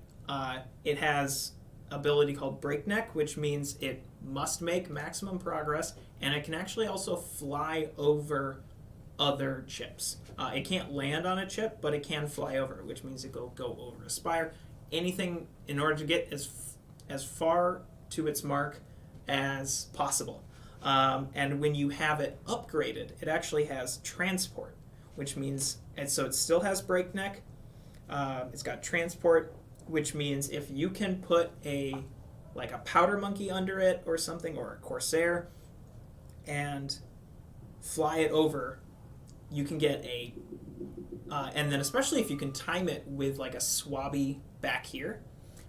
It has ability called breakneck, which means it must make maximum progress, and it can actually also fly over other chips. It can't land on a chip, but it can fly over it, which means it will go over a spire. Anything in order to get as far to its mark as possible. And when you have it upgraded, it actually has transport, which means, and so it still has breakneck. It's got transport, which means if you can put a powder monkey under it or something, or a corsair, and fly it over, you can get and then especially if you can time it with like a swabby back here.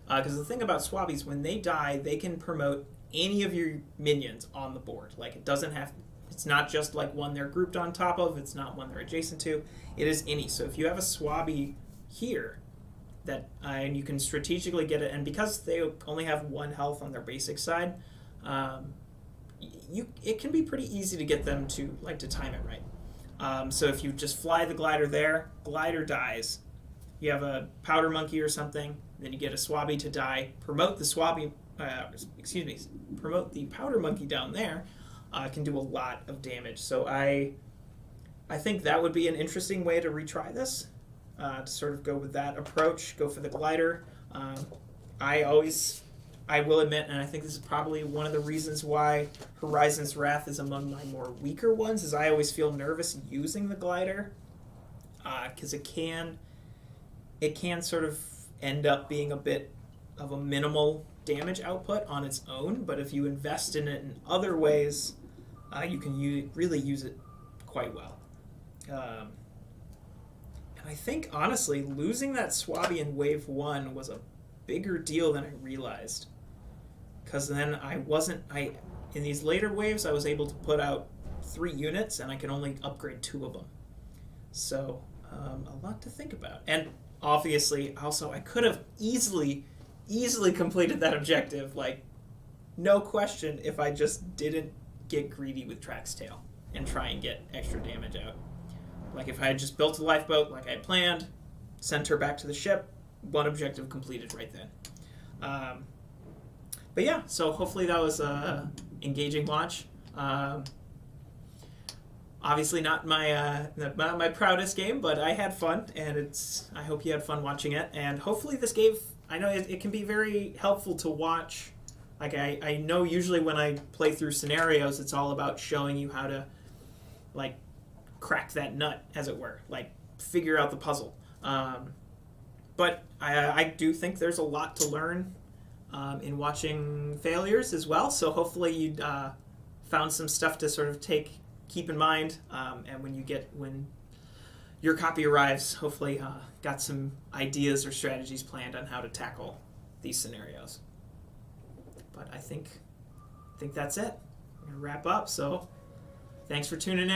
Because the thing about swabbies, when they die, they can promote any of your minions on the board. Like, it's not just like one they're grouped on top of, it's not one they're adjacent to, it is any. So if you have a swabby here, and you can strategically get it, and because they only have 1 health on their basic side, it can be pretty easy to get them to time it right. So if you just fly the glider there, glider dies. You have a powder monkey or something, then you get a swabby to die, promote the powder monkey down there, can do a lot of damage. So I think that would be an interesting way to retry this, to sort of go with that approach, go for the glider. I will admit, and I think this is probably one of the reasons why Horizon's Wrath is among my more weaker ones, is I always feel nervous using the glider, because it can sort of end up being a bit of a minimal damage output on its own, but if you invest in it in other ways, you can really use it quite well. And I think, honestly, losing that swabby in Wave 1 was a bigger deal than I realized. Because then in these later waves, I was able to put out 3 units, and I could only upgrade 2 of them. So, a lot to think about. And obviously, also, I could have easily completed that objective, no question, if I just didn't get greedy with Track's Tail and try and get extra damage out. Like if I had just built a lifeboat like I had planned, sent her back to the ship, one objective completed right then. But yeah, so hopefully that was a engaging launch. Obviously not my proudest game, but I had fun, and I hope you had fun watching it. And hopefully this gave, I know it can be very helpful to watch. Like I know usually when I play through scenarios, it's all about showing you how to like crack that nut, as it were, like figure out the puzzle. But I do think there's a lot to learn in watching failures as well. So hopefully you found some stuff to sort of keep in mind, and when your copy arrives, hopefully got some ideas or strategies planned on how to tackle these scenarios. But I think that's it. We're gonna wrap up. So thanks for tuning in.